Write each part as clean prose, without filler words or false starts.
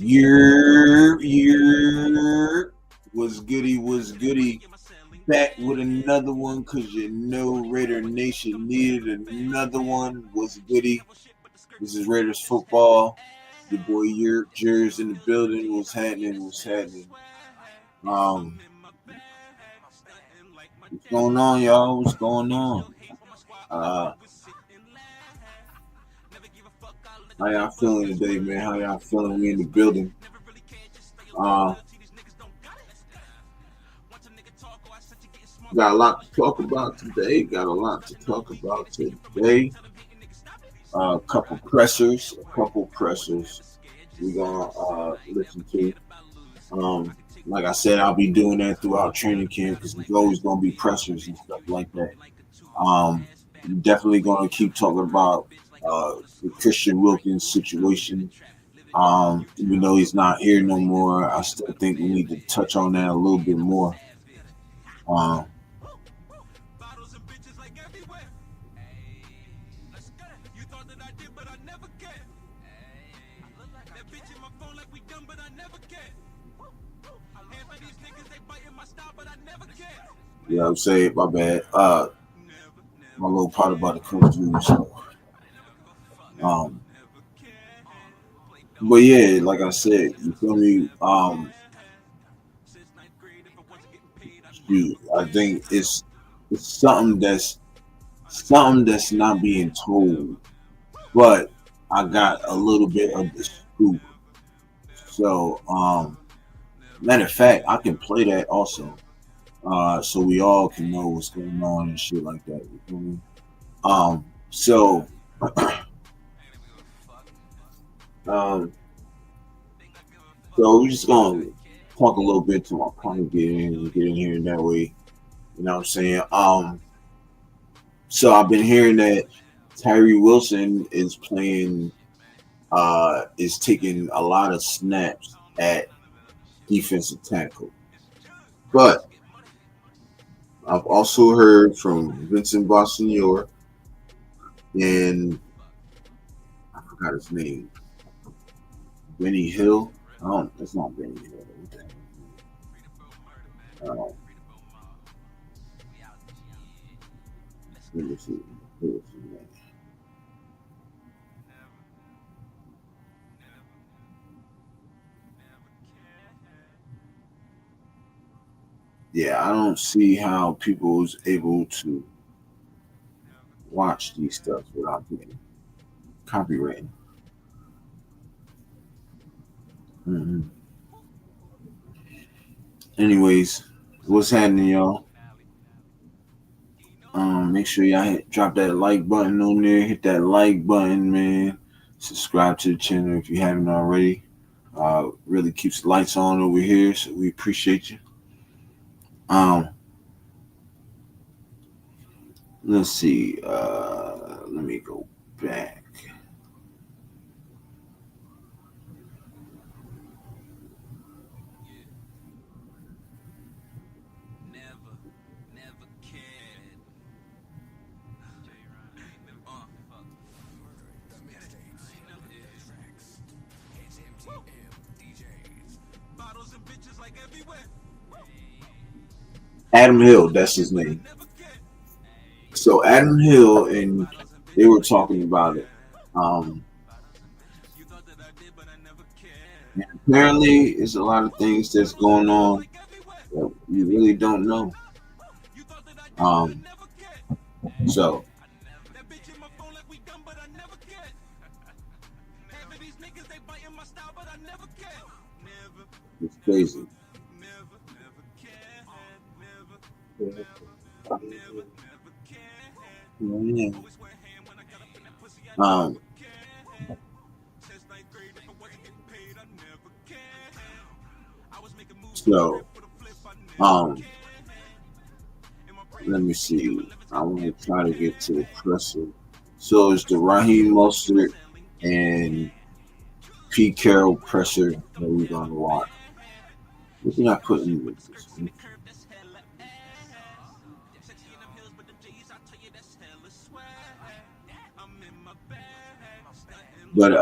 Year was goody, was goody. Back with another one because you know Raider Nation needed another one. Was goody. This is Raiders football. Your boy Yerk Jers in the building. What's happening? What's happening? Um, what's going on, y'all? What's going on? Uh, how y'all feeling today, man? How y'all feeling? We in the building. Uh, got a lot to talk about today. Got a lot to talk about today. A couple pressers. We're gonna listen to. Like I said, I'll be doing that throughout training camp because there's always gonna be pressers and stuff like that. Definitely gonna keep talking about the Christian Wilkins situation. Even though he's not here no more, I still think we need to touch on that a little bit more. Um, yeah, I'm saying my bad. My little part about the coach dude. So, um, but yeah, like I said, you feel me? I think it's something that's not being told, but I got a little bit of the scoop. So, matter of fact, I can play that also, so we all can know what's going on and shit like that. You feel me? So, um, so we're just gonna talk a little bit to my point, get in here in that way. You know what I'm saying? So I've been hearing that Tyree Wilson is playing, is taking a lot of snaps at defensive tackle, but I've also heard from Vincent Boston and I forgot his name, Benny Hill. Oh, that's not Benny Hill. Uh, let me see. Yeah, I don't see how people is able to watch these stuff without getting copyrighted. Mm-hmm. Anyways, what's happening, y'all? Make sure y'all drop that like button on there. Hit that like button, man. Subscribe to the channel if you haven't already. Really keeps the lights on over here, so we appreciate you. Um, let's see. Let me go back. Adam Hill, that's his name. So Adam Hill and they were talking about it. Um, and apparently, it's a lot of things that's going on that you really don't know. Um, so it's crazy. Yeah. Um, so um, let me see. I want to try to get to the presser. So it's the Raheem Mostert and Pete Carroll presser that we're gonna watch. What did I put in with this one? But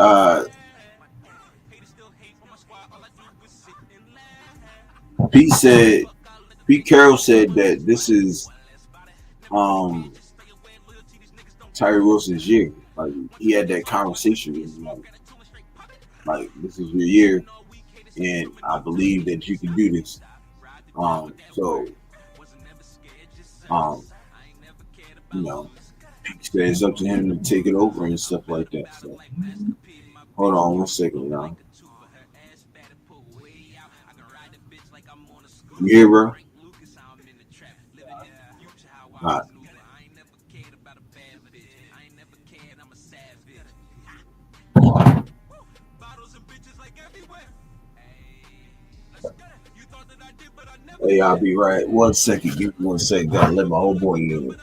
Pete said, Pete Carroll said that this is um Tyree Wilson's year. Like he had that conversation with him, like this is your year, and I believe that you can do this. So um, you know, Pete said it's up to him to take it over and stuff like that. So hold on one second, now. You hear, bro? All right. Hey, I'll be right. 1 second. Give me 1 second. Gotta let my whole boy in.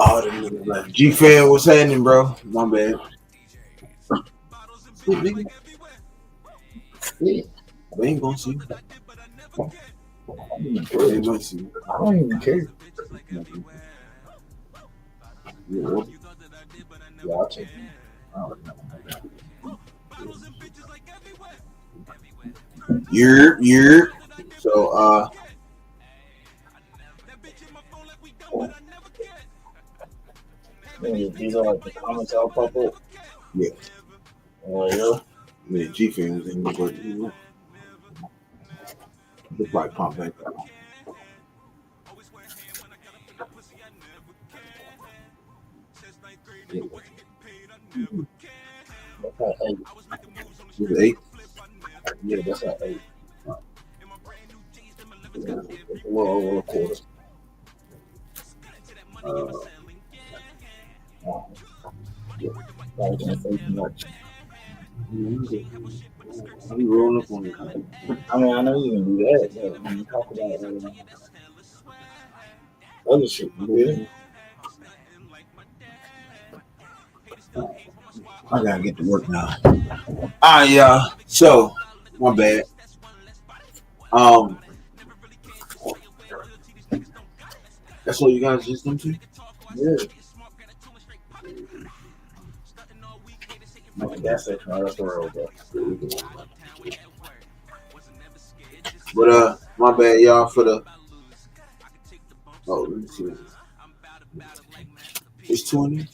Oh, the nigga like G fan, what's happening, bro? My bad. Shit, nigga. Yeah, they ain't gonna see. They might see. I don't even care. Yeah, Yeah, I'll take it. you're. So These are like the comments I'll pop up. yeah, Oh, yeah, G fan was in the but just like pop back up. Yeah. yeah. That's not 8. Was it 8? Yeah, that's not 8. It's a little over a quarter. Uh, Yeah. I was gonna say too much. I'm rolling up on it. I mean, I know you can do that, but when you talk about other shit, you did. I gotta get to work now. So my bad. Um, that's all you guys just them to. Yeah. Like gas station, right up the road, bro. But my bad, y'all, for the. Oh, let me see. It's 20.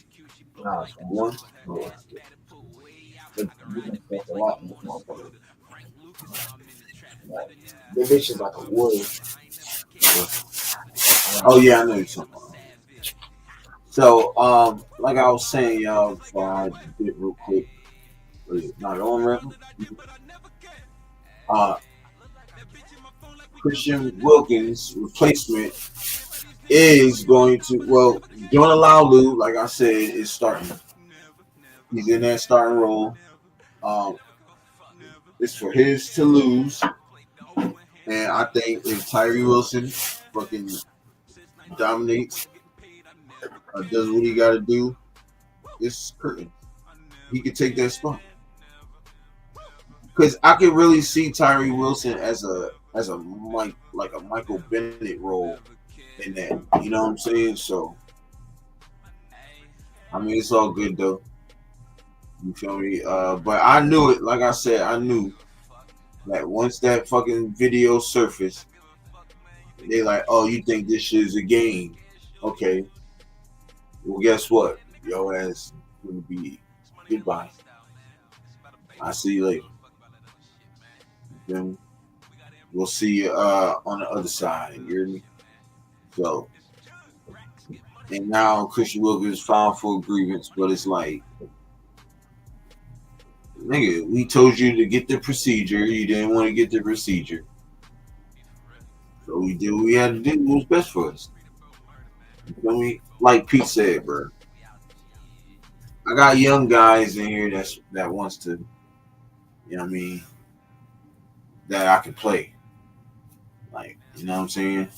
Nah, it's one. One. Yeah. But you can stuff a lot in this motherfucker. Like, the bitch is like a wood. Oh yeah, I know you're talking about. So, like I was saying, y'all, before I did real quick, not on record. Uh, Christian Wilkins' replacement is going to, well, Jonah Laulu, like I said, is starting. He's in that starting role. Um, it's for his to lose, and I think if Tyree Wilson fucking dominates, does what he got to do, it's curtain. He could take that spot because I could really see Tyree Wilson as a Mike like a Michael Bennett role in that. You know what I'm saying? So I mean, it's all good though. You feel me? But I knew it. Like I said, I knew that once that fucking video surfaced, they like, oh, you think this shit is a game? Okay. Well, guess what? Yo ass gonna be goodbye. I see you later. You feel me? We'll see you on the other side. You hear me? So, and now Christian Wilkins filed for grievance, but it's like, nigga, we told you to get the procedure. You didn't want to get the procedure. So we did what we had to do. What was best for us. You feel me? Like Pete said, bro. I got young guys in here that wants to, you know what I mean, that I can play. Like, you know what I'm saying?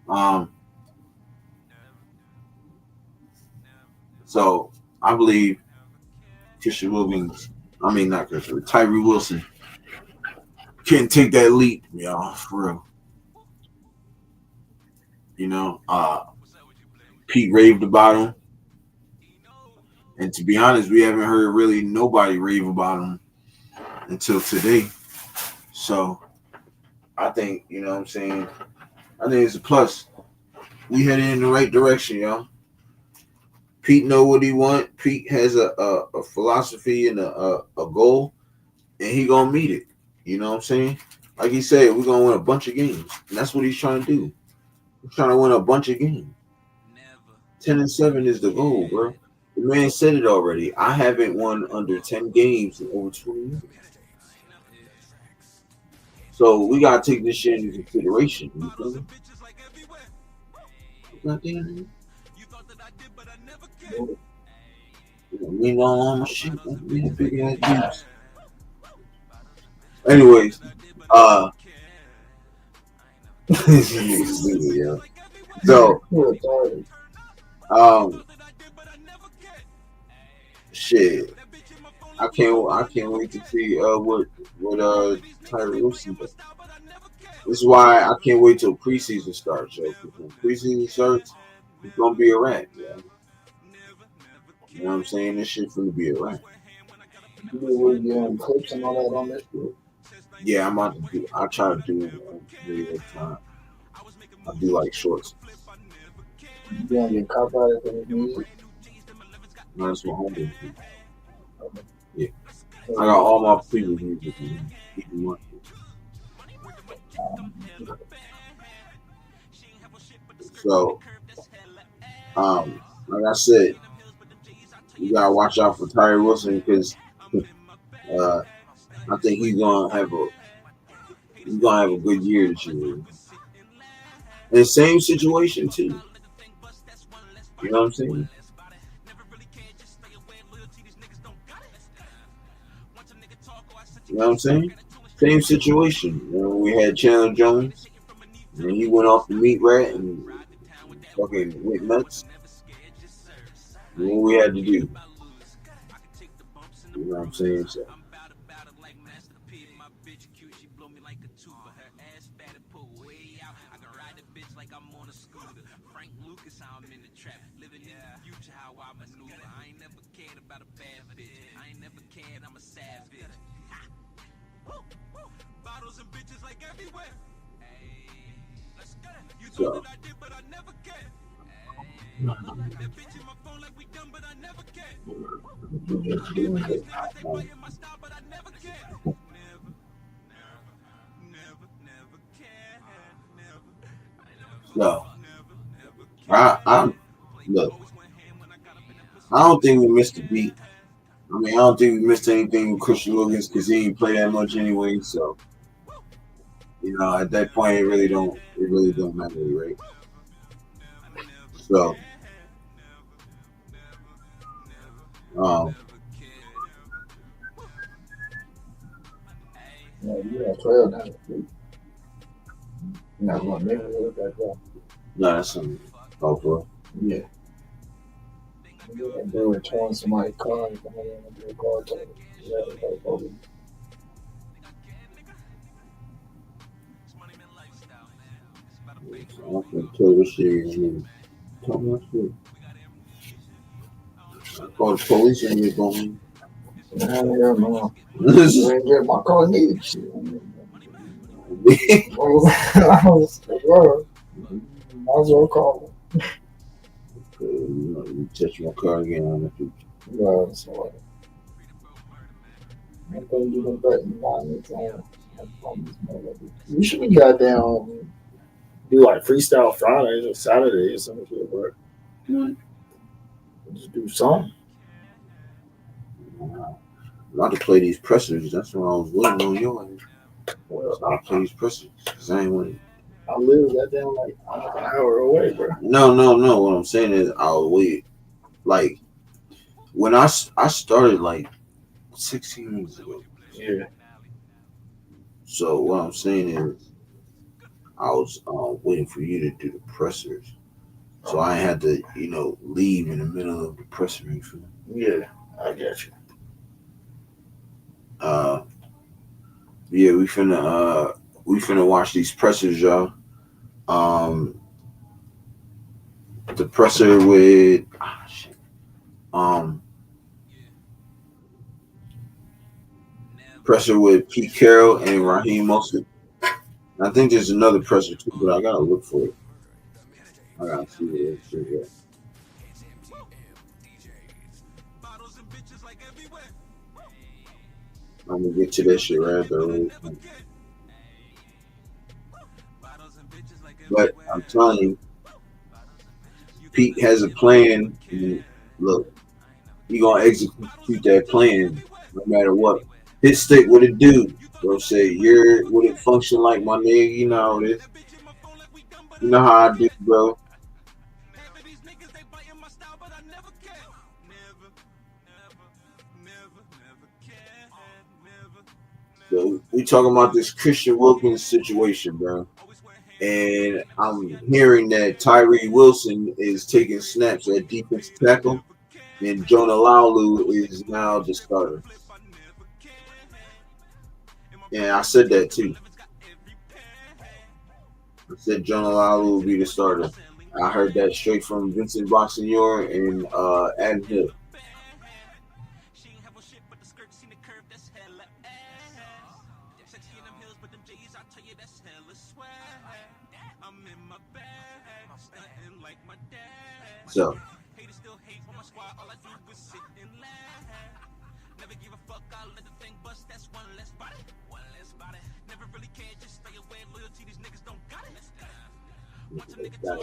Um, so I believe Christian Wilkins, I mean not Christian, Tyree Wilson can't take that leap, y'all, for real. You know, Pete raved about him. And to be honest, we haven't heard really nobody rave about him until today. So I think, you know what I'm saying? I think it's a plus. We headed in the right direction, y'all. Pete know what he want. Pete has a philosophy and a goal, and he gonna meet it. You know what I'm saying? Like he said, we're gonna win a bunch of games, and that's what he's trying to do. He's trying to win a bunch of games. 10-7 is the goal, bro. The man said it already. I haven't won under 10 games in over 20 years. So we gotta take this shit into consideration. You feel me? Goddamn. Me know all my shit. Me big ass dudes. Anyways, yeah. So, shit. I can't wait to see what Tyree Wilson does. This is why I can't wait till preseason starts, yo. Because when preseason starts, it's gonna be a wrap, yeah. You know what I'm saying? This shit's gonna be a wrap. You doing clips and all that on this group? Yeah, I'm about to do. I try to do video time. I do like shorts. You doing your copyright for this music? No, that's what I'm doing. Yeah, I got all my previous music. So, like I said, you gotta watch out for Tyree Wilson because I think he's gonna have a good year this year. And same situation too. You know what I'm saying? You know what I'm saying? Same situation. You know, we had Chandler Jones, and he went off the meat rat and fucking went nuts. What we had to do. You know what I'm saying? So. So, You just doing it. Um, so I look. I don't think we missed a beat. I mean, I don't think we missed anything with Christian Wilkins because he didn't play that much anyway. So at that point, it really don't matter, right? So, um, Yeah, you got 12 now. You're not going to make it back up. no, that's something. Oh, bro. Yeah. They were towing somebody's car and coming in and do a car total. Yeah, like, oh, So I'm gonna kill this shit and tell my shit. I call the police and you're going. hell no. You ain't get my car needed. Shit. I was, well, might as well call You touch my car again, I'm gonna do. them. Well, so I think you can bet environments on this motherfucker. You should be goddamn do like freestyle Fridays or Saturdays or some shit, bro. Just do something. Not to play these pressers. That's why I was waiting on your ass. Well, Not to play these pressers. Cause I ain't want. I live goddamn like almost an hour away, bro. No. What I'm saying is I'll wait. Like when I started like 16 minutes ago. Yeah. So what I'm saying is I was waiting for you to do the pressers. So I had to, leave in the middle of the presser. You feel me? Yeah, I got you. Uh, yeah, we finna watch these pressers, y'all. Um, the presser with shit. Um, presser with Pete Carroll and Raheem Mostert. I think there's another presser too, but I gotta look for it. I gotta see what it is. I'm gonna get to that shit right there. But I'm telling you, Pete has a plan. And look, he gonna execute that plan no matter what. His stick what it do. Bro say you're what it function like, my nigga. You know how it is. You know how I do, bro. So we talking about this Christian Wilkins situation, bro. And I'm hearing that Tyree Wilson is taking snaps at defense tackle, and Jonah Laulu is now the starter. And I said that too. I said Jonah Laulu will be the starter. I heard that straight from Vincent Boxenor and Adam Hill. So so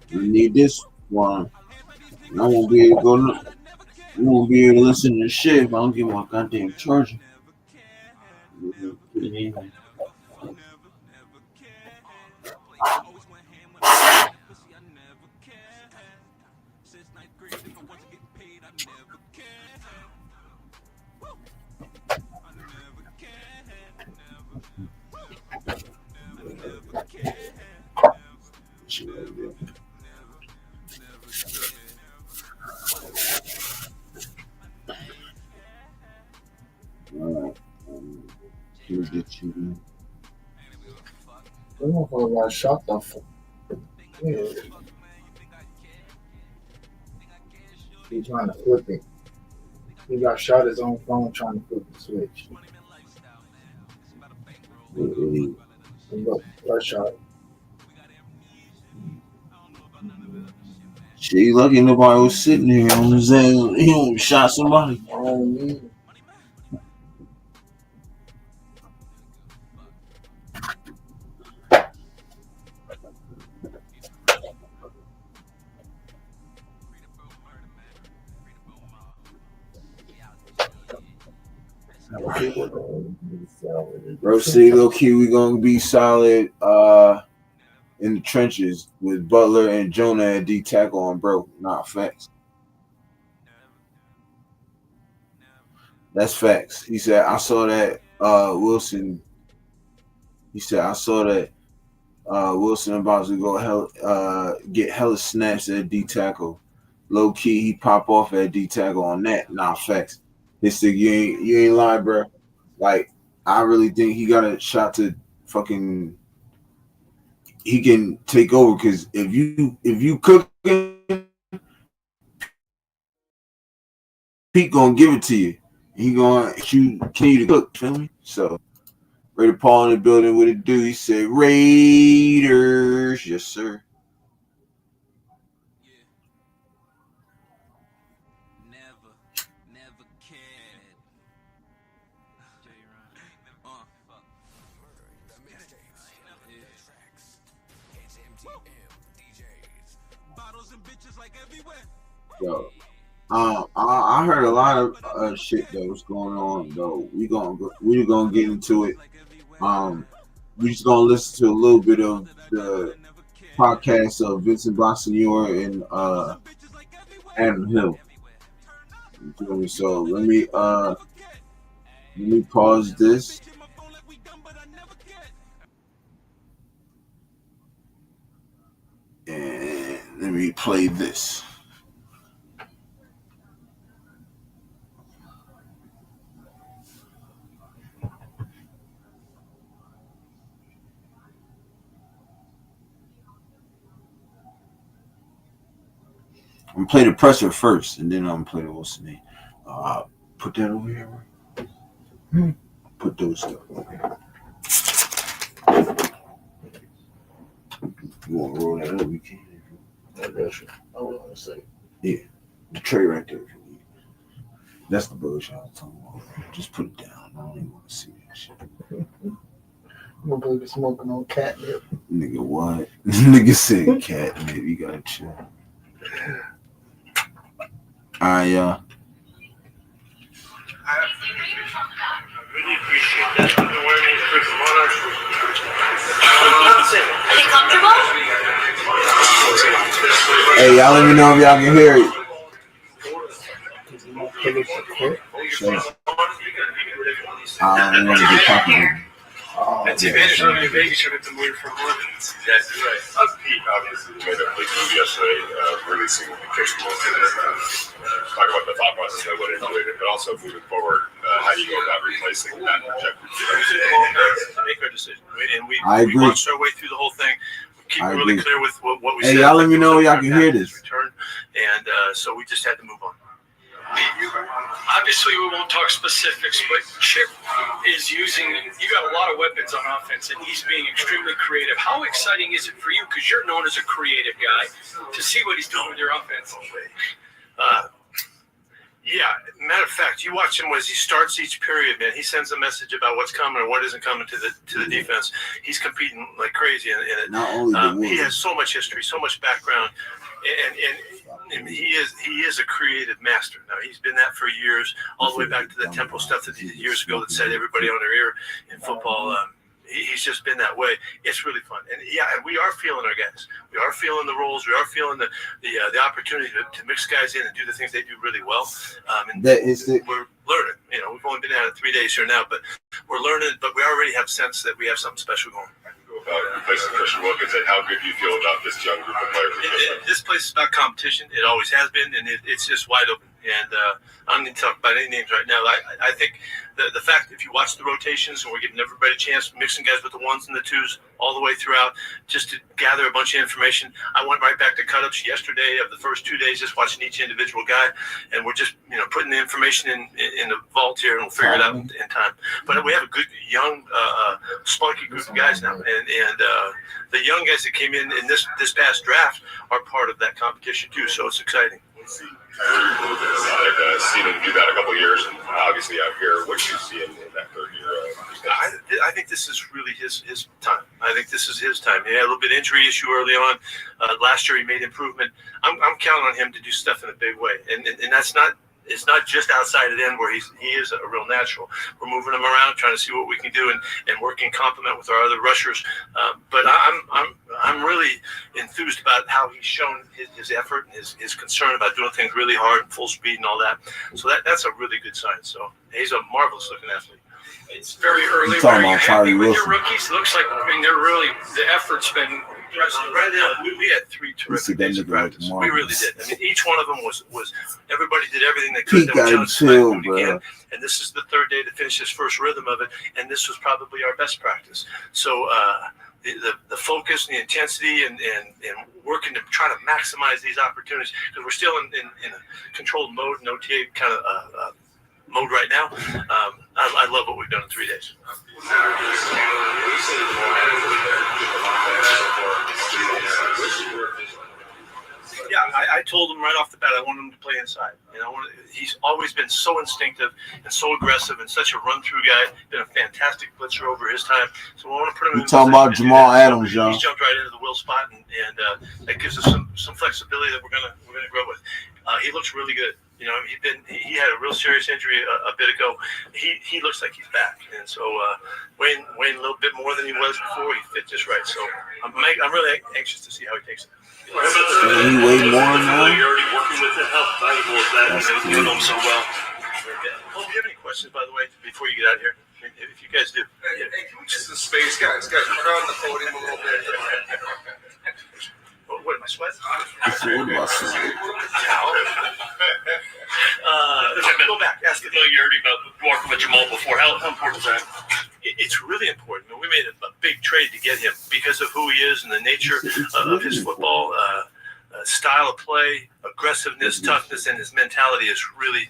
you need this one. I won't be able to go. I won't be able to listen to shit if I don't get my goddamn charger. Shit right there. All right. Here's the shooting. That motherfucker got shot the fuck. Yeah. He trying to flip it. He got shot his own phone trying to flip the switch. Hey, Look, first shot. shit, he lucky nobody was sitting here on his ass. He almost shot somebody. Oh, me. Bro, see, low key, we gonna be solid in the trenches with Butler and Jonah at D tackle on bro. Not facts. That's facts. He said, I saw that Wilson. He said, I saw that Wilson about to go get hella snaps at D tackle. Low key, he pop off at D tackle on that. Nah, facts. This thing, you ain't lying, bro. Like, I really think he got a shot to fucking. He can take over because if you cooking, Pete gonna give it to you. He gonna continue to cook. Feel me? So, Raider Paul in the building. What it do? He said, Raiders, yes sir. Yo, I heard a lot of shit that was going on though. We gonna get into it. We just gonna listen to a little bit of the podcast of Vincent Bonsignor and Adam Hill. You feel me? So let me pause this and let me play this. I'm gonna play the presser first, and then I'm gonna play the what's the name. Put that over here. Put those stuff over here. You want to roll that up? You can. I got you. I was gonna say. Yeah, the tray right there. That's the bullshit I was talking about. Just put it down. I don't even want to see that shit. I'm gonna be smoking on catnip. Nigga, what? Nigga said catnip. You gotta chill. I really appreciate that. I've been wearing these for months. Are you comfortable? hey, y'all let me know if y'all can hear it. Sure. I don't want to be popular. That's the advantage of your Vegas trip to move from London. That's right. Pete obviously made a big move yesterday, releasing Christian Wilkins. Talk about the thought process that went into it, but also moving forward, how do you go about replacing that projected? To make our decision. And we watched our way through the whole thing. Keep it really clear with what we said. Hey, y'all let me know y'all can hear this. Return, and so we just had to move on. Obviously, we won't talk specifics, but Chip is using, you got a lot of weapons on offense, and he's being extremely creative. How exciting is it for you, because you're known as a creative guy, to see what he's doing with your offense? Yeah, matter of fact, you watch him as he starts each period, man. He sends a message about what's coming or what isn't coming to the defense. He's competing like crazy in it. Not only he has so much history, so much background, and he is a creative master. Now he's been that for years, all the way back to the Temple stuff that he did years ago that set everybody on their ear in football. He's just been that way. It's really fun, and we are feeling our guys. We are feeling the roles. We are feeling the opportunity to mix guys in and do the things they do really well. And we're learning. You know, we've only been at it 3 days here now, but we're learning. But we already have a sense that we have something special going. replacing Christian Wilkins, and how good do you feel about this young group of players? This place is about competition. It always has been, and it's just wide open. And I don't need to talk about any names right now. I think the fact that if you watch the rotations and we're giving everybody a chance, mixing guys with the ones and the twos all the way throughout, just to gather a bunch of information. I went right back to cut-ups yesterday of the first 2 days, just watching each individual guy, and we're just putting the information in the vault here, and we'll figure it out in time. But we have a good young, spunky group of guys now, and the young guys that came in this past draft are part of that competition too. So it's exciting. I've seen him do that a couple of years, and obviously out here, what do you see in that third year? I think this is really his time. I think this is his time. He had a little bit of injury issue early on. Last year he made improvement. I'm counting on him to do stuff in a big way, and that's not. It's not just outside at end where he is a real natural. We're moving him around, trying to see what we can do, and working complement with our other rushers. But I'm really enthused about how he's shown his effort and his concern about doing things really hard and full speed and all that. So that's a really good sign. So he's a marvelous looking athlete. It's very early. You're talking Are you about happy Tyree with Wilson. your rookies? Looks like they're really the effort's been. Right now, we had 3 terrific days of practice. We really did. I mean, each one of them was everybody did everything they could. He got chill, bro. And this is the third day to finish his first rhythm of it, and this was probably our best practice. So the focus and the intensity and working to try to maximize these opportunities, because we're still in a controlled mode, no OTA kind of mode right now. I love what we've done in 3 days. Yeah, I told him right off the bat I want him to play inside. He's always been so instinctive and so aggressive and such a run-through guy. Been a fantastic blitzer over his time. So we want to put him in. Talking about Jamal Adams, y'all. He's jumped right into the will spot, and that gives us some flexibility that we're gonna grow with. He looks really good. He had a real serious injury a bit ago. He looks like he's back, and so weighing a little bit more than he was before. He fit just right. So I'm really anxious to see how he takes it. He weigh more now. You're already working with him. How valuable is that? You know him so well. Well, do you have any questions, by the way, before you get out of here? If you guys do. Hey, can we get some space, guys? Guys, we're on the podium a little bit. What am I sweating? Go back. Ask it. You already about walking with Jamal before. How important is that? It's really important. We made a big trade to get him because of who he is and the nature of his football style of play, aggressiveness, toughness, and his mentality is really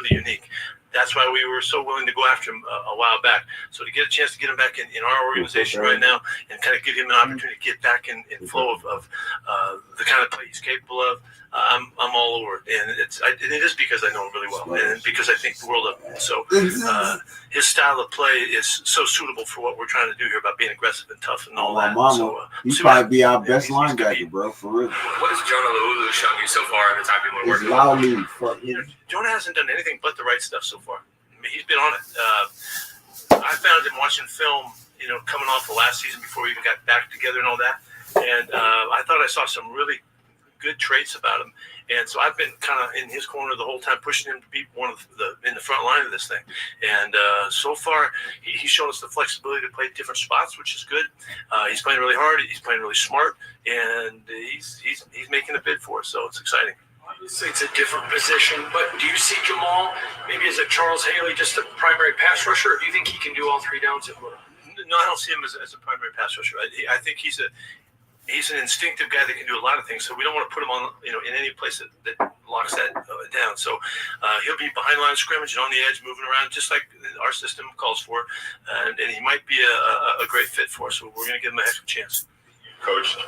unique. That's why we were so willing to go after him a while back. So to get a chance to get him back in our organization right now and kind of give him an opportunity to get back in flow of the kind of play he's capable of, I'm all over it. And it is because I know him really well and because I think the world of him. So his style of play is so suitable for what we're trying to do here about being aggressive and tough and all that. So, he probably be our best linebacker, bro, for real. What has Jonah Laulu shown you so far in the time people are working with? Jonah hasn't done anything but the right stuff so far. I mean, he's been on it. I found him watching film, coming off the last season before we even got back together and all that. And I thought I saw some really good traits about him. And so I've been kind of in his corner the whole time, pushing him to be one of in the front line of this thing. And so far, he's shown us the flexibility to play different spots, which is good. He's playing really hard. He's playing really smart, and he's making a bid for us. So it's exciting. Obviously, it's a different position, but do you see Jamal maybe as a Charles Haley, just a primary pass rusher, or do you think he can do all 3 downs? No, I don't see him as a primary pass rusher. I think he's an instinctive guy that can do a lot of things. So we don't want to put him on, in any place that locks that down. So he'll be behind the line of scrimmage and on the edge, moving around, just like our system calls for. And he might be a great fit for us. So we're going to give him a heck of a chance. Coached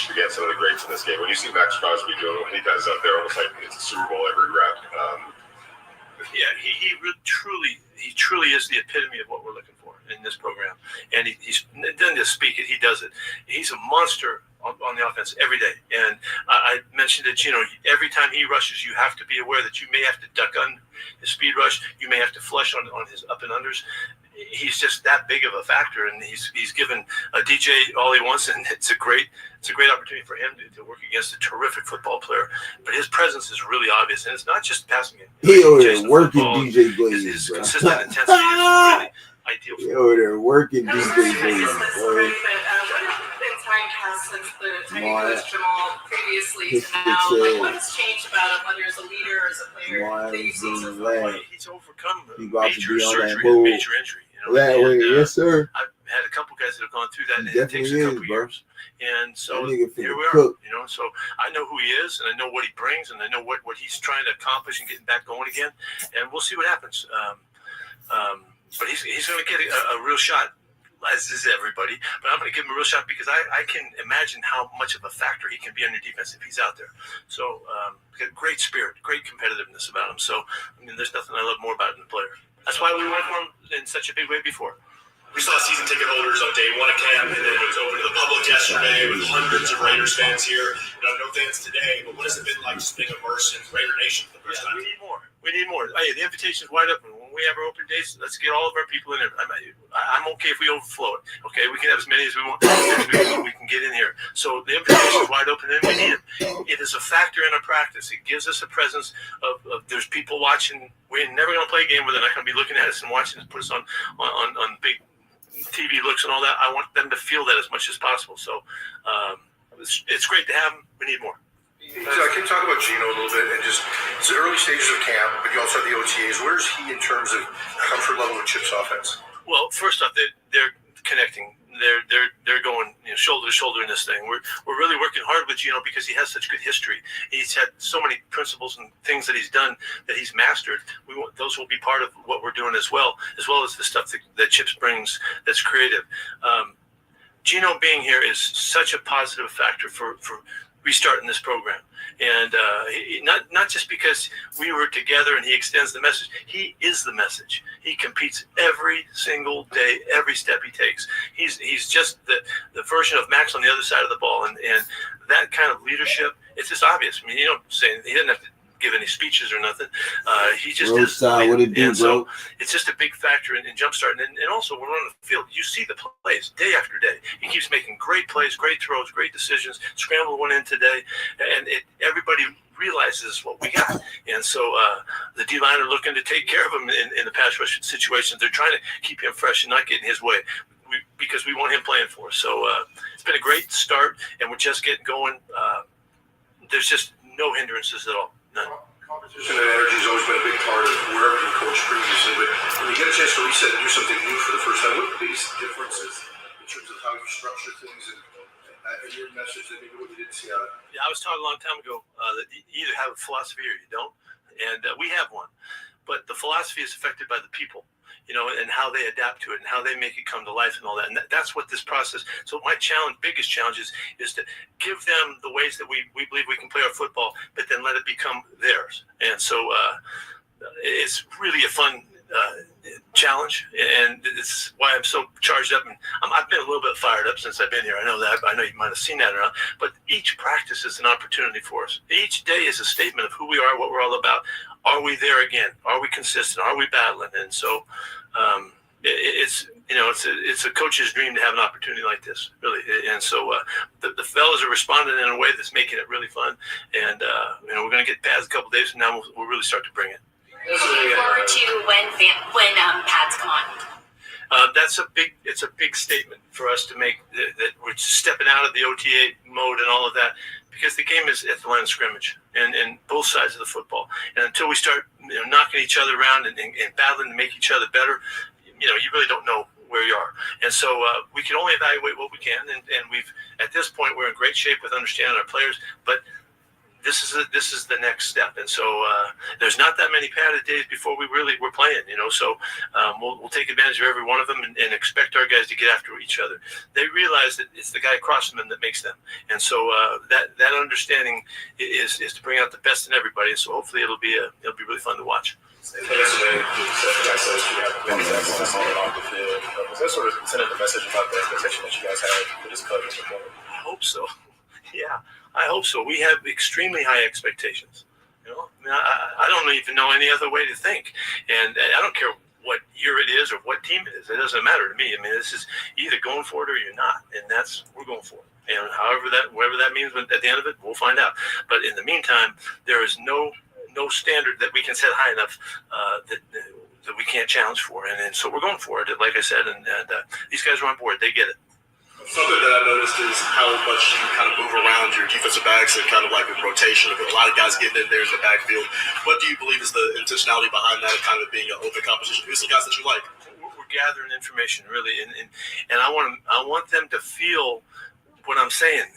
against some of the greats in this game. When you see Max Crosby doing what he does out there, almost like it's a Super Bowl every rep. Yeah, he really, truly is the epitome of what we're looking for in this program. And he doesn't just speak it; he does it. He's a monster on the offense every day. And I mentioned that every time he rushes, you have to be aware that you may have to duck on his speed rush. You may have to flush on his up and unders. He's just that big of a factor, and he's given DJ all he wants, and it's a great opportunity for him to work against a terrific football player. But his presence is really obvious, and it's not just passing it. He over there working DJ Blaze. His consistent intensity is really ideal. He over there working DJ Blaze, bro. has since the time he coached Jamal previously to now? Like, what has changed about him, whether as a leader or as a player? That you've seen so far? He's overcome major surgery, major injury. Yes, sir. I've had a couple guys that have gone through that, and it takes a couple years. And so here we are. So I know who he is, and I know what he brings, and I know what he's trying to accomplish and getting back going again. And we'll see what happens. But he's going to get a real shot, as is everybody. But I'm going to give him a real shot because I can imagine how much of a factor he can be on your defense if he's out there. So great spirit, great competitiveness about him. So, I mean, there's nothing I love more about in a player. That's why we went for him in such a big way before. We saw season ticket holders on day one of camp, and then it was open to the public yesterday with hundreds of Raiders fans here. No fans today, but what has it been like just being immersed in Raider Nation for the first time? We need more. Hey, the invitation's wide open. When we have our open days, let's get all of our people in there. I'm okay if we overflow it. Okay, we can have as many as we want. We can get in here. So the invitation's wide open, and we need it. It is a factor in our practice. It gives us a presence of there's people watching. We're never going to play a game where they're not going to be looking at us and watching us, put us on big TV looks and all that. I want them to feel that as much as possible. So it's great to have them. We need more. Can you talk about Gino a little bit and just it's the early stages of camp, but you also have the OTAs. Where's he in terms of comfort level with Chip's offense? Well, first off, they're connecting. They're going shoulder to shoulder in this thing. We're really working hard with Gino because he has such good history. He's had so many principles and things that he's done that he's mastered. Those will be part of what we're doing as well as the stuff that Chips brings that's creative. Gino being here is such a positive factor for restarting this program. And not just because we were together and he extends the message. He is the message. He competes every single day, every step he takes. He's just the version of Max on the other side of the ball. And that kind of leadership, it's just obvious. I mean, you don't say, he doesn't have to give any speeches or nothing. He just is. So it's just a big factor in jumpstarting. And also, when we're on the field, you see the plays day after day. He keeps making great plays, great throws, great decisions. Scramble one in today, and everybody realizes what we got. And so the D-line are looking to take care of him in the pass rush situations. They're trying to keep him fresh and not get in his way because we want him playing for us. So it's been a great start, and we're just getting going. There's just no hindrances at all. None. Competition and energy has always been a big part of wherever you coached previously, but when you get a chance to reset and do something new for the first time, what are the biggest differences in terms of how you structure things and your message that maybe what you didn't see out of it? Yeah, I was taught a long time ago that you either have a philosophy or you don't, and we have one. But the philosophy is affected by the people, and how they adapt to it and how they make it come to life and all that. And that's what this process. So my biggest challenge is to give them the ways that we believe we can play our football, but then let it become theirs. And so it's really a fun challenge, and it's why I'm so charged up. And I've been a little bit fired up since I've been here. I know that. I know you might have seen that around. But each practice is an opportunity for us. Each day is a statement of who we are, what we're all about. Are we there again? Are we consistent? Are we battling? And so it's a coach's dream to have an opportunity like this, really. And so the fellas are responding in a way that's making it really fun. And we're going to get pads a couple days from now. We'll really start to bring it. Looking forward to when pads come on. It's a big statement for us to make that we're stepping out of the OTA mode and all of that, because the game is at the line of scrimmage and both sides of the football. And until we start knocking each other around and battling to make each other better, you really don't know where you are. And so we can only evaluate what we can. And we've at this point we're in great shape with understanding our players, but this is the next step. And so there's not that many padded days before we're playing, so we'll take advantage of every one of them and expect our guys to get after each other. They realize that it's the guy across from them that makes them. And so that understanding is to bring out the best in everybody. And so hopefully it'll be really fun to watch. Yesterday, was that sort of sending the message about the expectation that you guys had for this club? I hope so. Yeah, I hope so. We have extremely high expectations. I don't even know any other way to think. And I don't care what year it is or what team it is. It doesn't matter to me. I mean, this is either going for it or you're not. And we're going for it. And whatever that means at the end of it, we'll find out. But in the meantime, there is no standard that we can set high enough that we can't challenge for. And so we're going for it, like I said. And these guys are on board. They get it. Something that I noticed is how much you kind of move around your defensive backs and kind of like in rotation. A lot of guys getting in there in the backfield. What do you believe is the intentionality behind that, kind of being an open competition? Who's the guys that you like? We're gathering information, really, and I want them to feel what I'm saying.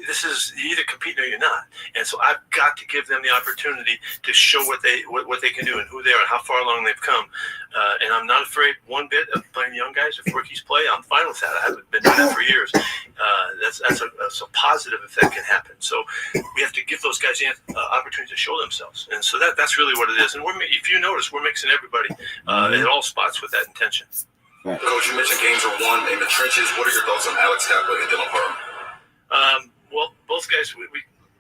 This is, you're either competing or you're not, and so I've got to give them the opportunity to show what they can do and who they are and how far along they've come. And I'm not afraid one bit of playing young guys. If rookies play, I'm fine with that. I haven't been doing that for years. That's a positive if that can happen. So we have to give those guys opportunity to show themselves, and so that's really what it is. And if you notice, we're mixing everybody at all spots with that intention. Right. Coach, you mentioned games are won in the trenches. What are your thoughts on Alex Kappa and Dylan Parham? Well, both guys,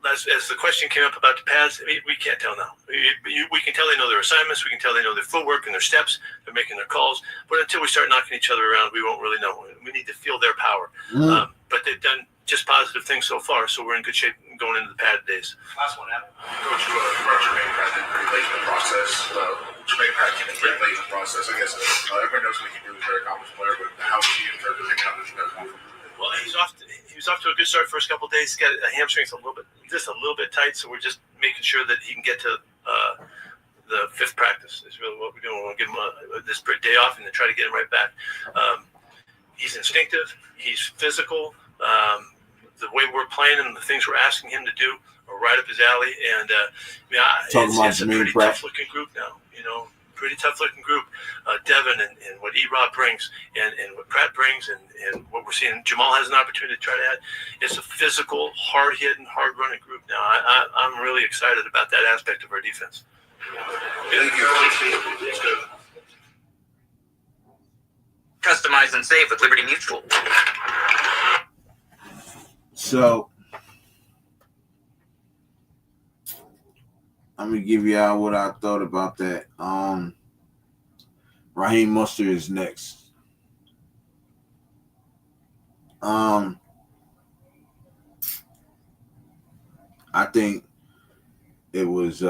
as the question came up about the pads, we can't tell now. We can tell they know their assignments. We can tell they know their footwork and their steps. They're making their calls. But until we start knocking each other around, we won't really know. We need to feel their power. But they've done just positive things so far, so we're in good shape going into the pad days. Last one, Adam. Coach, you brought Jermaine Pratt in pretty late in the process. Jermaine Pratt came in pretty late in the process. I guess everybody knows what he can do. He's a very accomplished player, but how is he in terms of picking up this guy? Well, he was off to a good start first couple of days. He's got a hamstring just a little bit tight, so we're just making sure that he can get to the fifth practice. Is really what we're doing. We'll give him this day off and then try to get him right back. He's instinctive. He's physical. The way we're playing him, the things we're asking him to do are right up his alley. And it's a pretty tough-looking group now. Pretty tough-looking group. Devin and what E-Rob brings and what Pratt brings and what we're seeing. Jamal has an opportunity to try to add. It's a physical, hard-hitting, hard-running group now. I'm really excited about that aspect of our defense. Thank you. Customize and save with Liberty Mutual. So I'm gonna give you out what I thought about that. Raheem Mostert is next. I think it was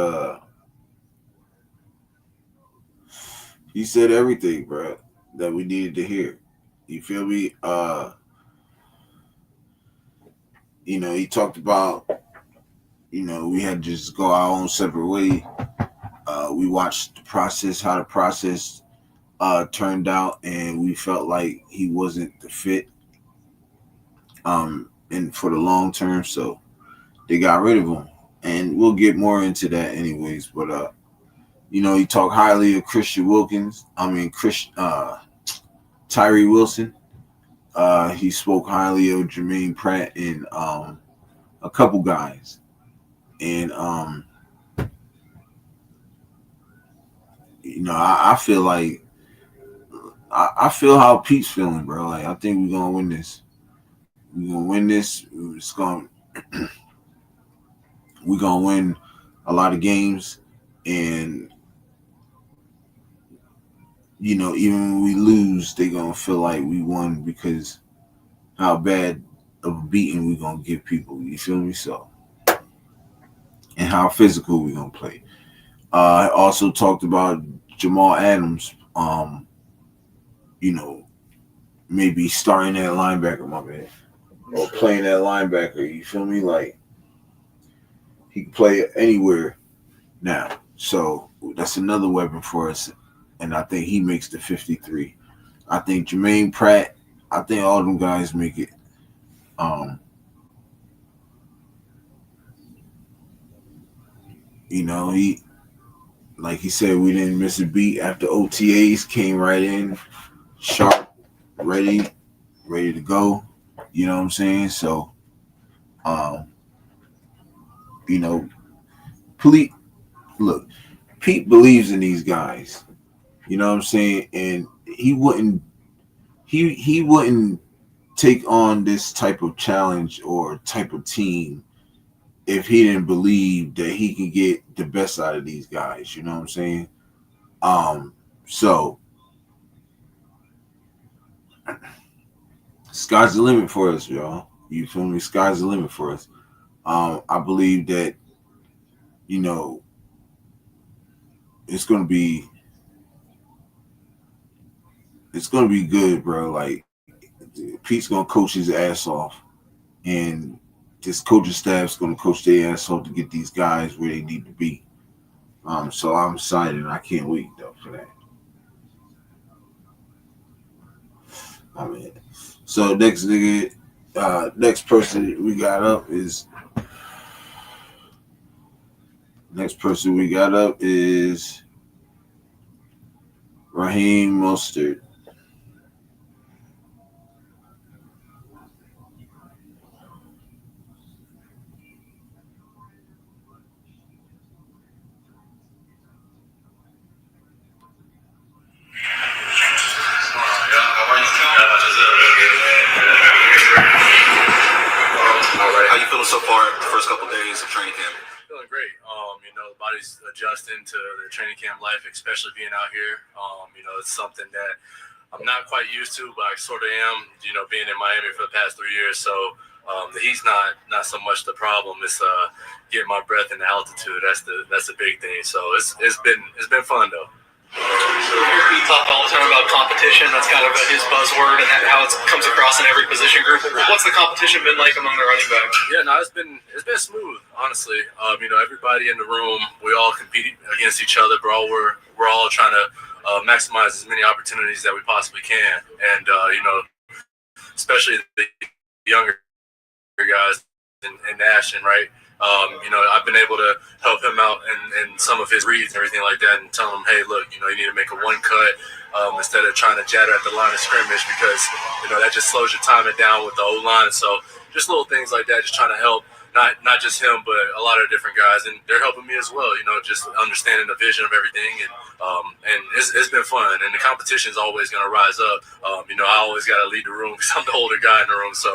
he said everything, bro, that we needed to hear. You feel me? He talked about, we had to just go our own separate way. We watched the process, how the process turned out, and we felt like he wasn't the fit and for the long term, so they got rid of him. And we'll get more into that anyways, but he talked highly of Christian Wilkins. Tyree Wilson. He spoke highly of Jermaine Pratt and a couple guys. And I feel like I feel how Pete's feeling, bro. Like, I think we're gonna win this. We're gonna win this. We're gonna win a lot of games, and even when we lose, they're gonna feel like we won because how bad of a beating we're gonna give people. You feel me? So, and how physical we're gonna play. I also talked about Jamal Adams. Maybe starting at linebacker, my man, or playing at linebacker. You feel me? Like, he can play anywhere now. So that's another weapon for us. And I think he makes the 53. I think Jermaine Pratt, I think all them guys make it. He, like he said, we didn't miss a beat after OTAs, came right in, sharp, ready to go. You know what I'm saying? So, Pete believes in these guys. You know what I'm saying? And he wouldn't take on this type of challenge or type of team if he didn't believe that he can get the best out of these guys. You know what I'm saying? So sky's the limit for us, y'all. You feel me? Sky's the limit for us. I believe that, it's gonna be good, bro. Like, Pete's gonna coach his ass off, and this coaching staff's gonna coach their ass off to get these guys where they need to be. So I'm excited. I can't wait though for that. I mean, so next person we got up is Raheem Mostert. How you feeling so far the first couple of days of training camp? Feeling great. The body's adjusting to the training camp life, especially being out here. It's something that I'm not quite used to, but I sort of am. Being in Miami for the past 3 years, so the heat's not so much the problem. It's getting my breath in the altitude. That's the big thing. So it's been fun though. He talked all the time about competition. That's kind of his buzzword, and how it comes across in every position group. What's the competition been like among the running backs? Yeah, no, it's been smooth, honestly. Everybody in the room, we all compete against each other, but we're all trying to maximize as many opportunities that we possibly can, and especially the younger guys in Ashton, right? I've been able to help him out in some of his reads and everything like that, and tell him, hey, look, you need to make a one cut instead of trying to jatter at the line of scrimmage, because that just slows your timing down with the O line. So just little things like that, just trying to help not just him, but a lot of different guys, and they're helping me as well. Just understanding the vision of everything, and it's been fun. And the competition is always going to rise up. I always got to lead the room because I'm the older guy in the room. So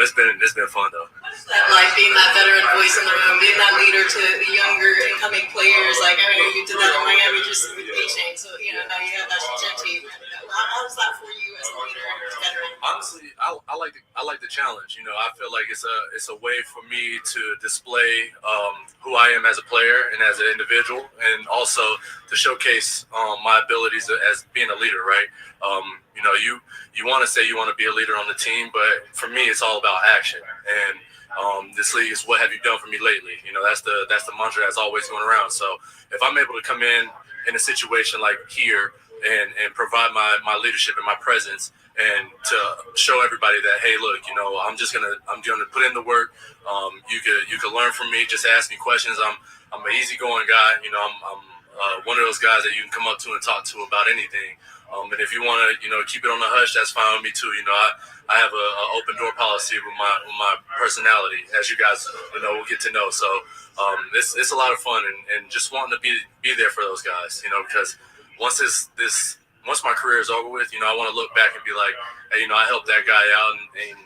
it's been fun though. That like being that veteran voice in the room, being that leader to the younger incoming players. Like I know you did that in Miami just with A-Chain, so now you have that Genty. How's that for you as a leader and as a veteran? Honestly, I like the challenge. I feel like it's a way for me to display who I am as a player and as an individual, and also to showcase my abilities as being a leader. Right? You want to say you want to be a leader on the team, but for me, it's all about action. And this league is what have you done for me lately? That's the mantra that's always going around. So if I'm able to come in a situation like here and provide my leadership and my presence, and to show everybody that, hey, look, I'm gonna put in the work. You could learn from me. Just ask me questions. I'm an easygoing guy. I'm one of those guys that you can come up to and talk to about anything. And if you want to, keep it on the hush, that's fine with me too. I have a open door policy with my personality, as you guys will get to know. So it's a lot of fun, and just wanting to be there for those guys, because once my career is over with, I want to look back and be like, hey, I helped that guy out, and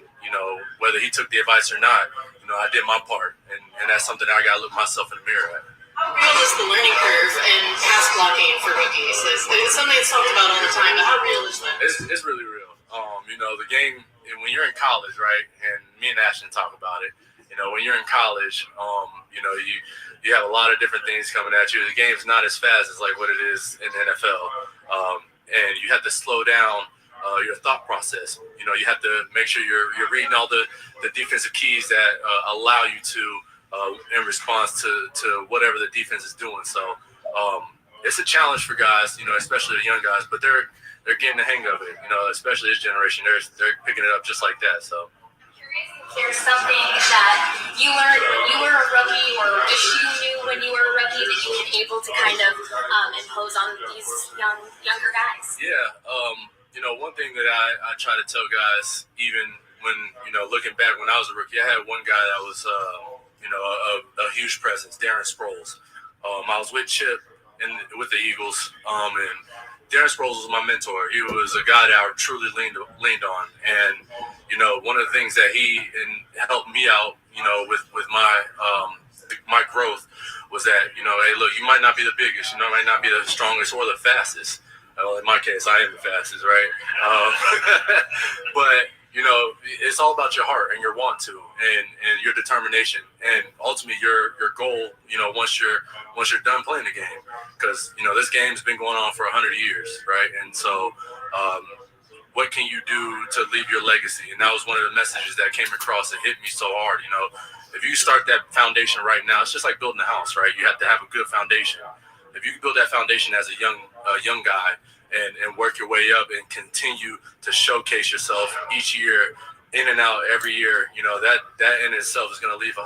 whether he took the advice or not, I did my part, and that's something I got to look myself in the mirror at. How real is the learning curve in pass blocking for rookies? It's something that's talked about all the time, but how real is that? It's really real. The game, when you're in college, right, and me and Ashton talk about it, when you're in college, you have a lot of different things coming at you. The game's not as fast as like what it is in the NFL. And you have to slow down your thought process. You have to make sure you're reading all the defensive keys that allow you to in response to whatever the defense is doing. So it's a challenge for guys, especially the young guys, but they're getting the hang of it. Especially this generation, they're picking it up just like that. So. There's something that you learned when you were a rookie, or wish you knew when you were a rookie, that you were able to kind of impose on these younger guys? Yeah, one thing that I try to tell guys, even when looking back when I was a rookie, I had one guy that was a huge presence, Darren Sproles. I was with Chip with the Eagles, and Darren Sproles was my mentor. He was a guy that I truly leaned on, and one of the things that he helped me out, with my growth was that hey, look, you might not be the biggest, might not be the strongest or the fastest. In my case, I am the fastest, right? But it's all about your heart and your want to, and your determination, and ultimately your goal. Once you're done playing the game, because this game's been going on for 100 years, right? And so what can you do to leave your legacy? And that was one of the messages that came across and hit me so hard. You know, if you start that foundation right now, it's just like building a house, right? You have to have a good foundation. If you can build that foundation as a young guy and work your way up and continue to showcase yourself each year, in and out every year, you know, that in itself is going to leave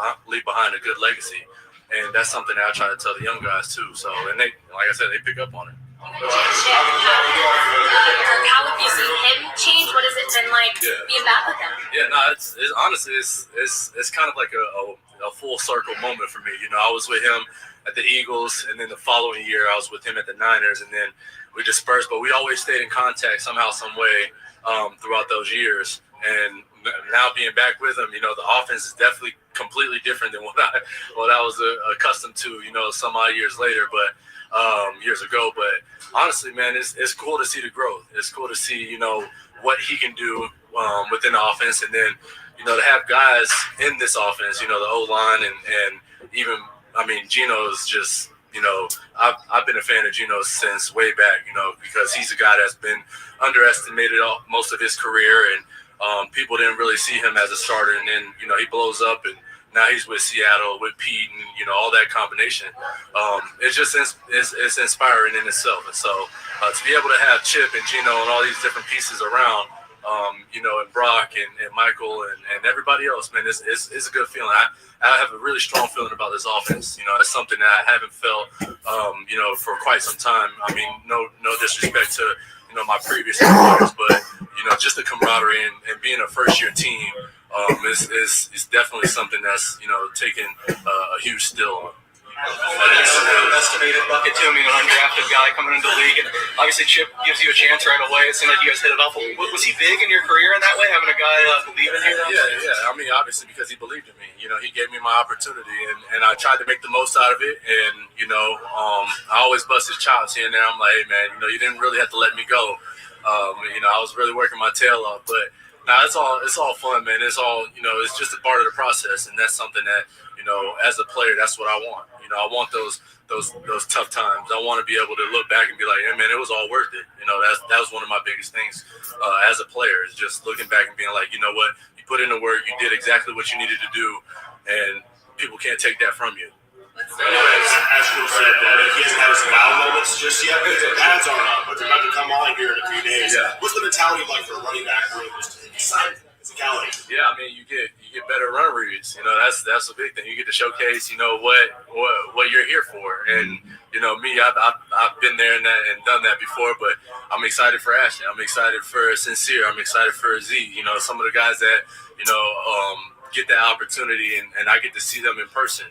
behind a good legacy. And that's something that I try to tell the young guys too. So, and they, like I said, they pick up on it. How have you seen him change? What has it been like being back with him? Yeah, no, it's honestly, it's kind of like a full circle moment for me. You know, I was with him at the Eagles, and then the following year I was with him at the Niners, and then we dispersed, but we always stayed in contact somehow, some way throughout those years. And now being back with him, you know, the offense is definitely completely different than what I was accustomed to, you know, some odd years later, but years ago. But honestly, man, it's cool to see the growth. It's cool to see, you know, what he can do within the offense, and then, you know, to have guys in this offense, you know, the O-line and even, I mean, Geno's just, you know, I've been a fan of Geno since way back, you know, because he's a guy that's been underestimated most of his career, and people didn't really see him as a starter, and then, you know, he blows up, and now he's with Seattle, with Pete, and, you know, all that combination. It's just it's inspiring in itself. And so to be able to have Chip and Geno and all these different pieces around, you know, and Brock and Michael and everybody else, man, it's a good feeling. I have a really strong feeling about this offense. You know, it's something that I haven't felt, you know, for quite some time. I mean, no disrespect to, you know, my previous players, but, you know, just the camaraderie and being a first-year team is definitely something that's, you know, taking a huge still on. Estimated bucket to him, you know, undrafted guy coming into the league, and obviously Chip gives you a chance right away. It seemed like you guys hit it off. Was he big in your career in that way, having a guy believe in you? Yeah. I mean, obviously because he believed in me. You know, he gave me my opportunity, and I tried to make the most out of it. And, you know, I always bust his chops here and there. I'm like, hey, man, you know, you didn't really have to let me go. You know, I was really working my tail off, but nah, it's all fun, man. It's all, you know, it's just a part of the process, and that's something that, you know, as a player, that's what I want. You know, I want those tough times. I want to be able to look back and be like, hey, man, it was all worth it. You know, that was one of my biggest things as a player, is just looking back and being like, you know what, you put in the work, you did exactly what you needed to do, and people can't take that from you. Astro said that he hasn't had his wow moments just yet because the pads aren't up, but they're about to come on here in a few days. Yeah. What's the mentality like for a running back room? Just excited, physicality. Yeah, I mean, you get better run reads. You know, that's a big thing. You get to showcase, you know, what you're here for. And, you know, me, I've been there and done that before, but I'm excited for Ashton. I'm excited for Sincere. I'm excited for Z. You know, some of the guys that, you know, get that opportunity and I get to see them in person.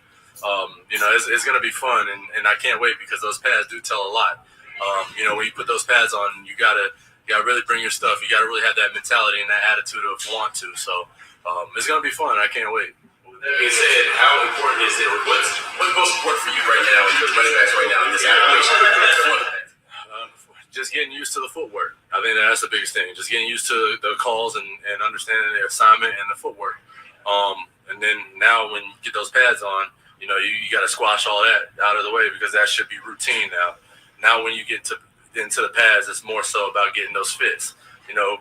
You know, it's going to be fun, and I can't wait because those pads do tell a lot. You know, when you put those pads on, you gotta really bring your stuff. You gotta really have that mentality and that attitude of want to. So it's going to be fun. I can't wait. That being said, how important is it, or what's most important for you right now as running backs right now in this situation? Just getting used to the footwork. I think that's the biggest thing. Just getting used to the calls and understanding the assignment and the footwork. And then now when you get those pads on, you know, you got to squash all that out of the way because that should be routine now. Now when you get into the pads, it's more so about getting those fits. You know,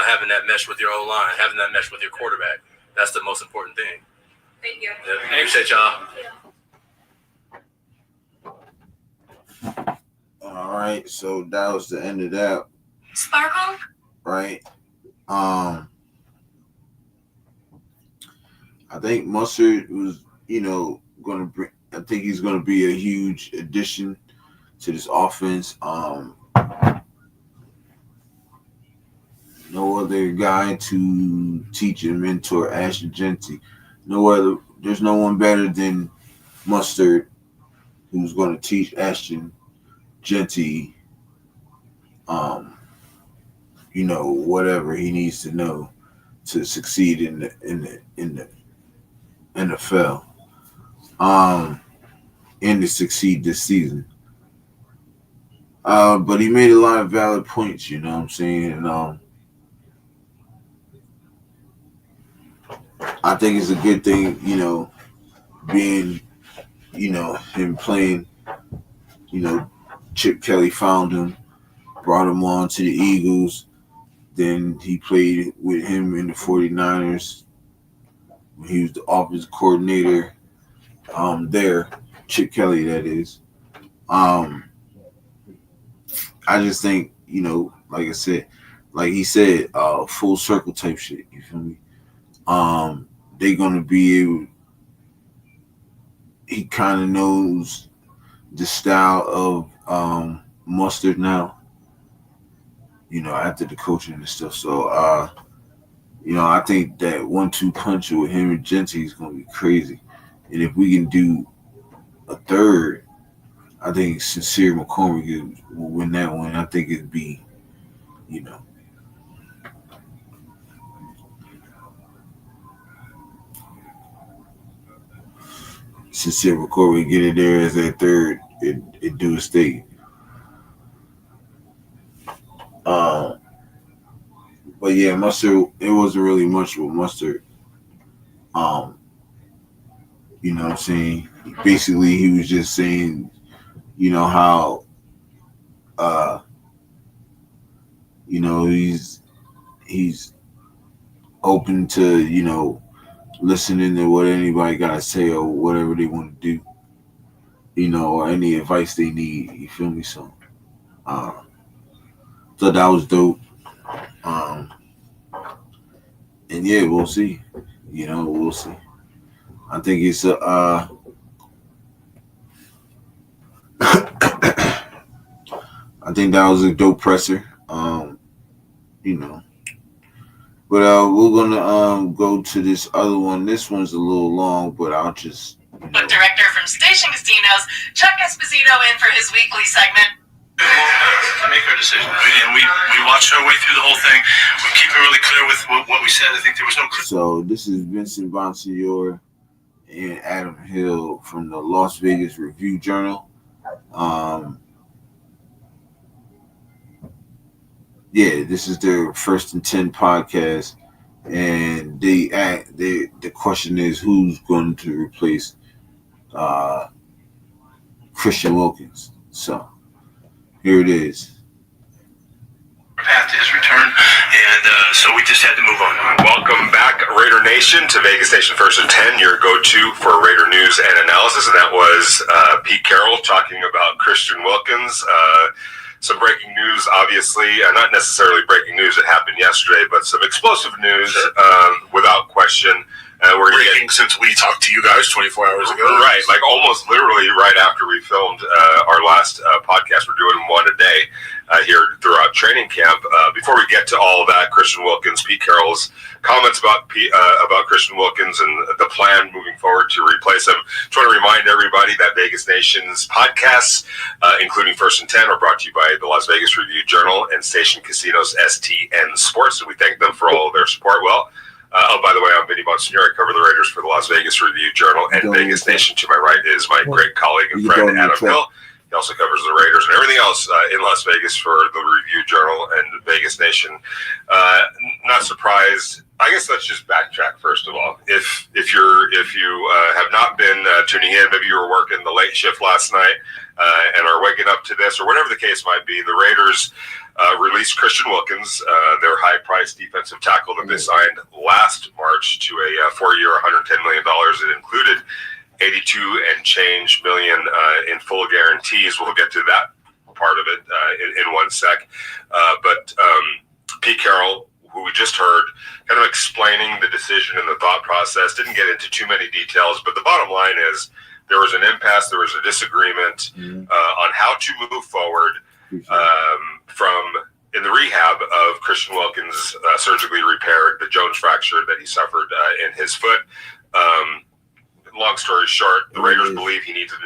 having that mesh with your O-line, having that mesh with your quarterback. That's the most important thing. Thank you. Yeah, appreciate y'all. All right, so that was the end of that. Sparkle? Right. I think Mustard was, you know, going to bring. I think he's going to be a huge addition to this offense. No other guy to teach and mentor Ashton Jeanty. There's no one better than Mustard who's going to teach Ashton Jeanty, you know, whatever he needs to know to succeed in the NFL, and to succeed this season. But he made a lot of valid points, you know what I'm saying? And I think it's a good thing, you know, being, you know, him playing, you know, Chip Kelly found him, brought him on to the Eagles, Then he played with him in the 49ers. He was the offensive coordinator there. Chip Kelly, that is. I just think, like I said, like he said, full circle type shit. You feel me? They're gonna be able. He kind of knows the style of Mustard now. After the coaching and stuff. So, I think that 1-2 punch with him and Gentry is gonna be crazy. And if we can do a third, I think Sincere McCormick will win that one. I think it'd be, Sincere McCormick get it there as that third. It do a state. But yeah, Mustard. It wasn't really much with Mustard. You know what I'm saying? Basically, he was just saying, how, he's open to, listening to what anybody got to say or whatever they want to do, or any advice they need. You feel me? So, thought that was dope. And yeah, we'll see. We'll see. I think it's I think that was a dope presser. But we're gonna go to this other one. This one's a little long, but I'll just. Book director from Station Casinos, Chuck Esposito, in for his weekly segment. To make our decision, and we watched our way through the whole thing. We keep it really clear with what we said. I think there was no. So this is Vincent Bonsignor and Adam Hill from the Las Vegas Review Journal. Yeah, this is their First and 10 podcast, and the question is who's going to replace Christian Wilkins. So here it is. Path to his return, and so we just had to move on. Welcome back, Raider Nation, to Vegas Station First and 10, your go-to for Raider news and analysis, and that was Pete Carroll talking about Christian Wilkins. Some breaking news, obviously, not necessarily breaking news that happened yesterday, but some explosive news, without question. We're breaking since we talked to you guys 24 hours ago. Right, like almost literally right after we filmed our last podcast. We're doing one a day here throughout training camp. Before we get to all of that, Christian Wilkins, Pete Carroll's comments about Christian Wilkins and the plan moving forward to replace him. Just want to remind everybody that Vegas Nation's podcasts, including First and 10, are brought to you by the Las Vegas Review Journal and Station Casinos STN Sports. And we thank them for all of their support. By the way, I'm Vinny Bonsignor. I cover the Raiders for the Las Vegas Review Journal and Vegas Nation. To my right is my great colleague and friend, Adam Hill. He also covers the Raiders and everything else in Las Vegas for the Review Journal and Vegas Nation. Not surprised. I guess let's just backtrack first of all. If you have not been tuning in, maybe you were working the late shift last night and are waking up to this, or whatever the case might be, the Raiders released Christian Wilkins, their high-priced defensive tackle that they signed last March to a 4-year, $110 million. It included 82 and change million in full guarantees. We'll get to that part of it in one sec. But Pete Carroll, who we just heard, kind of explaining the decision and the thought process, didn't get into too many details, but the bottom line is there was an impasse, there was a disagreement on how to move forward from in the rehab of Christian Wilkins surgically repaired the Jones fracture that he suffered in his foot. Long story short, the Raiders believe he needs and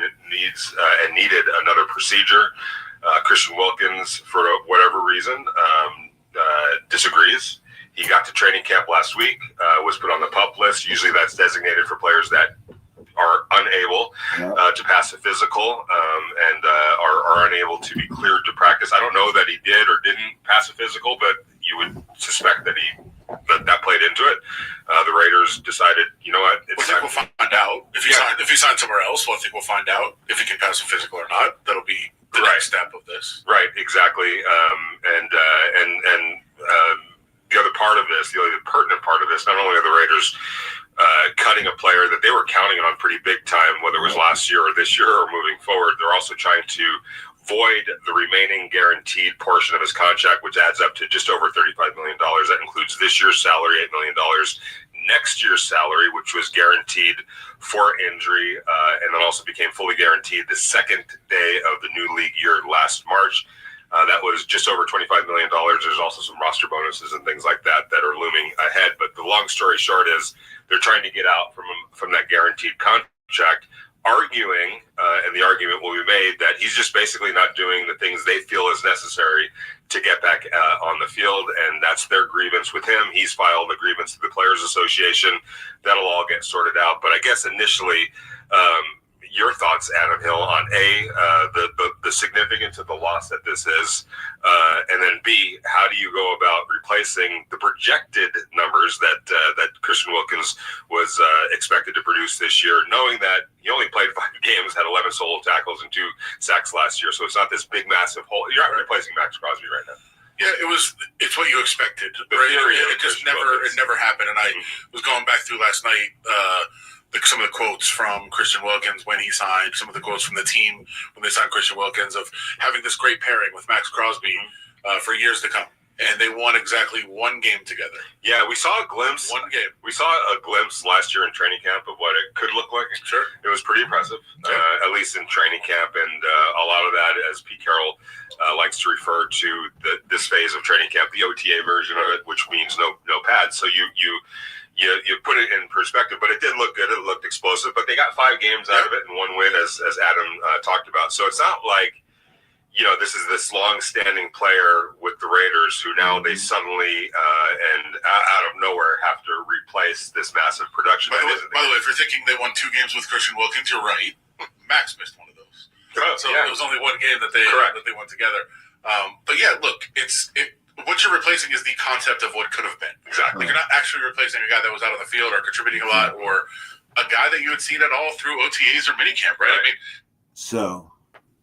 needed another procedure. Christian Wilkins, for whatever reason, disagrees. He got to training camp last week, was put on the PUP list. Usually that's designated for players that are unable to pass a physical and are unable to be cleared to practice. I don't know that he did or didn't pass a physical, but you would suspect that that played into it. The Raiders decided, you know what? I think we'll find out. If he signs somewhere else, I think we'll find out if he can pass a physical or not. That'll be the next step of this. Right, exactly. the other part of this, the other pertinent part of this, not only are the Raiders cutting a player that they were counting on pretty big time, whether it was last year or this year or moving forward, they're also trying to void the remaining guaranteed portion of his contract, which adds up to just over $35 million. That includes this year's salary, $8 million, next year's salary, which was guaranteed for injury, and then also became fully guaranteed the second day of the new league year last March. That was just over $25 million. There's also some roster bonuses and things like that that are looming ahead. But the long story short is they're trying to get out from that guaranteed contract, arguing, and the argument will be made, that he's just basically not doing the things they feel is necessary to get back on the field, and that's their grievance with him. He's filed a grievance to the Players Association. That'll all get sorted out. But I guess initially, your thoughts, Adam Hill, on the significance of the loss that this is, and then B, how do you go about replacing the projected numbers that Christian Wilkins was expected to produce this year, knowing that he only played 5 games, had 11 solo tackles and 2 sacks last year, so it's not this big massive hole. You're not replacing Max Crosby right now. Yeah, it's what you expected. It just never happened. And I was going back through last night. Some of the quotes from Christian Wilkins when he signed, some of the quotes from the team when they signed Christian Wilkins, of having this great pairing with Max Crosby for years to come. And they won exactly 1 game together. Yeah, we saw a glimpse. 1 game. We saw a glimpse last year in training camp of what it could look like. Sure. It was pretty impressive, at least in training camp. And a lot of that, as Pete Carroll likes to refer to this phase of training camp, the OTA version of it, which means no pads. So you put it in perspective, but it did look good. It looked explosive, but they got 5 games out of it and 1 win, as Adam talked about. So it's not like, this is this long-standing player with the Raiders who now they suddenly and out of nowhere have to replace this massive production. By the way, if you're thinking they won 2 games with Christian Wilkins, you're right. Max missed one of those. So it was only 1 game that they won together. But yeah, look, what you're replacing is the concept of what could have been. Exactly. Like, you're not actually replacing a guy that was out on the field or contributing a lot, or a guy that you had seen at all through OTAs or minicamp, right? I mean, so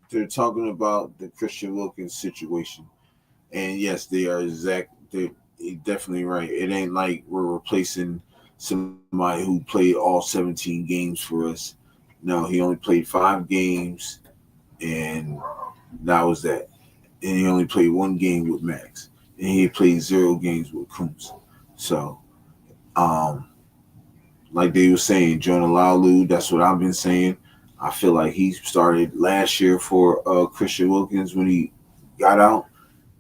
they're talking about the Christian Wilkins situation, and yes, they're definitely right. It ain't like we're replacing somebody who played all 17 games for us. No, he only played 5 games, and that was that. And he only played 1 game with Max. And he played 0 games with Coombs. So, like they were saying, Jonah Laulu, that's what I've been saying. I feel like he started last year for Christian Wilkins when he got out.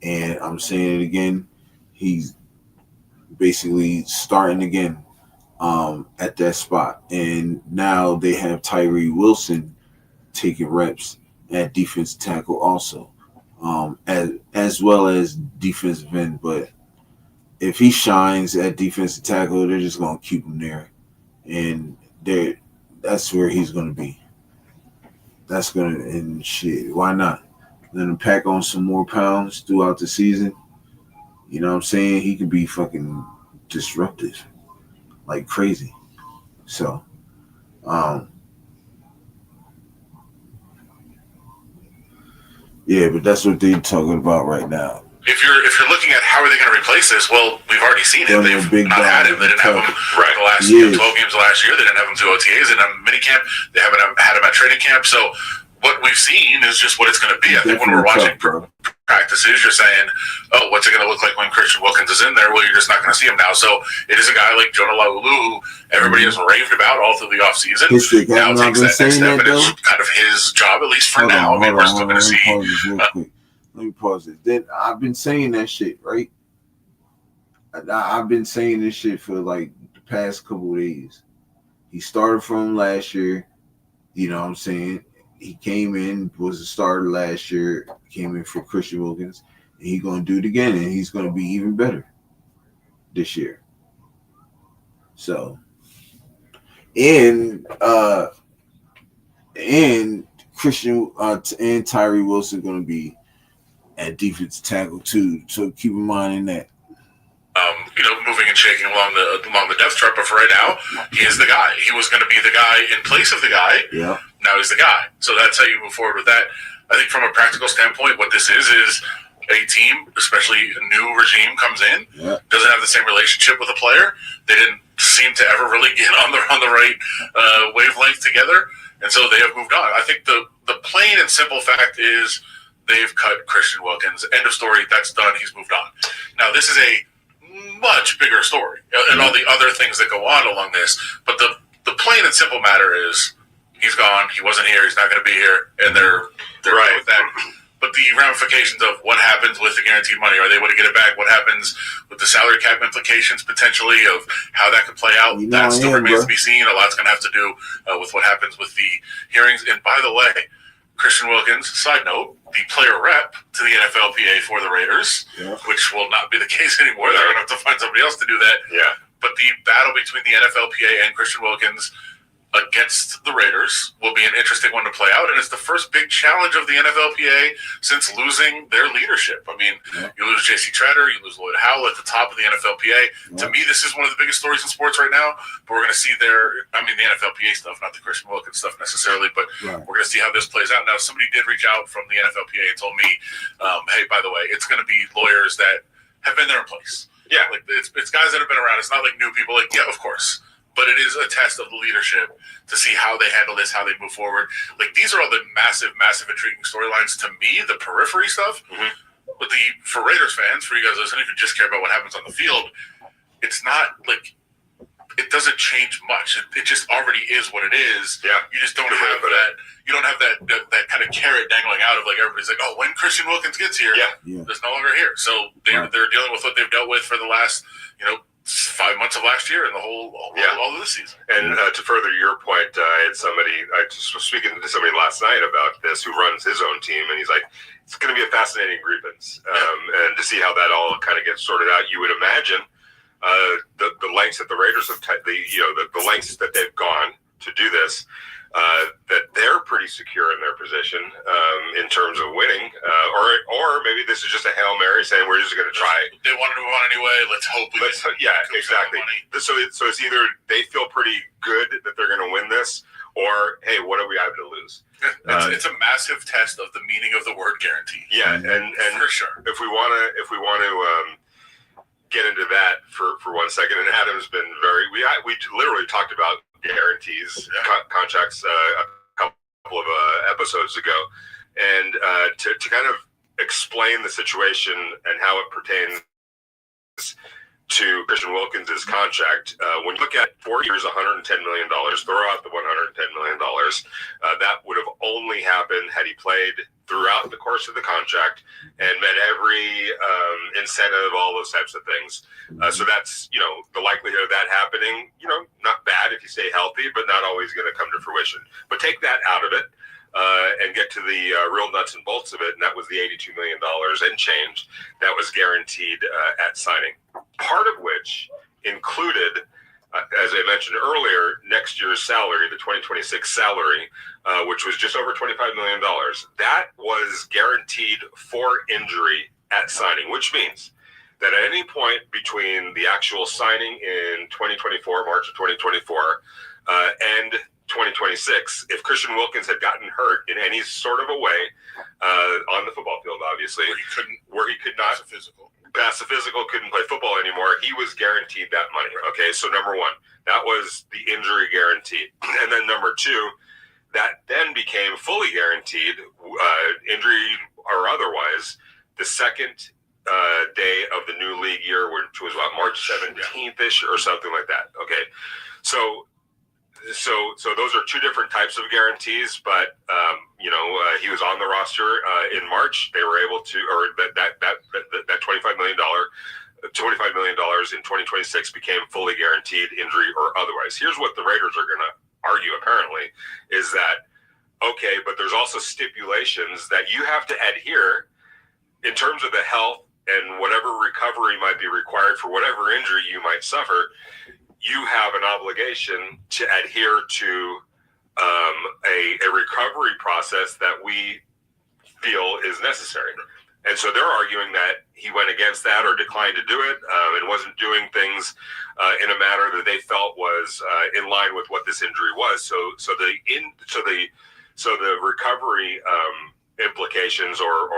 And I'm saying it again, he's basically starting again at that spot. And now they have Tyree Wilson taking reps at defensive tackle also. As well as defensive end, but if he shines at defensive tackle, they're just gonna keep him there, and that's where he's gonna be. That's gonna and shit. Why not? Let him pack on some more pounds throughout the season. You know what I'm saying? He could be fucking disruptive, like crazy. So, yeah, but that's what they're talking about right now. if you're looking at how are they going to replace this, well, we've already seen it. They've not had him. They didn't have him the last 12 games last year. They didn't have him through OTAs. They didn't have him minicamp. They haven't had him at training camp. So what we've seen is just what it's going to be. I think when we're watching practices, you're saying, oh, what's it going to look like when Christian Wilkins is in there? Well, you're just not going to see him now. So it is a guy like Jonah Laulu, who everybody has raved about all through the offseason. Now takes that next step, and it's kind of his job, at least for now. I mean, we're still going to see. Let me pause it. Then I've been saying that shit, right? I've been saying this shit for like the past couple of days. He started from last year. You know what I'm saying? He came in, was a starter last year, came in for Christian Wilkins, and he's going to do it again, and he's going to be even better this year. So, and Christian and Tyree Wilson going to be at defensive tackle too. So keep in mind in that. Moving and shaking along the depth chart, but for right now, he is the guy. He was going to be the guy in place of the guy. Yeah. Now he's the guy. So that's how you move forward with that. I think from a practical standpoint, what this is a team, especially a new regime, comes in, doesn't have the same relationship with a player. They didn't seem to ever really get on the right wavelength together, and so they have moved on. I think the plain and simple fact is they've cut Christian Wilkins. End of story. That's done. He's moved on. Now, this is a much bigger story and all the other things that go on along this, but the plain and simple matter is he's gone. He wasn't here. He's not going to be here, and they're right with that. But the ramifications of what happens with the guaranteed money, are they able to get it back? What happens with the salary cap implications potentially of how that could play out? That still remains to be seen. A lot's going to have to do with what happens with the hearings. And by the way, Christian Wilkins, side note, the player rep to the NFLPA for the Raiders, which will not be the case anymore. They're going to have to find somebody else to do that. Yeah. But the battle between the NFLPA and Christian Wilkins against the Raiders will be an interesting one to play out, and it's the first big challenge of the NFLPA since losing their leadership. I mean, you lose J.C. Treader, you lose Lloyd Howell at the top of the NFLPA. To me, this is one of the biggest stories in sports right now, but we're going to see the NFLPA stuff, not the Christian Wilkins stuff necessarily, but we're going to see how this plays out. Now, somebody did reach out from the NFLPA and told me, hey, by the way, it's going to be lawyers that have been there in place. Yeah. Like, it's guys that have been around. It's not like new people. Like, yeah, of course. But it is a test of the leadership to see how they handle this, how they move forward. Like, these are all the massive, massive intriguing storylines to me, the periphery stuff. But for Raiders fans, for you guys listening, who just care about what happens on the field, it's not like it doesn't change much. It just already is what it is. Yeah. You just don't have that. You don't have that kind of carrot dangling out of like everybody's like, oh, when Christian Wilkins gets here, there's no longer here. So they're dealing with what they've dealt with for the last 5 months of last year and all of this season. And to further your point, I just was speaking to somebody last night about this who runs his own team, and he's like, it's going to be a fascinating grievance, and to see how that all kind of gets sorted out. You would imagine the lengths that the Raiders have, the lengths that they've gone to do this, that they're pretty secure in their position in terms of winning, or maybe this is just a Hail Mary saying we're just going to try. They wanted to move on anyway. Let's hope. Exactly. So it's either they feel pretty good that they're going to win this, or hey, what do we have to lose? It's a massive test of the meaning of the word guarantee. Yeah, and for sure, if we want to get into that for 1 second, and Adam's been we literally talked about guarantees, contracts a couple of episodes ago, and to kind of explain the situation and how it pertains to Christian Wilkins' contract. When you look at 4 years, $110 million, throw out the $110 million, that would have only happened had he played throughout the course of the contract and met every incentive, all those types of things. So that's, the likelihood of that happening, not bad if you stay healthy, but not always going to come to fruition. But take that out of it and get to the real nuts and bolts of it, and that was the $82 million and change that was guaranteed at signing. Part of which included, as I mentioned earlier, next year's salary, the 2026 salary, which was just over $25 million. That was guaranteed for injury at signing, which means that at any point between the actual signing in 2024, March of 2024, and 2026, if Christian Wilkins had gotten hurt in any sort of a way on the football field, obviously, where he could not pass the physical, couldn't play football anymore, he was guaranteed that money. Okay, so number one, that was the injury guarantee. And then number two, that then became fully guaranteed, injury or otherwise, the second day of the new league year, which was about March 17th-ish or something like that. Okay, so those are two different types of guarantees, but he was on the roster in March. They were able to, or that $25 million in 2026 became fully guaranteed, injury or otherwise. Here's what the Raiders are going to argue, apparently, is that, okay, but there's also stipulations that you have to adhere in terms of the health and whatever recovery might be required for whatever injury you might suffer. You have an obligation to adhere to a recovery process that we feel is necessary. And so they're arguing that he went against that or declined to do it and wasn't doing things in a manner that they felt was in line with what this injury was. So the recovery implications or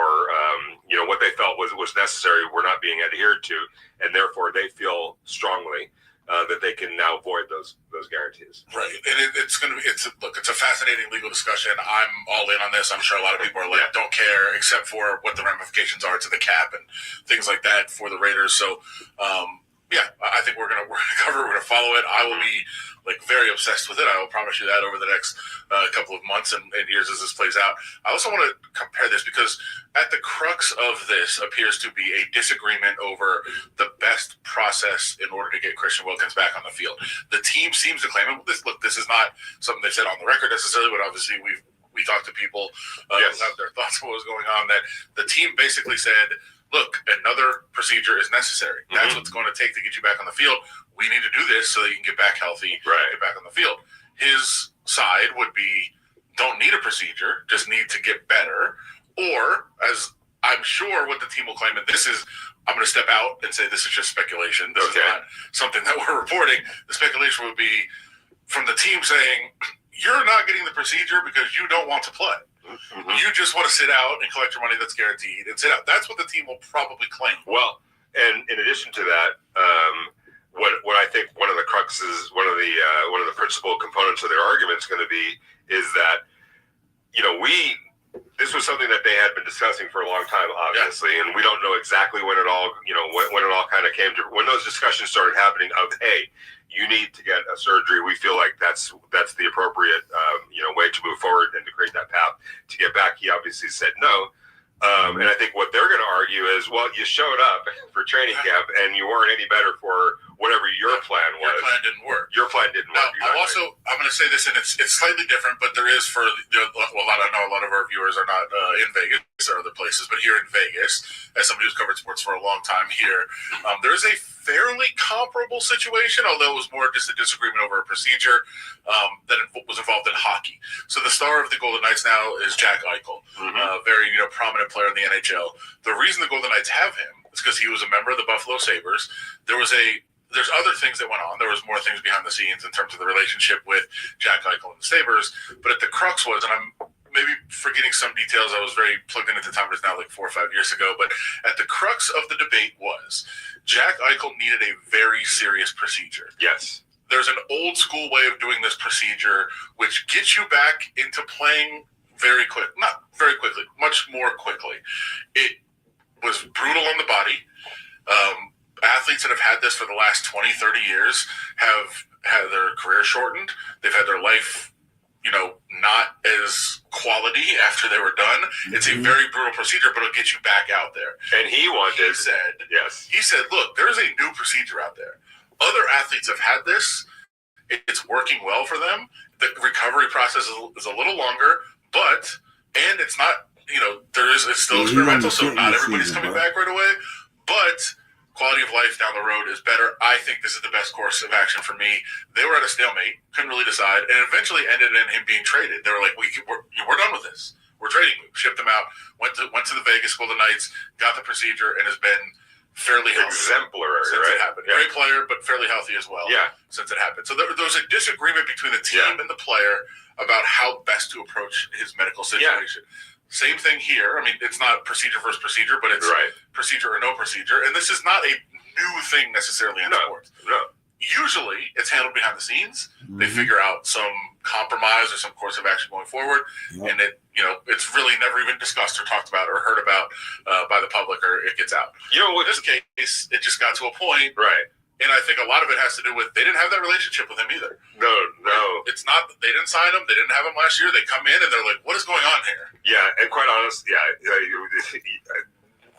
what they felt was necessary were not being adhered to, and therefore they feel strongly that they can now void those guarantees. Right, and it's a fascinating legal discussion. I'm all in on this. I'm sure a lot of people are like, don't care, except for what the ramifications are to the cap and things like that for the Raiders. So, I think we're gonna cover. We're gonna follow it. I will be very obsessed with it. I will promise you that over the next couple of months and years as this plays out. I also want to compare this because at the crux of this appears to be a disagreement over the best process in order to get Christian Wilkins back on the field. The team seems to claim it. This is not something they said on the record necessarily, but obviously we talked to people who have their thoughts on what was going on. That the team basically said, look, another procedure is necessary. That's what's going to take to get you back on the field. We need to do this so that you can get back healthy, get back on the field. His side would be, don't need a procedure, just need to get better. Or, as I'm sure what the team will claim, and this is, I'm going to step out and say this is just speculation. This is not something that we're reporting. The speculation would be from the team saying, you're not getting the procedure because you don't want to play. You just want to sit out and collect your money that's guaranteed and sit out. That's what the team will probably claim. Well, and in addition to that, what I think one of the cruxes, one of the principal components of their argument is going to be is that this was something that they had been discussing for a long time, obviously, and we don't know exactly when it all when it all kind of came to when those discussions started happening. Of hey, you need to get a surgery. We feel like that's the appropriate way to move forward and to create that path to get back. He obviously said no. And I think what they're going to argue is, well, you showed up for training camp and you weren't any better for whatever your plan was. Your plan didn't work. Your plan didn't work. I'm going to say this, and it's slightly different, but there is I know a lot of our viewers are not in Vegas or other places, but here in Vegas, as somebody who's covered sports for a long time here, there is a fairly comparable situation, although it was more just a disagreement over a procedure that was involved in hockey. So the star of the Golden Knights now is Jack Eichel, a very prominent player in the NHL. The reason the Golden Knights have him is because he was a member of the Buffalo Sabres. There's other things that went on. There was more things behind the scenes in terms of the relationship with Jack Eichel and the Sabres. But at the crux was, and I'm maybe forgetting some details, I was very plugged in at the time, but it's now 4 or 5 years ago. But at the crux of the debate was Jack Eichel needed a very serious procedure. Yes. There's an old school way of doing this procedure, which gets you back into playing not very quickly, much more quickly. It was brutal on the body. Athletes that have had this for the last 20, 30 years have had their career shortened. They've had their life, not as quality after they were done. It's a very brutal procedure, but it'll get you back out there. And he said, look, there's a new procedure out there. Other athletes have had this. It's working well for them. The recovery process is a little longer, and it's not, it's still experimental, so not everybody's coming back right away, but quality of life down the road is better. I think this is the best course of action for me. They were at a stalemate, couldn't really decide, and eventually ended in him being traded. They were like, we're done with this. We're trading him. Shipped him out, went to the Vegas Golden Knights, got the procedure, and has been fairly healthy. Exemplary, since it happened. Yeah. Great player, but fairly healthy as well since it happened. So there was a disagreement between the team and the player about how best to approach his medical situation. Same thing here. I mean, it's not procedure versus procedure, but it's procedure or no procedure. And this is not a new thing necessarily in sports. No. Usually, it's handled behind the scenes. They figure out some compromise or some course of action going forward, and it's really never even discussed or talked about or heard about by the public, or it gets out. In this case, it just got to a point, and I think a lot of it has to do with they didn't have that relationship with him either. No. It's not that they didn't sign him. They didn't have him last year. They come in and they're like, what is going on here? Yeah, and quite honest,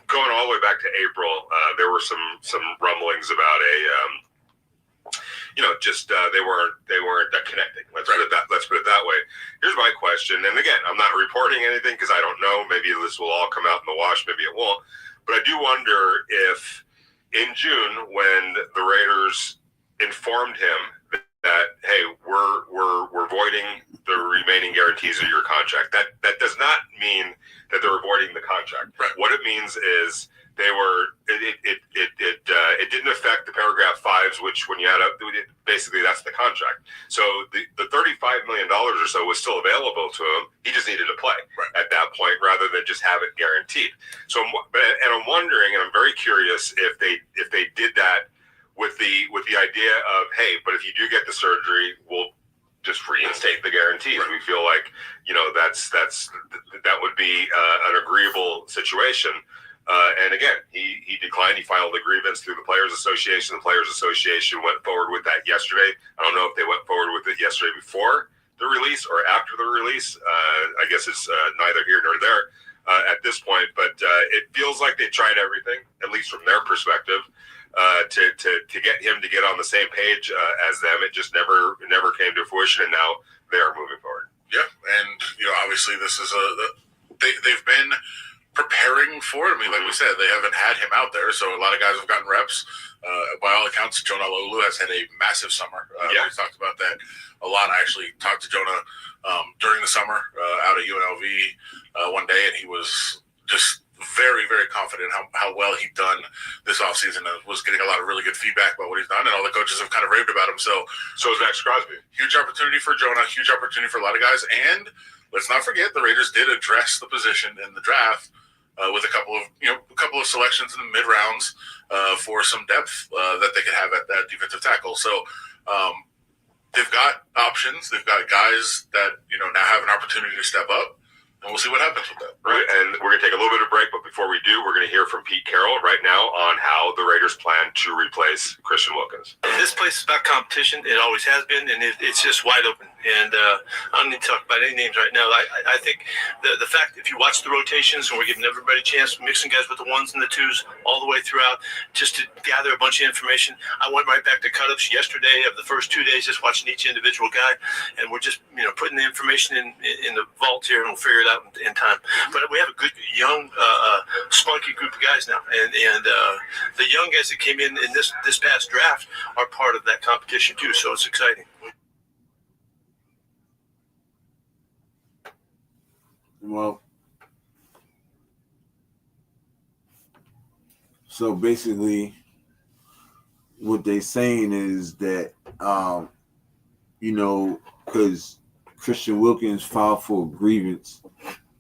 going all the way back to April, there were some rumblings about they weren't connecting. Let's put it that way. Here's my question, and again, I'm not reporting anything because I don't know. Maybe this will all come out in the wash. Maybe it won't. But I do wonder if in June, when the Raiders informed him that hey, we're voiding the remaining guarantees of your contract, that does not mean that they're avoiding the contract. Right. What it means is they were it didn't affect the paragraph 5s, which when you add up, basically that's the contract. So the $35 million or so was still available to him. He just needed to play at that point rather than just have it guaranteed. So I'm wondering, and I'm very curious if they did that with the idea of, hey, but if you do get the surgery, we'll just reinstate the guarantees. We feel like, that would be an agreeable situation. And again, he declined. He filed a grievance through the Players Association. The Players Association went forward with that yesterday. I don't know if they went forward with it yesterday before the release or after the release. I guess it's neither here nor there at this point. But it feels like they tried everything, at least from their perspective, to get him to get on the same page as them. It just never came to fruition, and now they are moving forward. Yeah, and obviously this is they've been preparing for it. I mean, like we said, they haven't had him out there, so a lot of guys have gotten reps. By all accounts, Jonah Lulu has had a massive summer. We talked about that a lot. I actually talked to Jonah during the summer out at UNLV one day, and he was just very, very confident how well he'd done this offseason and was getting a lot of really good feedback about what he's done, and all the coaches have kind of raved about him. So is Max Crosby. Huge opportunity for Jonah, huge opportunity for a lot of guys, and let's not forget the Raiders did address the position in the draft with a couple of selections in the mid rounds for some depth that they could have at that defensive tackle. So they've got options. They've got guys that now have an opportunity to step up, and we'll see what happens with that. Right, and we're going to take a little bit of a break, but before we do, we're going to hear from Pete Carroll right now on how the Raiders plan to replace Christian Wilkins. This place is about competition. It always has been, and it's just wide open. And I don't need to talk about any names right now. I think the fact, if you watch the rotations, and we're giving everybody a chance, mixing guys with the 1s and the 2s all the way throughout, just to gather a bunch of information. I went right back to cut-ups yesterday of the first 2 days, just watching each individual guy, and we're just putting the information in the vault here, and we'll figure it out in time. But we have a good, young, spunky group of guys now, and the young guys that came in this past draft are part of that competition too, so it's exciting. Well, so basically what they're saying is that, because Christian Wilkins filed for a grievance.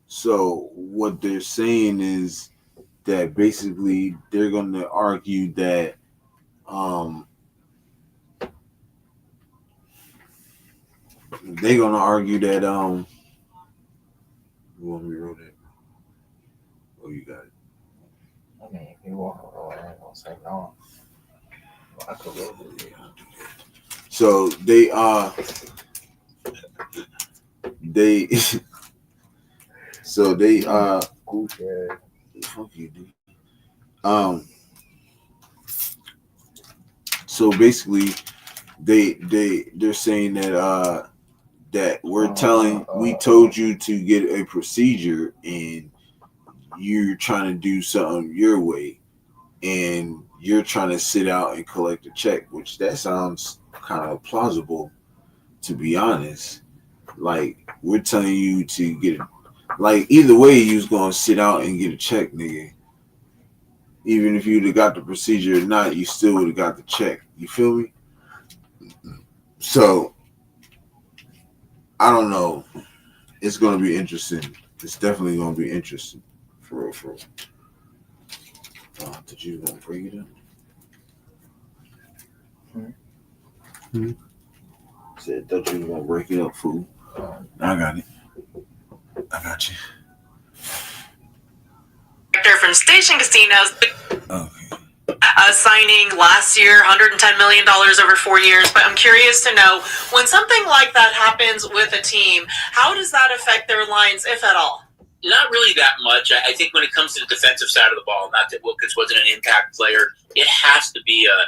So what they're saying is that basically they're going to argue that you want me to roll that? Oh, you got it. I mean, if you want to roll it, I ain't gonna say no. I could roll it. Yeah, I'll do that. So fuck you, dude. So basically they're saying that we told you to get a procedure and you're trying to do something your way and you're trying to sit out and collect a check, which that sounds kind of plausible, to be honest. Like, we're telling you to get either way you was gonna sit out and get a check, nigga. Even if you'd have got the procedure or not, you still would have got the check. You feel me? So I don't know. It's going to be interesting. It's definitely going to be interesting. For real. Did you want to break it up? Said, thought you were going to break it up, fool. I got it. I got you. From Station Casinos. Okay. Signing last year, $110 million over 4 years. But I'm curious to know, when something like that happens with a team, how does that affect their lines, if at all? Not really that much. I think when it comes to the defensive side of the ball, not that Wilkins wasn't an impact player, it has to be a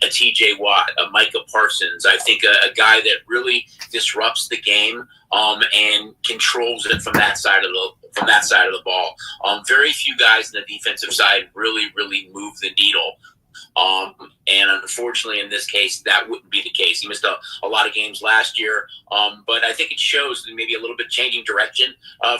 TJ Watt, a Micah Parsons. I think a guy that really disrupts the game and controls it from that side of the ball. Very few guys in the defensive side really move the needle. And unfortunately, in this case, that wouldn't be the case. He missed a lot of games last year, but I think it shows maybe a little bit changing direction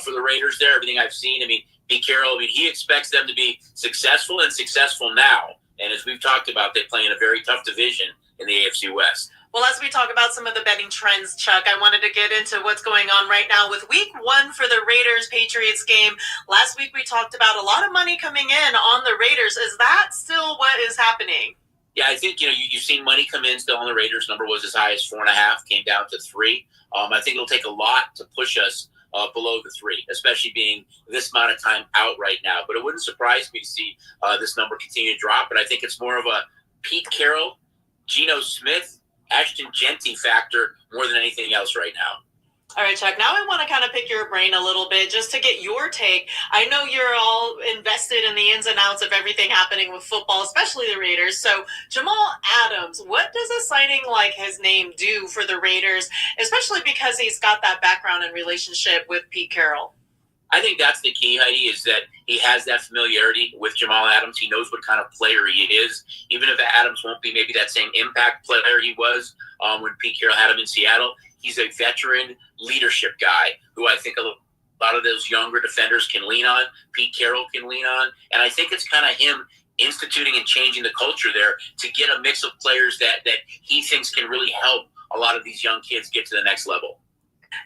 for the Raiders there. Everything I've seen, I mean, Pete Carroll, I mean, he expects them to be successful and successful now. And as we've talked about, they play in a very tough division in the AFC West. Well, as we talk about some of the betting trends, Chuck, I wanted to get into what's going on right now with week 1 for the Raiders-Patriots game. Last week we talked about a lot of money coming in on the Raiders. Is that still what is happening? Yeah, I think, you've seen money come in still on the Raiders. Number was as high as 4.5, came down to 3. I think it'll take a lot to push us below the 3, especially being this amount of time out right now. But it wouldn't surprise me to see this number continue to drop. But I think it's more of a Pete Carroll, Geno Smith, Ashton Genty factor more than anything else right now. All right, Chuck, now I want to kind of pick your brain a little bit just to get your take. I know you're all invested in the ins and outs of everything happening with football, especially the Raiders. So Jamal Adams, what does a signing like his name do for the Raiders, especially because he's got that background and relationship with Pete Carroll? I think that's the key, Heidi, is that he has that familiarity with Jamal Adams. He knows what kind of player he is. Even if Adams won't be maybe that same impact player he was when Pete Carroll had him in Seattle, he's a veteran leadership guy who I think a lot of those younger defenders can lean on. Pete Carroll can lean on. And I think it's kind of him instituting and changing the culture there to get a mix of players that he thinks can really help a lot of these young kids get to the next level.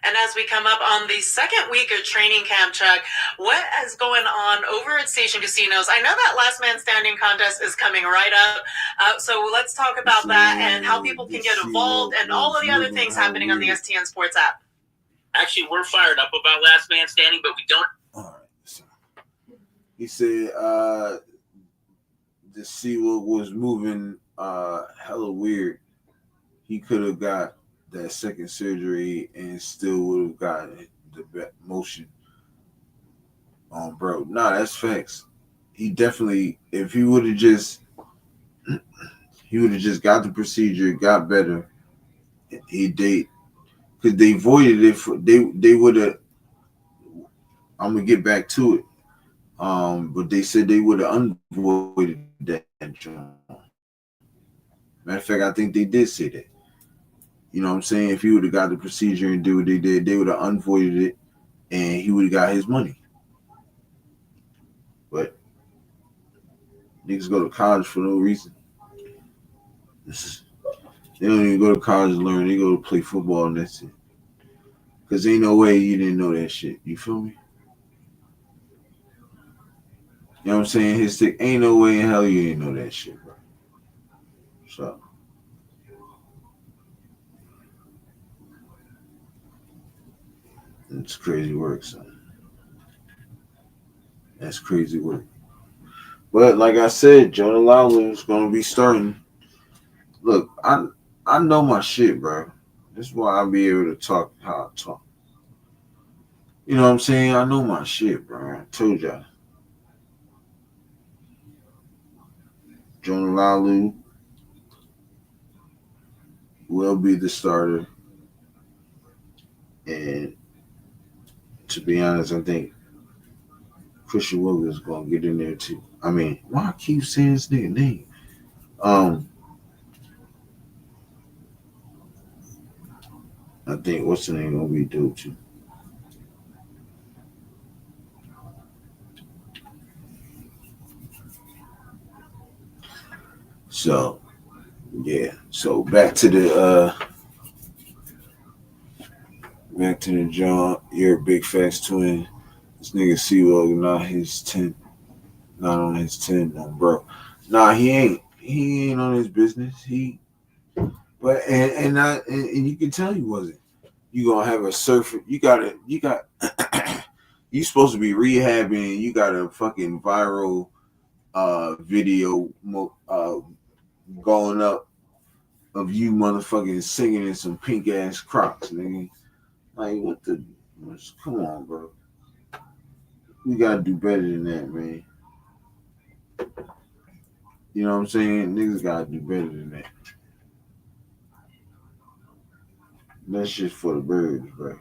And as we come up on the second week of training camp, Chuck, what is going on over at Station Casinos? I know that Last Man Standing contest is coming right up. So let's talk about that and how people can get involved and all of the other things happening on the STN Sports app. Actually, we're fired up about Last Man Standing, but we don't. All right. So he said the SeaWorld was moving hella weird. He could have got that second surgery and still would have gotten the motion on bro. Nah, that's facts. He definitely, if he would have just got the procedure, got better. Because they voided it. They would have. I'm gonna get back to it. But they said they would have unvoided that. Matter of fact, I think they did say that. You know what I'm saying? If he would have got the procedure and do what they did, they would have unvoided it and he would have got his money. But niggas go to college for no reason. They don't even go to college to learn. They go to play football and that's it. Because ain't no way you didn't know that shit. You feel me? You know what I'm saying? Ain't no way in hell you didn't know that shit, bro. So. It's crazy work, son. That's crazy work. But like I said, Jonah Lawler's gonna be starting. Look, I know my shit, bro. That's why I'll be able to talk how I talk. You know what I'm saying? I know my shit, bro. I told y'all. Jonah Lawler will be the starter. And to be honest, I think Christian Wilkins is gonna get in there too. I mean, why I keep saying this nigga name? I think what's the name gonna be dope too. So yeah. So back to the John. You're a big fast twin. This nigga SeaWorld not his 10. Not on his 10, no, bro. Nah, he ain't on his business. But you can tell he wasn't. You gonna have a surfer. You got you supposed to be rehabbing. You got a fucking viral video going up of you motherfucking singing in some pink ass Crocs, nigga. Like come on, bro. We gotta do better than that, man. You know what I'm saying? Niggas gotta do better than that. That's just for the birds, bro.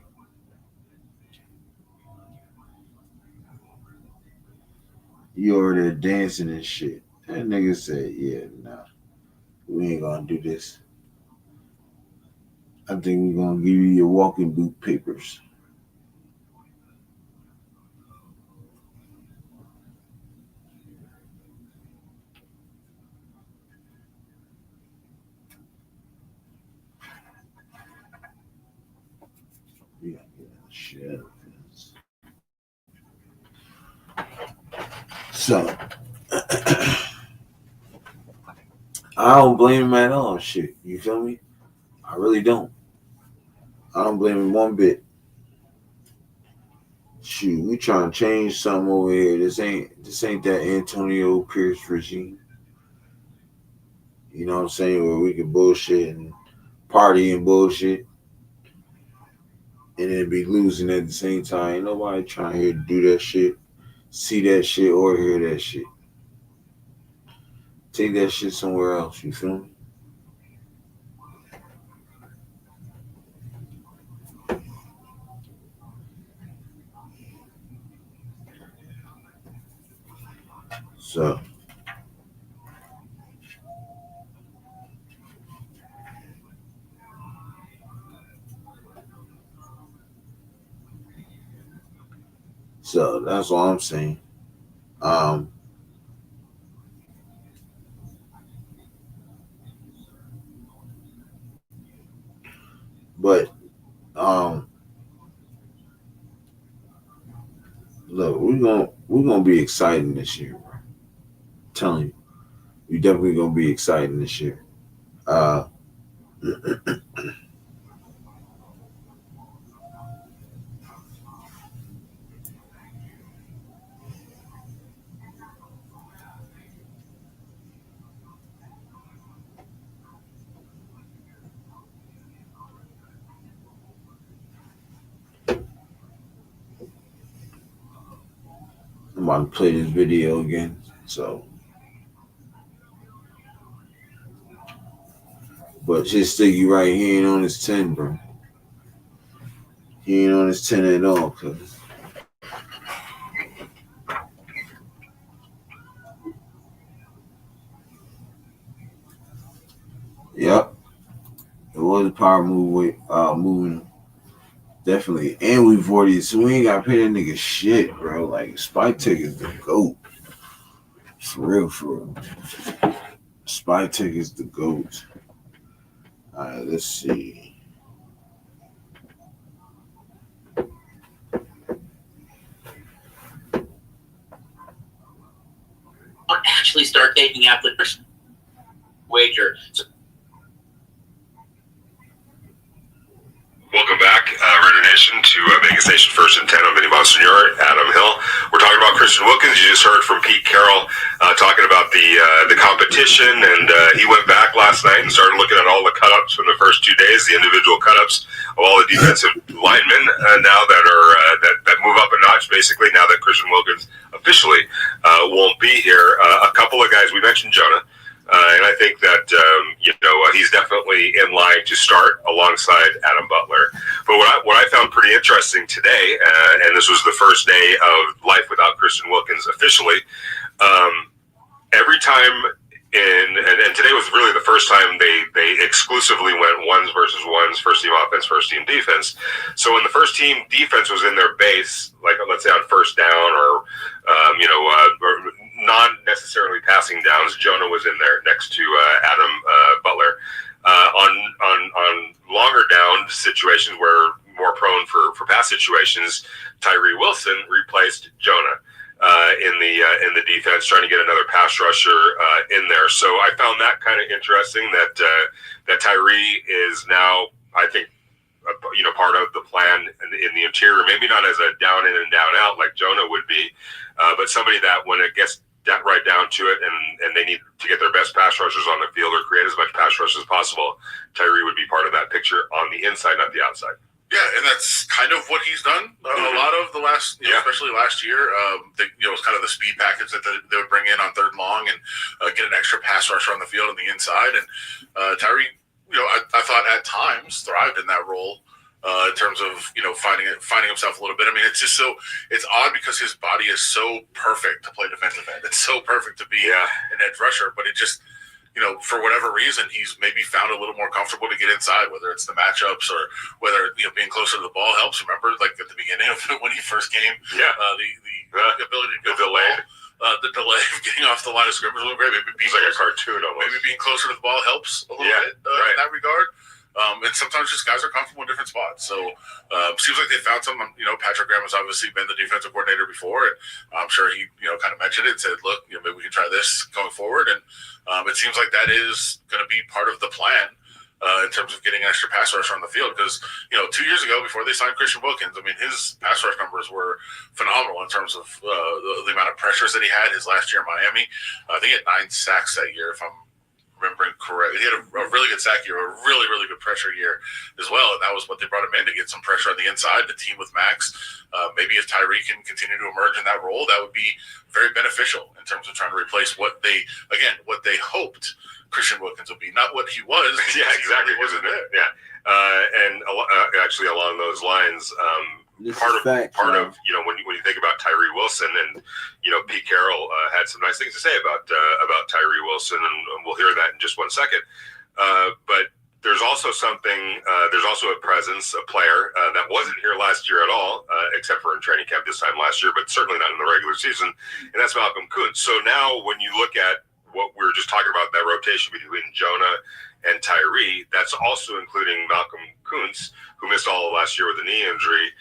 You over there dancing and shit. That nigga said, yeah, nah. We ain't gonna do this. I think we're gonna give you your walking boot papers. shit up. So I don't blame him at all. Shit, you feel me? I really don't. I don't blame him one bit. Shoot, we trying to change something over here. This ain't that Antonio Pierce regime. You know what I'm saying? Where we can bullshit and party and bullshit, and then be losing at the same time. Ain't nobody trying here to do that shit, see that shit, or hear that shit. Take that shit somewhere else. You feel me? So that's all I'm saying. But look, we're gonna be exciting this year, bro. I'm telling you, we definitely gonna be exciting this year. I'm about to play this video again. So, but just Sticky right, he ain't on his 10, bro. He ain't on his 10 at all, cuz. Yep. It was a power move with moving. Definitely. And we've already, so we ain't got to pay that nigga shit, bro. Like, Spike Tech is the GOAT. For real, for real. Spike Tech is the GOAT. All right, let's see. I'll actually start taking applicants. Wager. Welcome back, Raider Nation, to Vegas Station First and 10 on Vinny Bonsignor, Adam Hill. We're talking about Christian Wilkins. You just heard from Pete Carroll talking about the competition, and he went back last night and started looking at all the cut-ups from the first 2 days, the individual cut-ups of all the defensive linemen now that are that move up a notch, basically, now that Christian Wilkins officially won't be here. A couple of guys, we mentioned Jonah. And I think that, he's definitely in line to start alongside Adam Butler. But what I found pretty interesting today, and this was the first day of life without Christian Wilkins officially, every time and today was really the first time they exclusively went ones versus ones, first team offense, first team defense. So when the first team defense was in their base, like let's say on first down or not necessarily passing downs, Jonah was in there next to Adam Butler. On longer down situations where more prone for pass situations, Tyree Wilson replaced Jonah in the defense, trying to get another pass rusher in there. So I found that kind of interesting that Tyree is now, I think, part of the plan in the interior. Maybe not as a down in and down out like Jonah would be, but somebody that when it gets right down to it and they need to get their best pass rushers on the field or create as much pass rush as possible, Tyree would be part of that picture on the inside, not the outside. Yeah, and that's kind of what he's done a lot of the last, especially last year. It was kind of the speed package that they would bring in on third and long and get an extra pass rusher on the field on the inside. And Tyree, I thought at times thrived in that role in terms of finding himself a little bit. I mean, it's odd because his body is so perfect to play defensive end. It's so perfect to be an edge rusher, but it just. For whatever reason, he's maybe found a little more comfortable to get inside, whether it's the matchups or whether, being closer to the ball helps. Remember, like at the beginning of it when he first came, the ability to go delay. The delay of getting off the line of scrimmage a little bit. Maybe being like a cartoon almost. Maybe being closer to the ball helps a little bit in that regard. And sometimes just guys are comfortable in different spots. So seems like they found some. Patrick Graham has obviously been the defensive coordinator before, and I'm sure he kind of mentioned it and said, look, maybe we can try this going forward. And it seems like that is going to be part of the plan in terms of getting extra pass rush on the field. Because 2 years ago, before they signed Christian Wilkins, I mean, his pass rush numbers were phenomenal in terms of the amount of pressures that he had his last year in Miami. I think he had 9 sacks that year, if I'm remembering correctly. He had a really good sack year, a really, really good pressure year as well, and that was what they brought him in, to get some pressure on the inside, the team with Max. Maybe if Tyree can continue to emerge in that role, that would be very beneficial in terms of trying to replace what they hoped Christian Wilkins would be, not what he was. Yeah, exactly. Wasn't it? Yeah, and actually along those lines, part of when you think about Tyree Wilson, and Pete Carroll had some nice things to say about Tyree Wilson, and we'll hear that in just one second. But there's also there's also a presence, a player that wasn't here last year at all, except for in training camp this time last year, but certainly not in the regular season, and that's Malcolm Kuntz. So now when you look at what we were just talking about, that rotation between Jonah and Tyree, that's also including Malcolm Kuntz, who missed all of last year with a knee injury,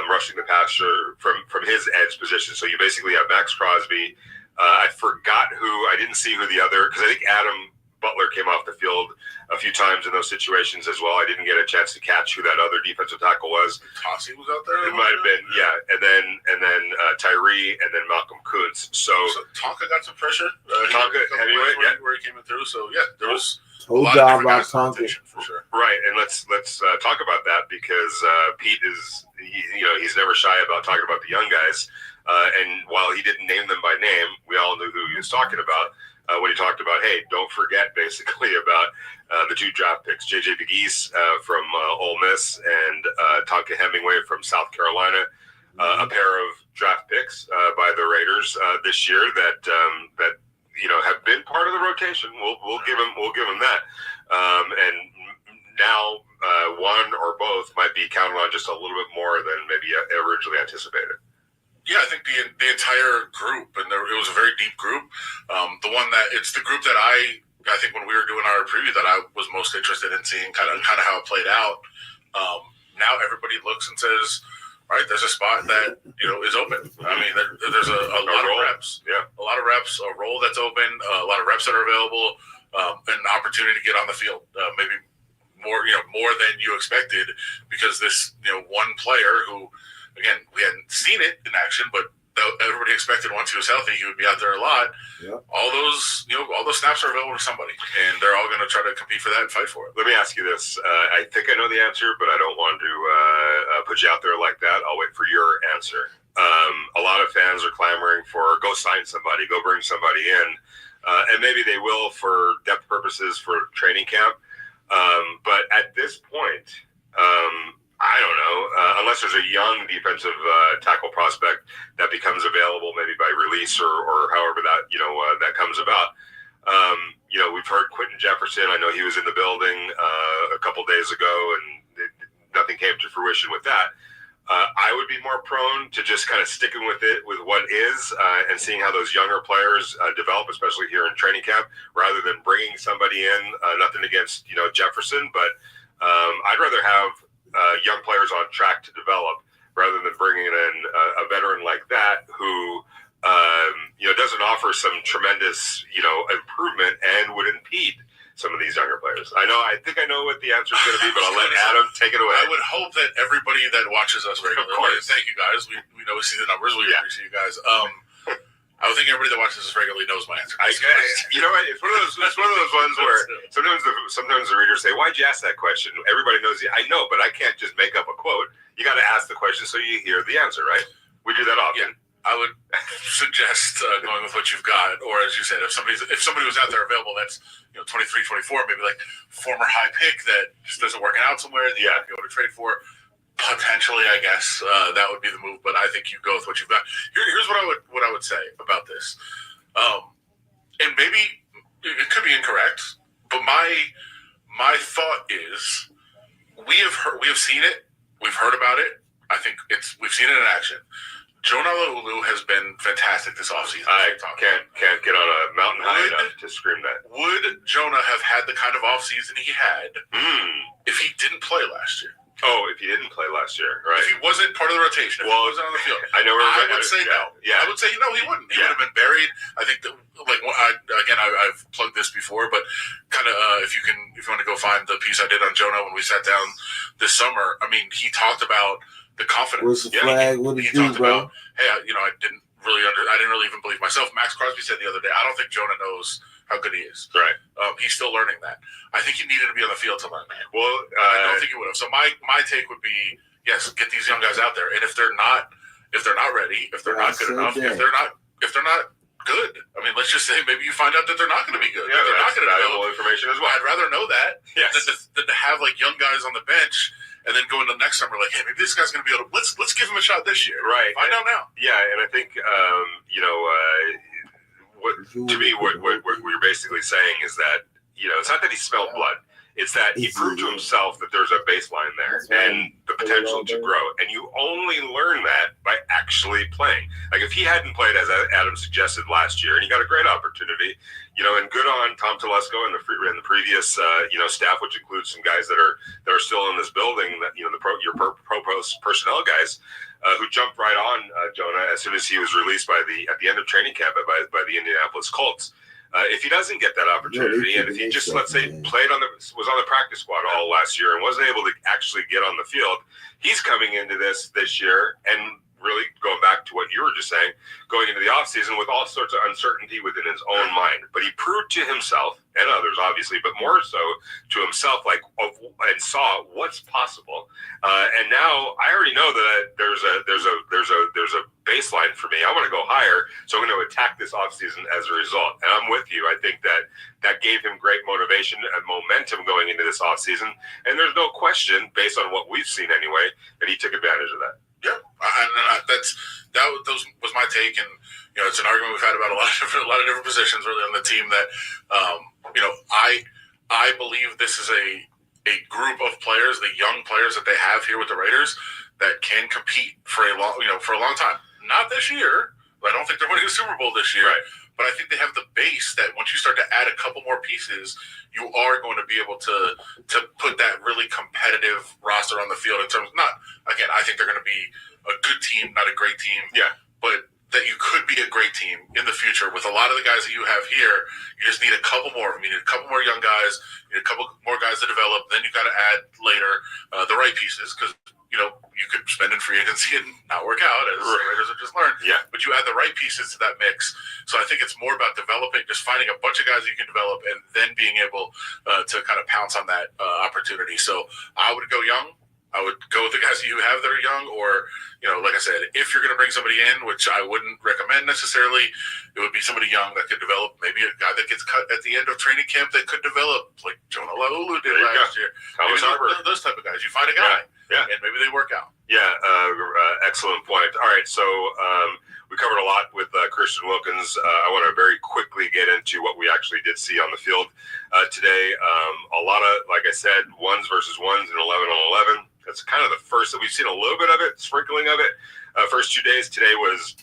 rushing the passer from his edge position. So you basically have Max Crosby. I didn't see who the other, because I think Adam Butler came off the field a few times in those situations as well. I didn't get a chance to catch who that other defensive tackle was. Tossie was out there? It might have been, yeah. And then Tyree, and then Malcolm Kuntz. So Tonka got some pressure. Tonka, heavyweight, yeah. Where he came in through. So, yeah, there was a lot of different guys in rotation, for sure. Right, and let's talk about that, because Pete he's never shy about talking about the young guys. And while he didn't name them by name, we all knew who he was talking about when he talked about, hey, don't forget basically about the 2 draft picks, J.J. Pegues from Ole Miss and Tonka Hemingway from South Carolina, a pair of draft picks by the Raiders this year that have been part of the rotation. We'll give him that, and now one or both might be counted on just a little bit more than maybe originally anticipated. Yeah, I think the entire group, and it was a very deep group. It's the group that I think when we were doing our preview that I was most interested in seeing kind of how it played out. Now everybody looks and says, all right, there's a spot that is open. I mean, there's a lot of reps. Yeah, a lot of reps, a role that's open, a lot of reps that are available, an opportunity to get on the field, maybe more than you expected, because this one player who, again, we hadn't seen it in action, but everybody expected once he was healthy, he would be out there a lot. Yep. All those snaps are available to somebody, and they're all going to try to compete for that and fight for it. Let me ask you this. I think I know the answer, but I don't want to put you out there like that. I'll wait for your answer. A lot of fans are clamoring for go sign somebody, go bring somebody in, and maybe they will for depth purposes for training camp. But at this point, I don't know, unless there's a young defensive tackle prospect that becomes available maybe by release or however that that comes about. We've heard Quentin Jefferson. I know he was in the building a couple days ago, and nothing came to fruition with that. I would be more prone to just kind of sticking with what is, and seeing how those younger players develop, especially here in training camp, rather than bringing somebody in. Nothing against Jefferson, but I'd rather have young players on track to develop rather than bringing in a veteran like that who doesn't offer some tremendous improvement and would impede some of these younger players. I think I know what the answer is going to be, but I'll let Adam take it away. I would hope that everybody that watches us regularly, of course, thank you guys. We know we see the numbers. We appreciate you guys. I would think everybody that watches us regularly knows my answer. You know what? It's one of those ones where sometimes the readers say, "Why'd you ask that question?" Everybody knows it. I know, but I can't just make up a quote. You got to ask the question so you hear the answer, right? We do that often. Yeah. I would suggest going with what you've got, or as you said, if somebody was out there available, that's 23, 24, maybe like former high pick that just doesn't work out somewhere that you have to go to trade for. Potentially, I guess that would be the move, but I think you go with what you've got. Here's what I would say about this, and maybe it could be incorrect, but my thought is we have seen it, we've heard about it. I think we've seen it in action. Jonah Laulu has been fantastic this offseason. I can't get on a mountain high enough to scream that. Would Jonah have had the kind of offseason he had if he didn't play last year? Oh, if he didn't play last year, right? If he wasn't part of the rotation, if he wasn't on the field, I know. I would say no. Yeah, I would say no. He wouldn't. He would have been buried. I think that, I've plugged this before, but kind of if you want to go find the piece I did on Jonah when we sat down this summer. I mean, he talked about the confidence. Where's the flag? What did he do, bro? About, hey, I didn't really even believe myself. Max Crosby said the other day, I don't think Jonah knows how good he is. Right. He's still learning that. I think he needed to be on the field to learn that. Well, I don't think he would have. So my take would be, yes, get these young guys out there, and if they're not ready, if they're not good enough, if they're not good, I mean, let's just say maybe you find out that they're not going to be good. Yeah, they're not going to valuable information as well. I'd rather know that than to have like young guys on the bench and then go into next summer like, hey, maybe this guy's going to be able to let's give him a shot this year. Right. Find out now. Yeah, and I think what you're basically saying is that it's not that he smelled blood. It's that he proved to himself that there's a baseline there and the potential to grow. And you only learn that by actually playing. Like if he hadn't played, as Adam suggested last year, and he got a great opportunity, and good on Tom Telesco and the previous staff, which includes some guys that are still in this building, that your pro post personnel guys who jumped right on Jonah as soon as he was released at the end of training camp by the Indianapolis Colts. If he doesn't get that opportunity, and if he just, let's say, was on the practice squad all last year and wasn't able to actually get on the field, he's coming into this year and really going back to what you were just saying, going into the offseason with all sorts of uncertainty within his own mind. But he proved to himself and others, obviously, but more so to himself, and saw what's possible. And now I already know that there's a baseline for me. I want to go higher, so I'm going to attack this offseason as a result. And I'm with you. I think that gave him great motivation and momentum going into this offseason. And there's no question, based on what we've seen anyway, that he took advantage of that. Yeah, that was my take, and it's an argument we've had about a lot of different positions really on the team. That I believe this is a group of players, the young players that they have here with the Raiders, that can compete for a long time. Not this year. I don't think they're winning a Super Bowl this year. Right. But I think they have the base that once you start to add a couple more pieces, you are going to be able to put that really competitive roster on the field in terms of I think they're going to be a good team, not a great team. Yeah. But that you could be a great team in the future with a lot of the guys that you have here. You just need a couple more of them. You need a couple more young guys. You need a couple more guys to develop. Then you got to add later the right pieces because you could spend in free agency and not work out, as the Raiders have just learned. Yeah. But you add the right pieces to that mix. So I think it's more about developing, just finding a bunch of guys you can develop and then being able to kind of pounce on that opportunity. So I would go young. I would go with the guys that you have that are young, or, like I said, if you're going to bring somebody in, which I wouldn't recommend necessarily, it would be somebody young that could develop, maybe a guy that gets cut at the end of training camp that could develop, like Jonah Laulu did last year. Those type of guys. You find a guy, and maybe they work out. Yeah, excellent point. All right, so we covered a lot with Christian Wilkins. I want to very quickly get into what we actually did see on the field today. A lot of, like I said, ones versus ones and 11-on-11. That's kind of the first that we've seen a little bit of it, sprinkling of it. First 2 days. Today was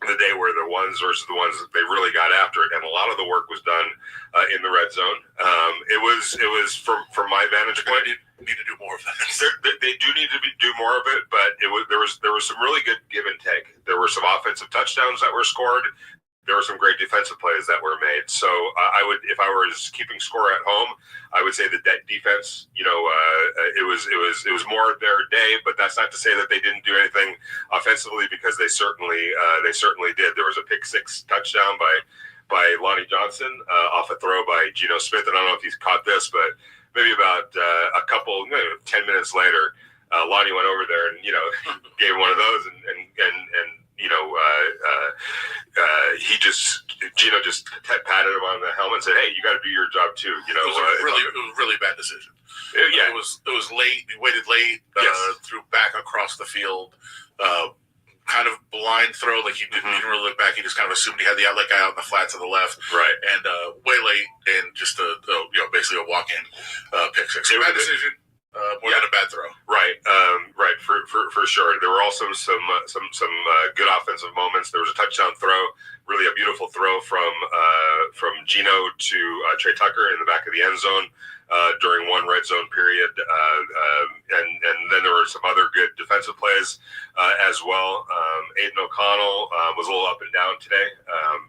the day where the ones versus the ones, they really got after it, and a lot of the work was done in the red zone. It was from my vantage point. Need to do more of that. They do need to do more of it, but there was some really good give and take. There were some offensive touchdowns that were scored. There were some great defensive plays that were made. So I would, if I were just keeping score at home, I would say the defense, it was more their day, but that's not to say that they didn't do anything offensively, because they certainly did. There was a pick six touchdown by Lonnie Johnson off a throw by Geno Smith. And I don't know if he's caught this, but maybe about 10 minutes later, Lonnie went over there and gave one of those, and Geno just patted him on the helmet and said, "Hey, you got to do your job too." It was a really bad decision. Yeah, it was late. He waited late. Threw back across the field. Kind of blind throw, like he didn't even really look back. He just kind of assumed he had the outlet guy out in the flat to the left, right? And way late, and just basically a walk-in pick six. Bad decision. more than a bad throw. Right, right, for sure. There were also some good offensive moments. There was a touchdown throw, really a beautiful throw from Gino to Trey Tucker in the back of the end zone during one red zone period, and then there were some other good defensive plays as well. Aiden O'Connell was a little up and down today.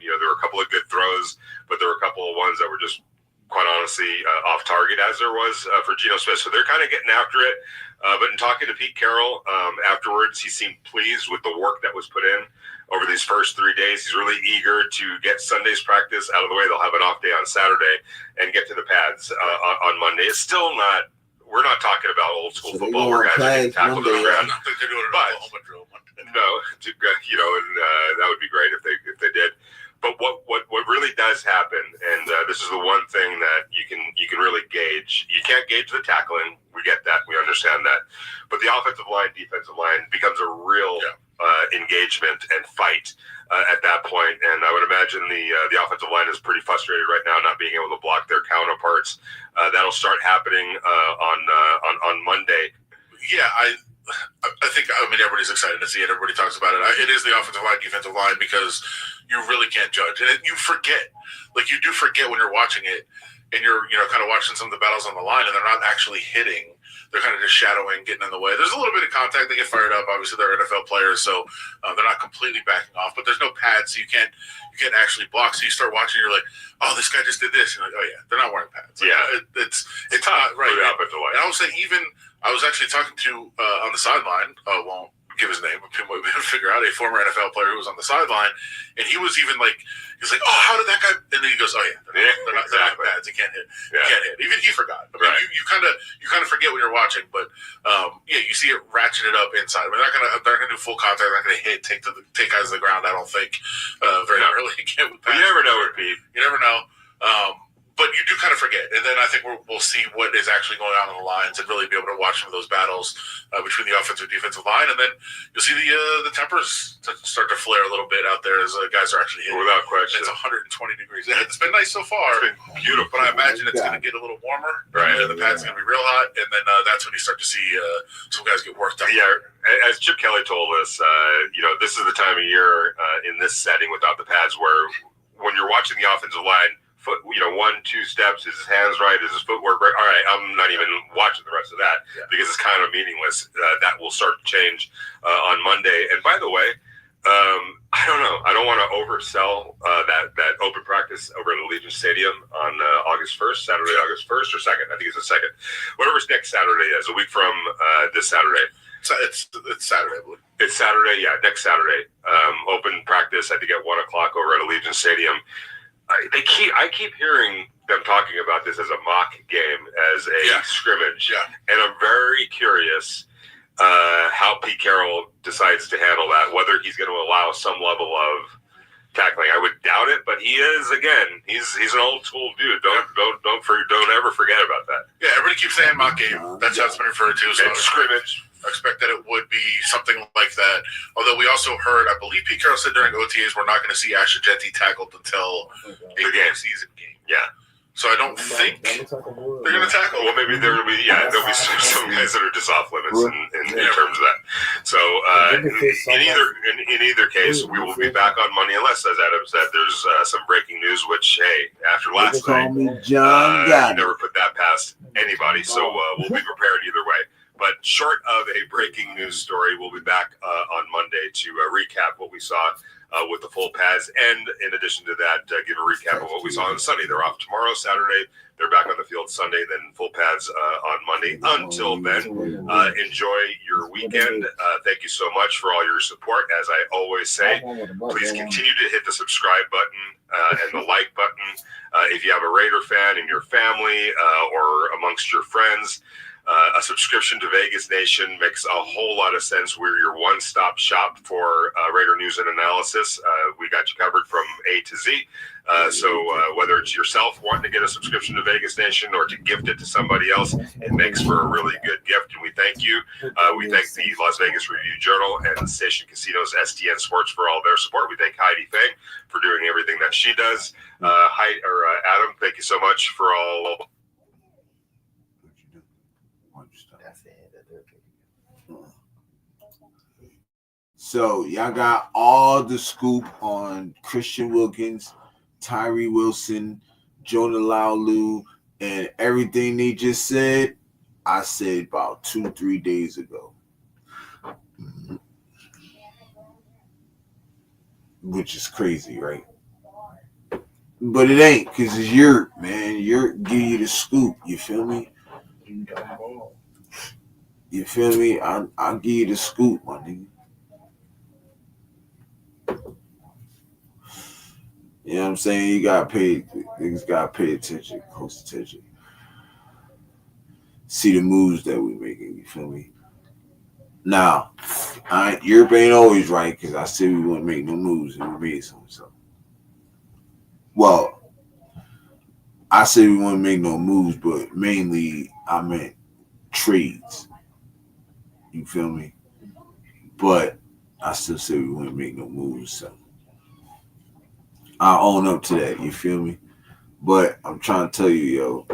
There were a couple of good throws, but there were a couple of ones that were just, quite honestly, off target, as there was for Geno Smith. So they're kind of getting after it. But in talking to Pete Carroll afterwards, he seemed pleased with the work that was put in over these first 3 days. He's really eager to get Sunday's practice out of the way. They'll have an off day on Saturday and get to the pads on Monday. It's still not, we're not talking about old school football where guys are getting tackled to the ground. They're doing an Oklahoma drill Monday. No, and that would be great if they did. But what really does happen, and this is the one thing that you can really gauge. You can't gauge the tackling. We get that. We understand that. But the offensive line, defensive line becomes a real engagement and fight at that point. And I would imagine the offensive line is pretty frustrated right now, not being able to block their counterparts. That'll start happening on Monday. Yeah, I think everybody's excited to see it. Everybody talks about it. It is the offensive line, defensive line, because you really can't judge, and you forget. Like, you do forget when you're watching it, and you're kind of watching some of the battles on the line, and they're not actually hitting. They're kind of just shadowing, getting in the way. There's a little bit of contact. They get fired up. Obviously, they're NFL players, so they're not completely backing off. But there's no pads, so you can't actually block. So you start watching, you're like, oh, this guy just did this. You're like, oh yeah, they're not wearing pads. Like, it's not right. And I would say I was actually talking to on the sideline. Won't give his name, but people might be able to figure out, a former NFL player who was on the sideline, and he was even like, he's like, oh, how did that guy? And then he goes, oh yeah, they're not pads. He can't hit. He can't hit. Even he forgot. I mean, you kind of forget when you're watching, but you see it ratcheted up inside. I mean, they're gonna do full contact. They're not gonna hit, take guys to the ground. I don't think very early again with pads. You never know, Pete. You never know. But you do kind of forget, and then I think we'll see what is actually going on the lines and really be able to watch some of those battles between the offensive and defensive line, and then you'll see the tempers start to flare a little bit out there as guys are actually hitting. Without question. It's 120 degrees. It's been nice so far. It's been beautiful. But I imagine it's going to get a little warmer, right? And the pad's going to be real hot, and then that's when you start to see some guys get worked up. Yeah, as Chip Kelly told us, this is the time of year in this setting without the pads where when you're watching the offensive line, 1-2 steps, is his hands right, is his footwork right? All right, I'm not even watching the rest of that because it's kind of meaningless. That will start to change on Monday. And by the way, I don't know. I don't want to oversell that open practice over at Allegiant Stadium on August 1st, Saturday, August 1st or 2nd. I think it's the 2nd. Whatever's next Saturday is, a week from this Saturday. It's Saturday, I believe. It's Saturday, yeah, next Saturday. Open practice, I think, at 1 o'clock over at Allegiant Stadium. I keep hearing them talking about this as a mock game, as a scrimmage, and I'm very curious how Pete Carroll decides to handle that. Whether he's going to allow some level of tackling, I would doubt it, but he is. Again, he's an old school dude. Don't ever forget about that. Yeah, everybody keeps saying mock game. That's how it's been referred to. So scrimmage. I expect that it would be something like that. Although we also heard, I believe Pete Carroll said during OTAs, we're not going to see Asher Jetty tackled until a season game. Yeah. So I don't think they're going to tackle. Well, maybe there'll be some guys that are just off limits in terms of that. So in either case, we will be back on Monday, unless, as Adam said, there's some breaking news. Which, hey, after last night, never put that past anybody. So we'll be prepared either way. But short of a breaking news story, we'll be back on Monday to recap what we saw with the full pads. And in addition to that, give a recap of what we saw on Sunday. They're off tomorrow, Saturday. They're back on the field Sunday, then full pads on Monday. Until then, enjoy your weekend. Thank you so much for all your support. As I always say, please continue to hit the subscribe button and the like button. If you have a Raider fan in your family or amongst your friends, a subscription to Vegas Nation makes a whole lot of sense. We're your one-stop shop for Raider news and analysis. We got you covered from A to Z. So whether it's yourself wanting to get a subscription to Vegas Nation or to gift it to somebody else, it makes for a really good gift, and we thank you. We thank the Las Vegas Review-Journal and the Station Casinos STN Sports for all their support. We thank Heidi Fang for doing everything that she does. Adam, thank you so much for all. That's it. So y'all got all the scoop on Christian Wilkins, Tyree Wilson, Jonah Laulu, and everything they just said. I said about 2-3 days ago, which is crazy, right? But it ain't, because it's Europe, man. Europe give you the scoop. You feel me? You feel me? I'll give you the scoop, my nigga. You know what I'm saying? You gotta pay, niggas gotta pay attention, close attention. See the moves that we making, you feel me? Now, Europe ain't always right, because I said we wouldn't make no moves and we made some. So. Well, I said we wouldn't make no moves, but mainly I meant trades. You feel me? But I still said we wouldn't make no moves, so I'll own up to that, you feel me? But I'm trying to tell you, yo,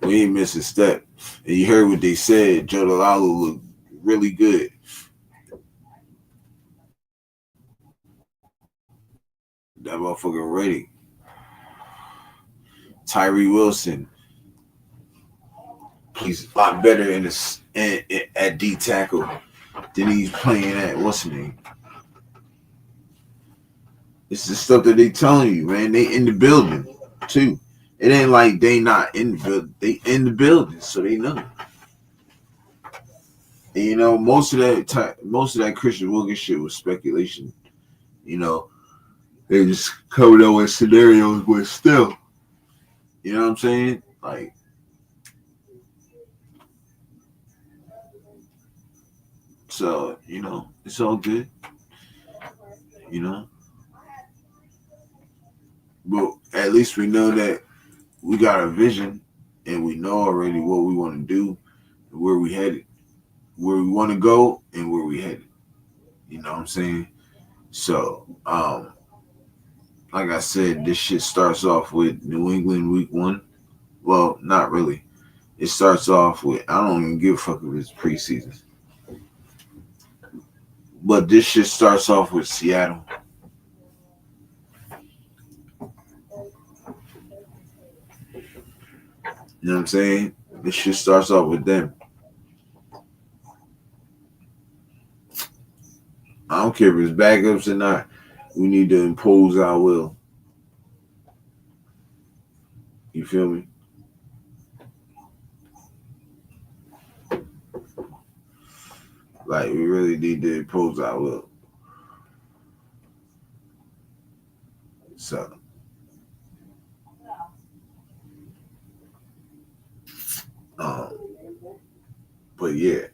we ain't missing a step. And you heard what they said. Jonah Laulu looked really good. That motherfucker ready. Tyree Wilson, he's a lot better at D tackle than he's playing at what's the name. It's the stuff that they telling you, man. They in the building too. It ain't like they not in the building. They in the building, so they know. And you know, most of that Christian Wilkins shit was speculation. You know, they just covered up with scenarios, but still, you know what I'm saying? Like, so you know, it's all good. You know, but at least we know that we got a vision, and we know already what we want to do, where we headed, where we want to go, and where we headed. You know what I'm saying? So, like I said, this shit starts off with New England week 1. Well, not really. It starts off with, I don't even give a fuck if it's preseason. But this shit starts off with Seattle. You know what I'm saying? This shit starts off with them. I don't care if it's backups or not. We need to impose our will. You feel me? Like, we really need to impose our will. So, but yeah.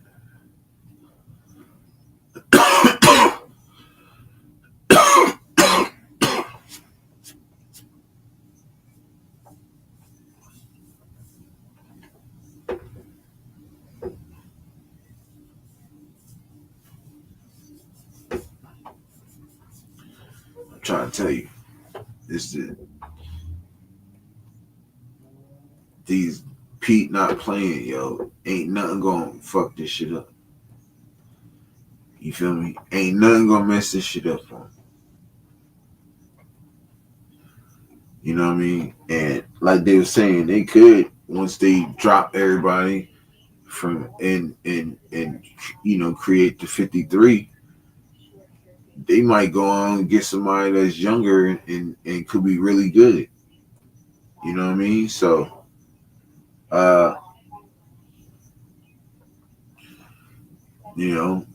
I'm trying to tell you, these Pete not playing, yo, ain't nothing gonna fuck this shit up. You feel me? Ain't nothing gonna mess this shit up for him. You know what I mean? And like they were saying, they could, once they drop everybody from and you know, create the 53, they might go on and get somebody that's younger and could be really good. You know what I mean? So you know,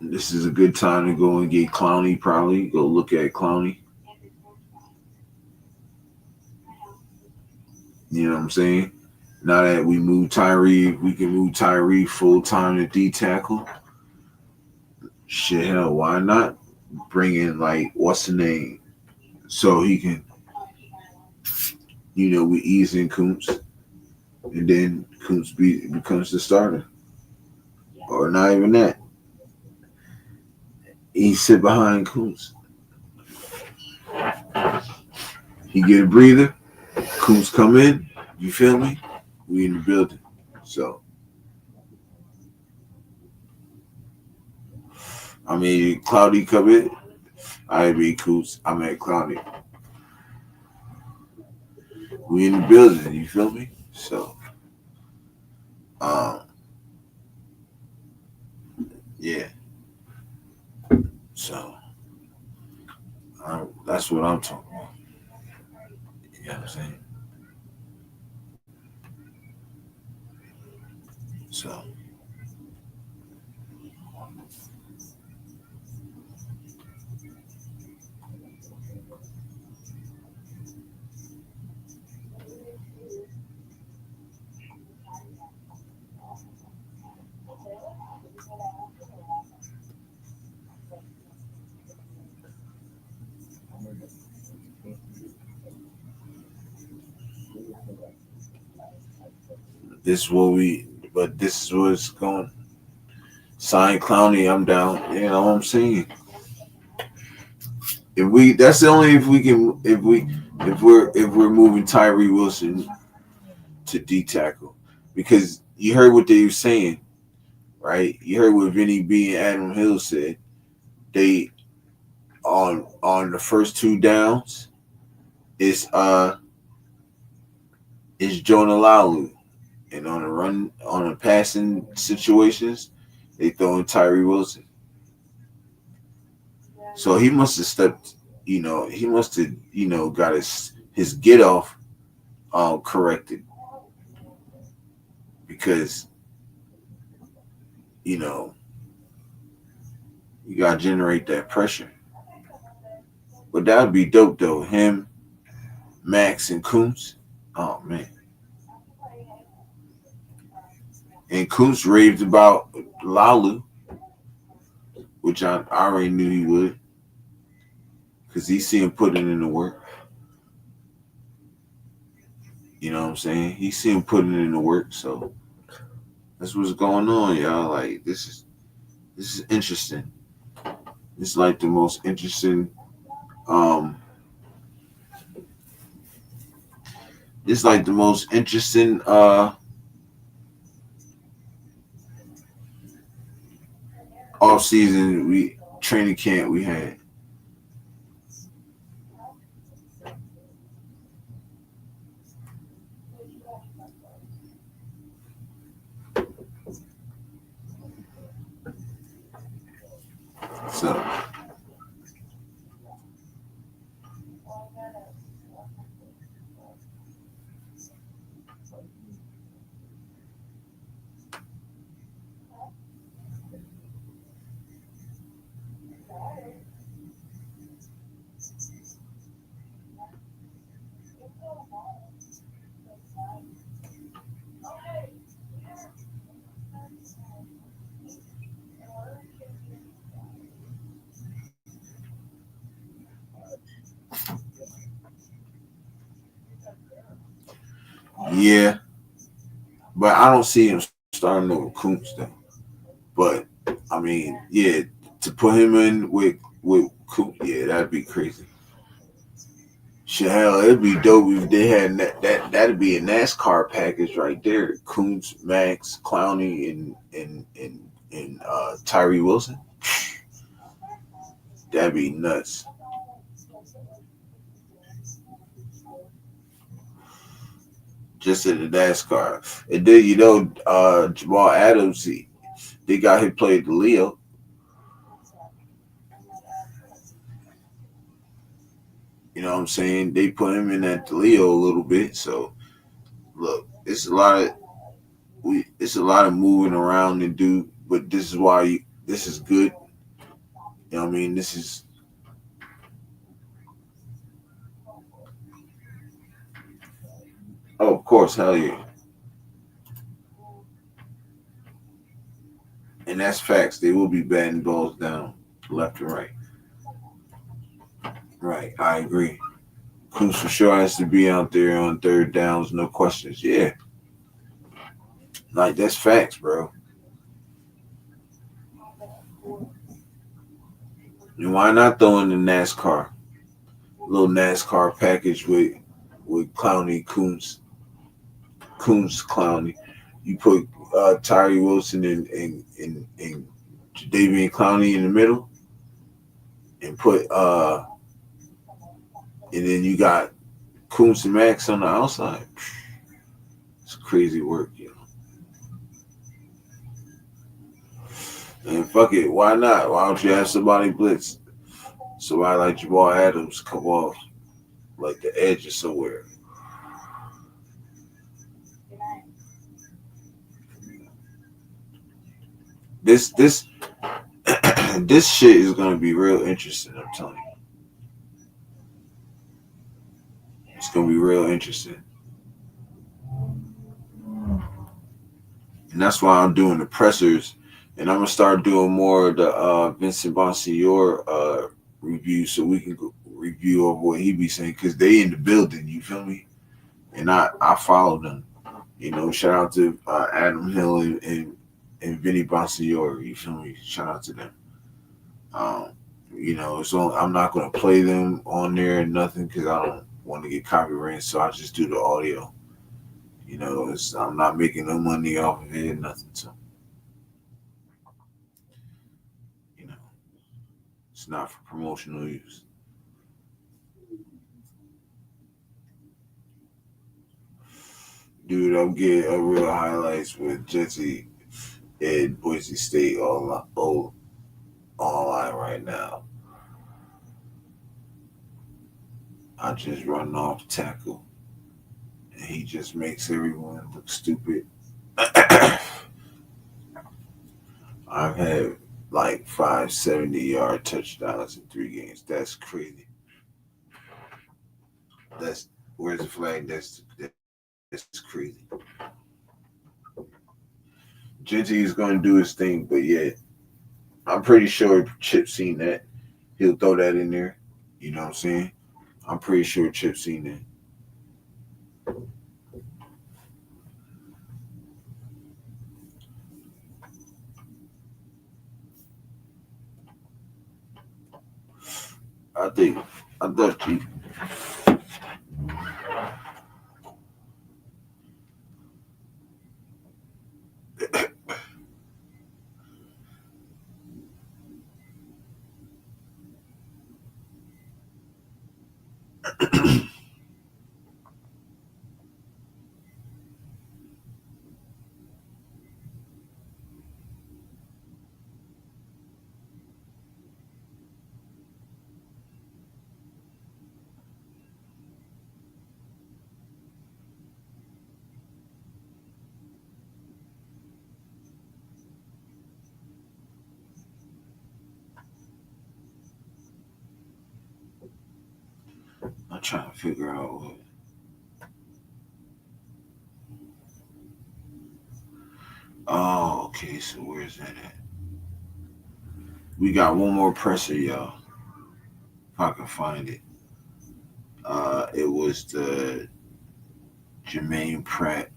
this is a good time to go and get Clowney, probably. Go look at Clowney. You know what I'm saying? Now that we move Tyree, we can move Tyree full time to D tackle. Shit, hell, why not? Bring in, like, what's the name? So he can, you know, we ease in Kuntz. And then Kuntz becomes the starter. Or not even that. He sit behind Kuntz. He get a breather. Kuntz come in. You feel me? We in the building. So, I mean, Cloudy come in. I mean, Coots. I'm at Cloudy. We in the building. You feel me? So, yeah. So, that's what I'm talking about. You know what I'm saying? So. This is what's going. Sign Clowney, I'm down. You know what I'm saying? That's the only if we're moving Tyree Wilson to D tackle, because you heard what they were saying, right? You heard what Vinny B and Adam Hill said. They on the first two downs is Jonah Lalu. And on the passing situations, they throw in Tyree Wilson. So he must have stepped, he must have, got his get off corrected. Because, you gotta generate that pressure. But that would be dope though. Him, Max, and Kuntz. Oh man. And Kuntz raved about Lalu, which I already knew he would, because he see him putting in the work. You know what I'm saying? He see him putting in the work, so that's what's going on, y'all. Like this is interesting. It's like the most interesting. It's like the most interesting. Off-season training camp we had. So yeah, but I don't see him starting over Kuntz though. But I mean, yeah, to put him in with Kuntz, yeah, that'd be crazy. Shit, hell, it'd be dope if they had that'd be a NASCAR package right there. Kuntz, Max, Clowney, and Tyree Wilson. That'd be nuts. Just at the NASCAR. And then, Jamal Adams, they got him played the Leo. You know what I'm saying? They put him in at the Leo a little bit. So, look, it's a lot of moving around to do, but this is why this is good. You know what I mean? This is. Oh, of course, hell yeah. And that's facts. They will be batting balls down left and right. Right, I agree. Kuntz for sure has to be out there on third downs, no questions. Yeah. Like, that's facts, bro. And why not throw in the NASCAR? Little NASCAR package with Clowney, Kuntz, Clowney. You put Tyree Wilson and Davian Clowney in the middle and put and then you got Koontz and Max on the outside. It's crazy work, you know. And fuck it, why not? Why don't you have somebody blitz? Somebody like Jamal Adams come off like the edge or somewhere. This this shit is gonna be real interesting, I'm telling you. It's gonna be real interesting. And that's why I'm doing the pressers. And I'm gonna start doing more of the Vincent Bonsignor review so we can go review of what he be saying because they in the building, you feel me? And I follow them. You know, shout out to Adam Hill and Vinny Bonsignor, you feel me? Shout out to them. You know, so I'm not gonna play them on there and nothing because I don't want to get copyrighted, so I just do the audio. You know, I'm not making no money off of it, nothing. So, you know, it's not for promotional use. Dude, I'm getting a real highlights with Jesse and Boise State online right now. I just run off the tackle. And he just makes everyone look stupid. I've had like 5 70-yard touchdowns in 3 games. That's crazy. That's where's the flag? That's crazy. Genty is going to do his thing, but yeah, I'm pretty sure Chip seen that. He'll throw that in there. You know what I'm saying? I'm pretty sure Chip seen that. I thought you. I'm trying to figure out what. Oh, okay. So where's that at? We got one more presser, y'all. If I can find it. It was the Jermaine Pratt.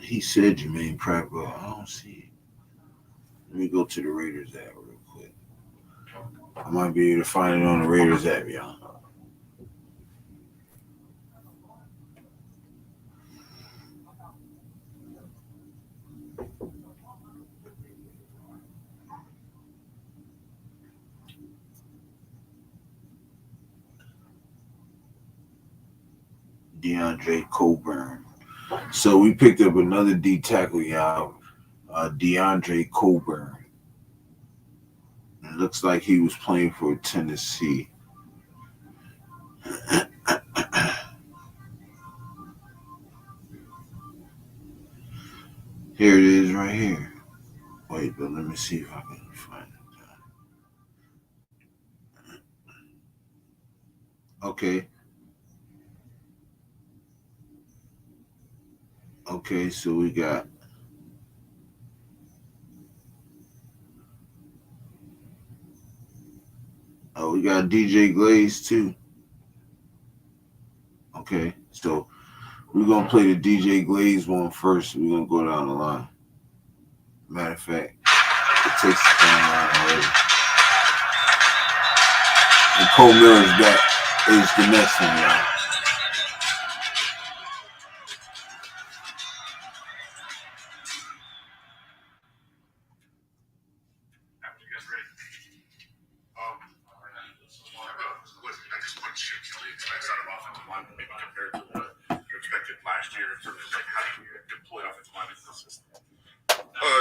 He said Jermaine Pratt, but I don't see it. Let me go to the Raiders app real quick. I might be able to find it on the Raiders app, y'all. DeAndre Coburn. So we picked up another D tackle, y'all. DeAndre Coburn. It looks like he was playing for Tennessee. Here it is right here. Wait, but let me see if I can find it. Okay. Okay, so we got DJ Glaze too. Okay, so we're gonna play the DJ Glaze one first. We're gonna go down the line. Matter of fact, it takes us down the line already. And Cole Miller's back is the next one, y'all.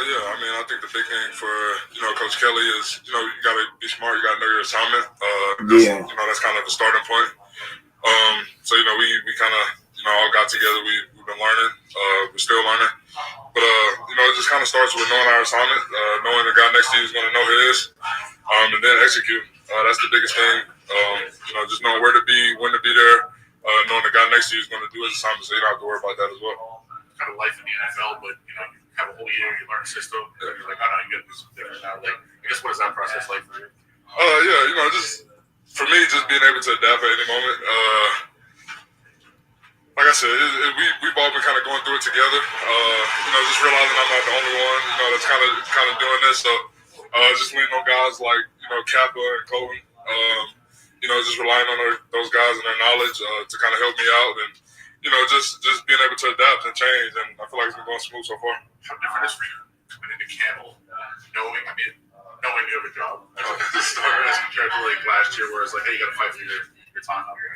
Yeah, I mean, I think the big thing for, Coach Kelly is, you got to be smart. You got to know your assignment. That's kind of the starting point. So, we kind of, all got together. We've been learning. We're still learning. But, it just kind of starts with knowing our assignment, knowing the guy next to you is going to know his, and then execute. That's the biggest thing. Just knowing where to be, when to be there, knowing the guy next to you is going to do his assignment, so you don't have to worry about that as well. Kind of life in the NFL, but, you have a whole year, you learn the system, and you're like, oh, no, you got to do some different now. Like, I guess, what is that process like for you? Just for me, just being able to adapt at any moment. Like I said, we've all been kind of going through it together. Just realizing I'm not the only one, that's kind of doing this. So, just leaning on guys like, Kappa and Cohen. Just relying on those guys and their knowledge to kind of help me out, and just being able to adapt and change. And I feel like it's been going smooth so far. How different is for you coming into Camel, knowing you have a job to start as compared to like last year, where it's like, hey, you got to fight for your time out here?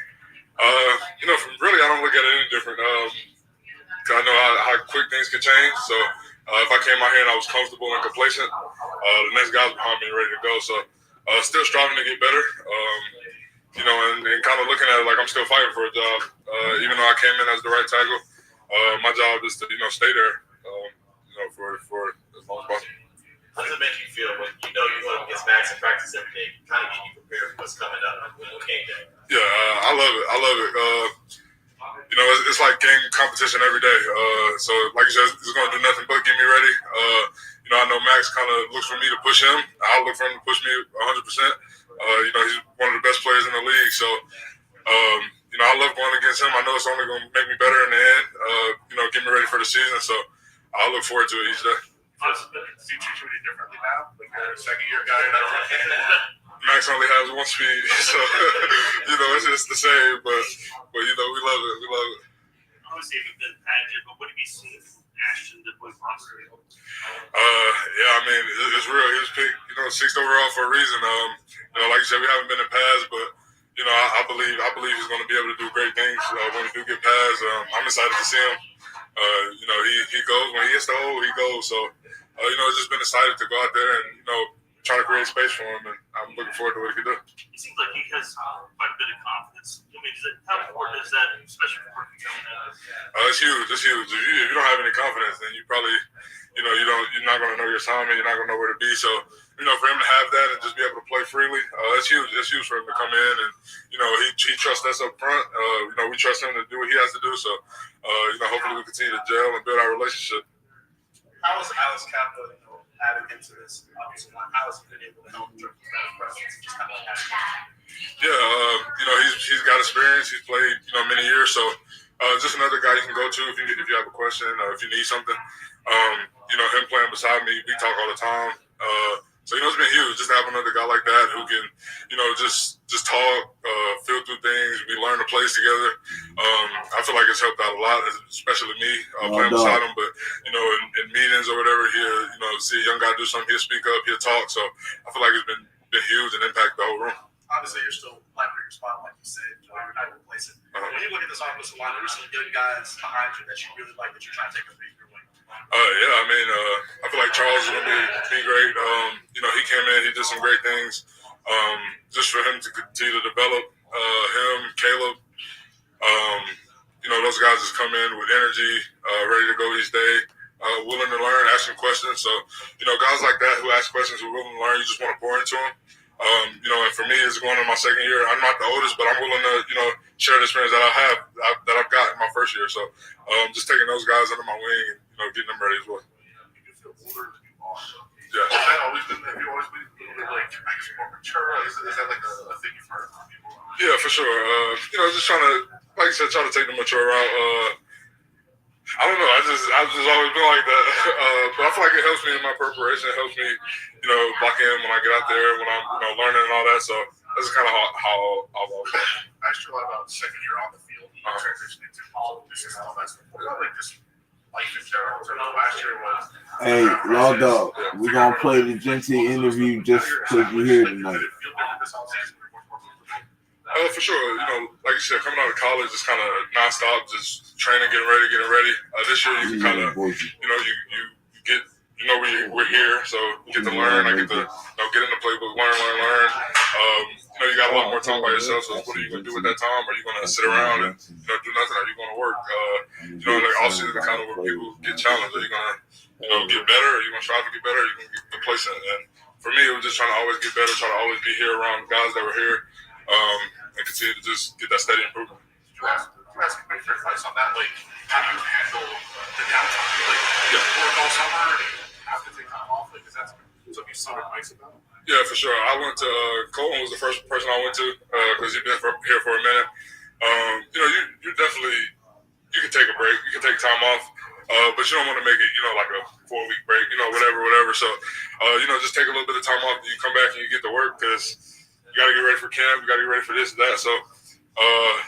Really, I don't look at it any different. Cause I know how quick things can change. So if I came out here and I was comfortable and complacent, the next guy's behind me ready to go. So still striving to get better. And kind of looking at it like I'm still fighting for a job. Even though I came in as the right tackle, my job is to stay there. For as long as possible. How does it make you feel when you're going against Max in practice every day, kind of get you prepared for what's coming up when game day? Yeah, I love it. It's like game competition every day. So like you said, it's going to do nothing but get me ready. I know Max kind of looks for me to push him. I'll look for him to push me 100%. He's one of the best players in the league. So, I love going against him. I know it's only going to make me better in the end. Get me ready for the season. So I look forward to it each day. Do you treat you any differently now? Like you're a second-year guy now? Max only has one speed, so it's just the same. But we love it. We love it. Obviously, if it's pageant, but what do you see Ashton to play monster? Yeah, I mean, it's real. He was picked, 6th overall for a reason. Like you said, we haven't been in pads, but I believe he's going to be able to do great things when we do get pads. I'm excited to see him. He goes when he gets to hole, he goes. So, it's just been excited to go out there and try to create space for him, and I'm looking forward to what he can do. It seems like he has quite a bit of confidence. I mean, how important is that, especially for working coming out? It's huge. It's huge. If you don't have any confidence, then you probably, you're not going to know your assignment. You're not going to know where to be. So, for him to have that and just be able to play freely, it's huge. It's huge for him to come in and, he trusts us up front. We trust him to do what he has to do. So, hopefully we continue to gel and build our relationship. How is Alex Kappa added into this? Obviously, how has he been able to help with that presence? Just kind of Yeah, he's got experience. He's played, many years. So, just another guy you can go to if you have a question or if you need something. Him playing beside me, we talk all the time. So, it's been huge just to have another guy like that who can, just talk, feel through things. We learn the plays together. I feel like it's helped out a lot, especially me playing beside him. But, in meetings or whatever, he'll, see a young guy do something, he'll speak up, he'll talk. So, I feel like it's been huge and impact the whole room. Obviously, you're still playing for your spot, like you said. You're not replacing. When you look at this offensive line, there's some good guys behind you that you really like that you're trying to take a big your way. Yeah, I mean, I feel like Charles is going to be great. He came in, he did some great things. Just for him to continue to develop him, Caleb. Those guys just come in with energy, ready to go each day, willing to learn, asking questions. So, guys like that who ask questions, who are willing to learn, you just want to pour into them. And for me, it's going in my second year. I'm not the oldest, but I'm willing to, share the experience that I've got in my first year. So, just taking those guys under my wing and, getting them ready as well. You feel older than you are. Yeah. Has that always been, have you always been a little bit like, I guess, more mature? Is that like a thing you've heard from people? Yeah, for sure. Just trying to, like you said, try to take the mature route. I don't know. I've just always been like that. But I feel like it helps me in my preparation. It helps me, block in when I get out there, when I'm, learning and all that. So that's kind of how I've always been. I asked you a lot about second year on the field, transitioning to all this and all that stuff. What about like just life in general? So last year was. Hey, Law Dog, we're gonna play the Genty interview just because you're here tonight. For sure, like you said, coming out of college is kind of nonstop, just training, getting ready. This year you can kind of, you get, we're here, so you get to learn. I get to, get in the playbook, learn. You got a lot more time by yourself. So what are you gonna do with that time? Are you gonna sit around and do nothing? Are you gonna work? Like offseason, kind of where people get challenged. Are you gonna, get better? Are you gonna strive to get better? Are you gonna get complacent? And for me, it was just trying to always get better, try to always be here around guys that were here. And continue to just get that steady improvement. You ask for advice on that, like how do you handle the downtime? Like work all summer and have to take time off, like is that something you sought advice about? Yeah, for sure. I went to Colton was the first person I went to because he'd been here for a minute. You definitely you can take a break, you can take time off, but you don't want to make it like a 4-week break, whatever. So just take a little bit of time off. You come back and you get to work because you got to get ready for camp. You got to get ready for this and that. So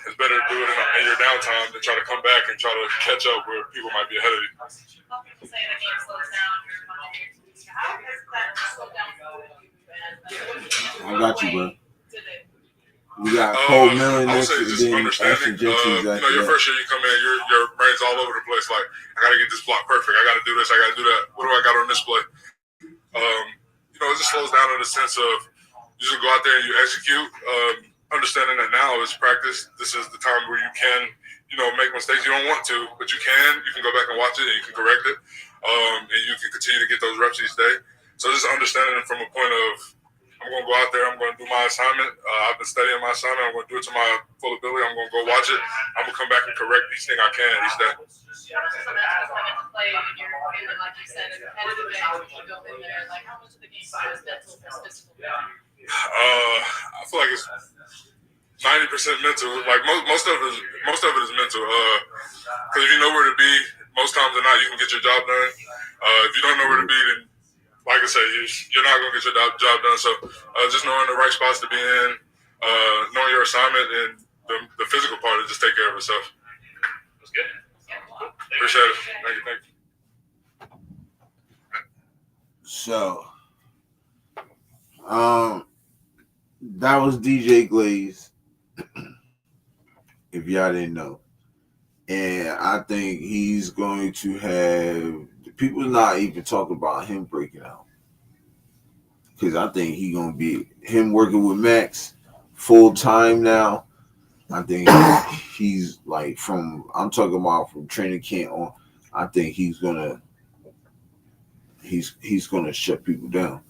it's better to do it in your downtime than try to come back and try to catch up where people might be ahead of you. People say the game slows down. How has that slowed down? I got you, bro. We got Cole Millen I would next say and just then understanding. Ashton Jeffries after Your that. first year you come in, your brain's all over the place. Like, I got to get this block perfect. I got to do this. I got to do that. What do I got on this play? It just slows down in the sense of you just go out there and you execute. Understanding that now is practice. This is the time where you can, make mistakes you don't want to, but you can. You can go back and watch it and you can correct it. And you can continue to get those reps each day. So just understanding it from a point of, I'm going to go out there, I'm going to do my assignment. I've been studying my assignment. I'm going to do it to my full ability. I'm going to go watch it. I'm going to come back and correct each thing I can each day. How much is the mental coming to play when you're feeling, like you said, a competitive edge when you go in there? Like, how much of the game is mental versus physical? I feel like it's 90% mental. Like most of it is mental. Because if you know where to be, most times than not, you can get your job done. If you don't know where to be, then like I said, you're not going to get your job done. So just knowing the right spots to be in, knowing your assignment, and the physical part is just take care of itself. That's good. Appreciate it. Thank you. So, that was DJ Glaze, if y'all didn't know. And I think he's going to have people not even talking about him breaking out. Because I think he's going to be him working with Max full time now. I think he's like I'm talking about from training camp on. I think he's gonna shut people down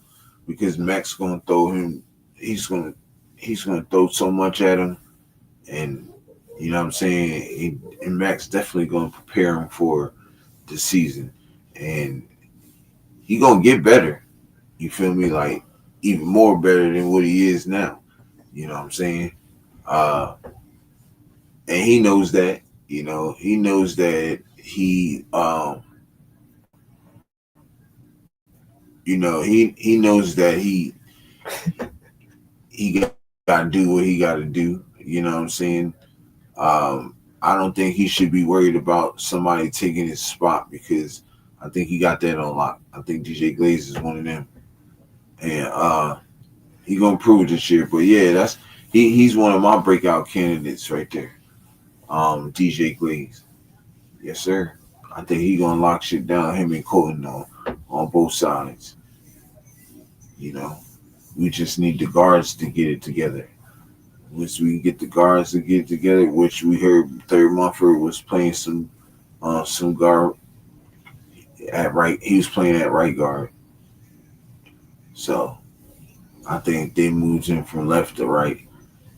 because Max gonna throw him. He's gonna throw so much at him, and you know what I'm saying. And Max definitely gonna prepare him for the season, and he gonna get better. You feel me? Like even more better than what he is now. You know what I'm saying? And he knows that. He knows that he knows that he got to do what he got to do. You know what I'm saying? I don't think he should be worried about somebody taking his spot because I think he got that on lock. I think DJ Glaze is one of them, and he gonna prove this year. But yeah, he's one of my breakout candidates right there. DJ Glaze, yes sir. I think he gonna lock shit down. Him and Colton on both sides. We just need the guards to get it together. Once we get the guards to get it together, which we heard Third Mumford was playing some guard at right. He was playing at right guard. So I think they moved him from left to right.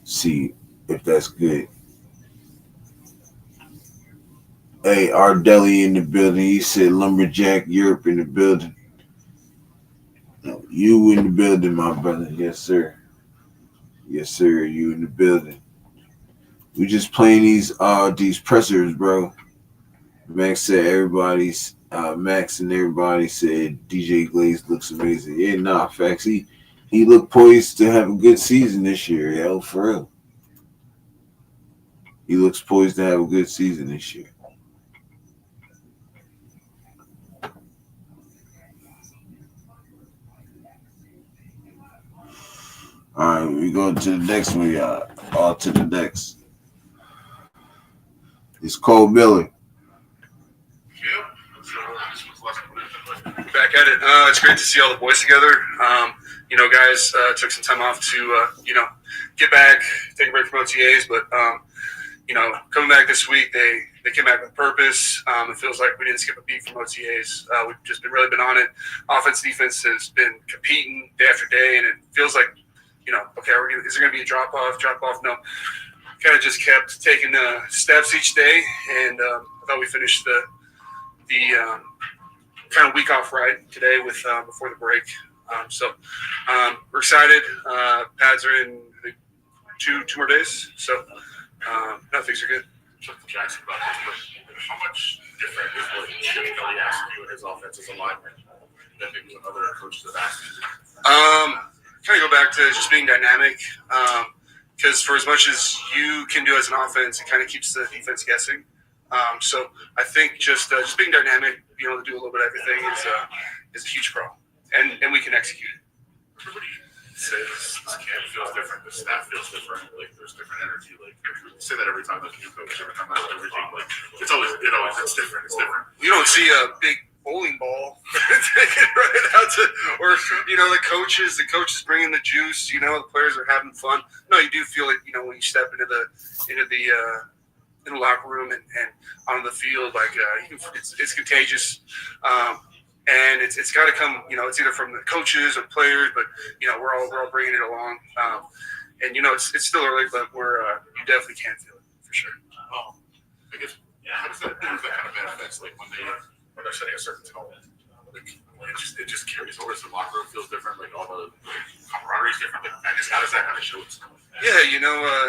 See if that's good. Hey, Ardelli in the building. He said Lumberjack Europe in the building. You in the building, my brother. Yes, sir. Yes, sir. You in the building. We just playing these pressers, bro. Max and everybody said DJ Glaze looks amazing. Yeah, nah, facts. He looked poised to have a good season this year, yo, for real. He looks poised to have a good season this year. All right, we go to the next one, y'all. On to the next. It's Cole Miller. Back at it. It's great to see all the boys together. Guys took some time off to, get back, take a break from OTAs. But, coming back this week, they came back with purpose. It feels like we didn't skip a beat from OTAs. We've just really been on it. Offense, defense has been competing day after day, and it feels like, okay, is there going to be a drop-off? No. Kind of just kept taking steps each day, and I thought we finished the kind of week off right today with before the break. We're excited. Pads are in two more days, so things are good. Jackson, about this, but how much different is what Jimmy Kelly asked you and his offense as a lineman than maybe what other coaches have asked you? Kind of go back to just being dynamic, because for as much as you can do as an offense, it kind of keeps the defense guessing. So I think just being dynamic, being able to do a little bit of everything is a huge pro, and we can execute it. Everybody says this camp feels different, the staff feels different, like there's different energy. Like you say that every time there's a new coach, every time there's a new regime, like it's different. It's different. You don't see a big bowling ball taken right out to, or the coaches bringing the juice. The players are having fun. No, you do feel it. When you step into the locker room and onto the field, like it's contagious. And it's got to come, it's either from the coaches or players, but we're all bringing it along. It's still early, but you definitely can feel it for sure. I guess how does that kind of manifest? Like when they're setting a certain tone, like it just carries over. The locker room feels different. Like all the camaraderie is different. Like, how does that kind of show itself? Yeah,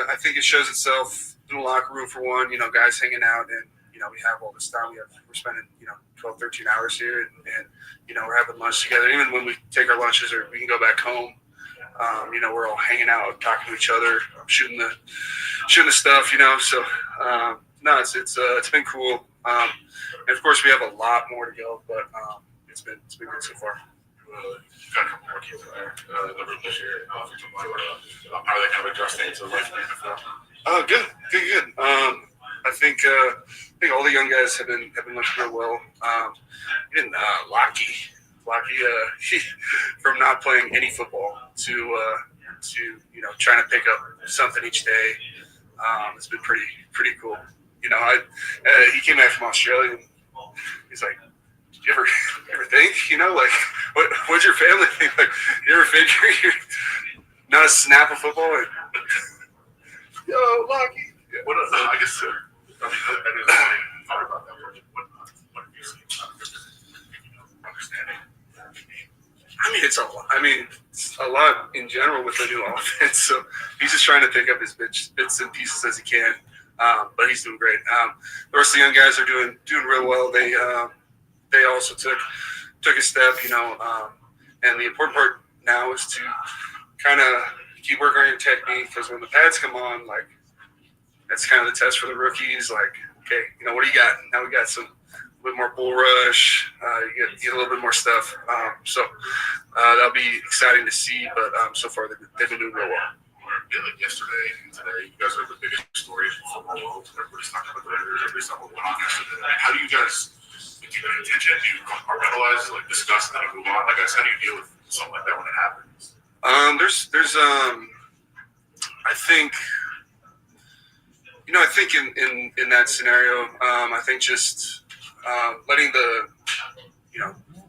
I think it shows itself in the locker room for one. Guys hanging out and. We have all this time. We're spending, 12, 13 hours here, and we're having lunch together. Even when we take our lunches or we can go back home, we're all hanging out, talking to each other, shooting the stuff, So, it's been cool. And of course, we have a lot more to go, but it's been good so far. You've got a couple more kids in there. The room this year, how are they kind of adjusting to life in the NFL? Good. I think all the young guys have been looking real well. Even Lockie, he, from not playing any football to trying to pick up something each day, it's been pretty cool. He came back from Australia and he's like, did you ever think, what's your family think? Like, you ever figure you're not a snap of football? And, yo, Lockie. Yeah. I guess. I didn't talk about that. What have you seen? Understanding. It's a lot in general with the new offense. So he's just trying to pick up his bits and pieces as he can. But he's doing great. The rest of the young guys are doing real well. They also took a step, and the important part now is to kind of keep working on your technique, because when the pads come on, like, that's kind of the test for the rookies. Like, okay, what do you got? Now we got a bit more bull rush. You get a little bit more stuff. That'll be exciting to see. But so far they've been doing real well. Yeah, like yesterday and today, you guys are the biggest story in the football world. Everybody's talking about the Raiders. Everybody's talking about what went on yesterday. How do you guys do you pay attention? Do you compartmentalize, like discuss, and then move on? Like, how do you deal with something like that when it happens? There's I think. I think in that scenario, I think just letting the,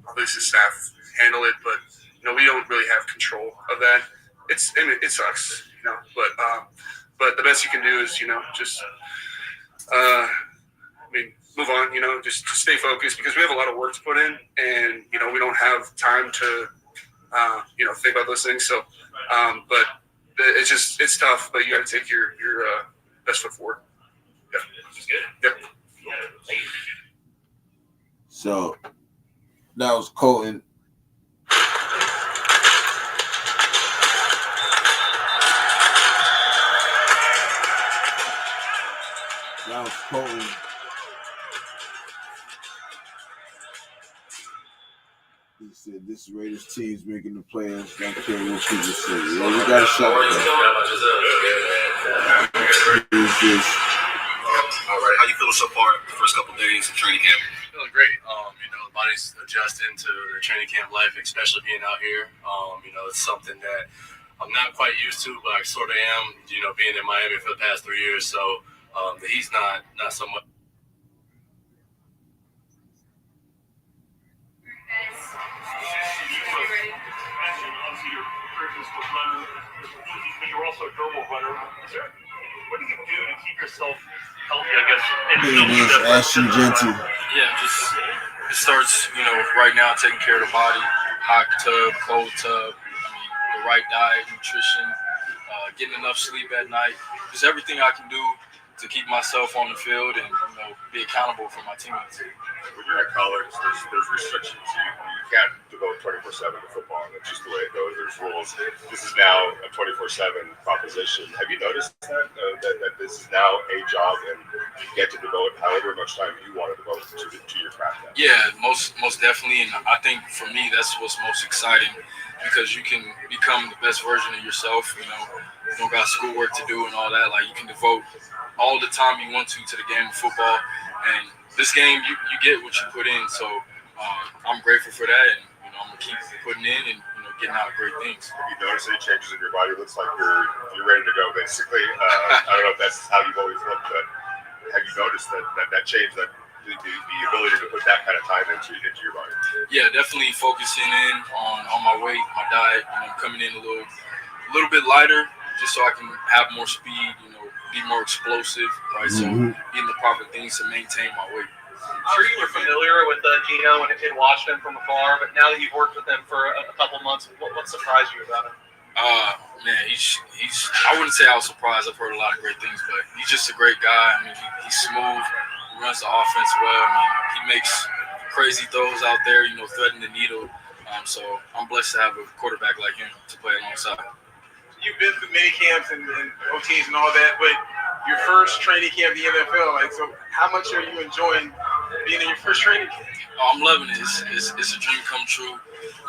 obviously staff handle it, but, we don't really have control of that. It sucks, but the best you can do is, just, move on, just stay focused, because we have a lot of work to put in, and, we don't have time to, think about those things. So, but it's tough, but you got to take your best foot forward. Yeah, which is good. Yep. So that was Colton. That was Colton. He said, "This Raiders team's making the playoffs. Don't care what people say." Yeah, we got a shot. All right, how you feeling so far? The first couple of days of training camp? Feeling great. The body's adjusting to the training camp life, especially being out here. It's something that I'm not quite used to, but I sort of am. Being in Miami for the past 3 years, so the heat's not so much. You're also a durable runner. What do you do to keep yourself healthy, I guess? Ashton Genty. Yeah, just it starts, right now taking care of the body, hot tub, cold tub, the right diet, nutrition, getting enough sleep at night, just everything I can do to keep myself on the field and be accountable for my teammates. When you're at college, there's restrictions. You can't devote 24/7 to football. That's just the way it goes. There's rules. This is now a 24/7 proposition. Have you noticed that this is now a job and you get to devote however much time you want to devote to your craft? Yeah, most definitely. And I think for me, that's what's most exciting because you can become the best version of yourself. You don't got schoolwork to do and all that. Like you can devote all the time you want to the game of football. And this game, you get what you put in. So I'm grateful for that, and I'm gonna keep putting in and getting out great things. Have you noticed any changes in your body? It looks like you're ready to go. Basically, I don't know if that's how you've always looked, but have you noticed that change, that the ability to put that kind of time into your body? Yeah, definitely focusing in on my weight, my diet. Coming in a little bit lighter, just so I can have more speed. Be more explosive, right? So getting the proper things to maintain my weight. I'm sure you were familiar with Gino and watched him from afar, but now that you've worked with him for a couple months, what surprised you about him? Man, he's. I wouldn't say I was surprised. I've heard a lot of great things, but he's just a great guy. He's smooth. He runs the offense well. He makes crazy throws out there. Threading the needle. So I'm blessed to have a quarterback like him to play alongside. You've been through mini camps and OTs and all that, but your first training camp in the NFL, so how much are you enjoying being in your first training camp? Oh, I'm loving it. It's a dream come true.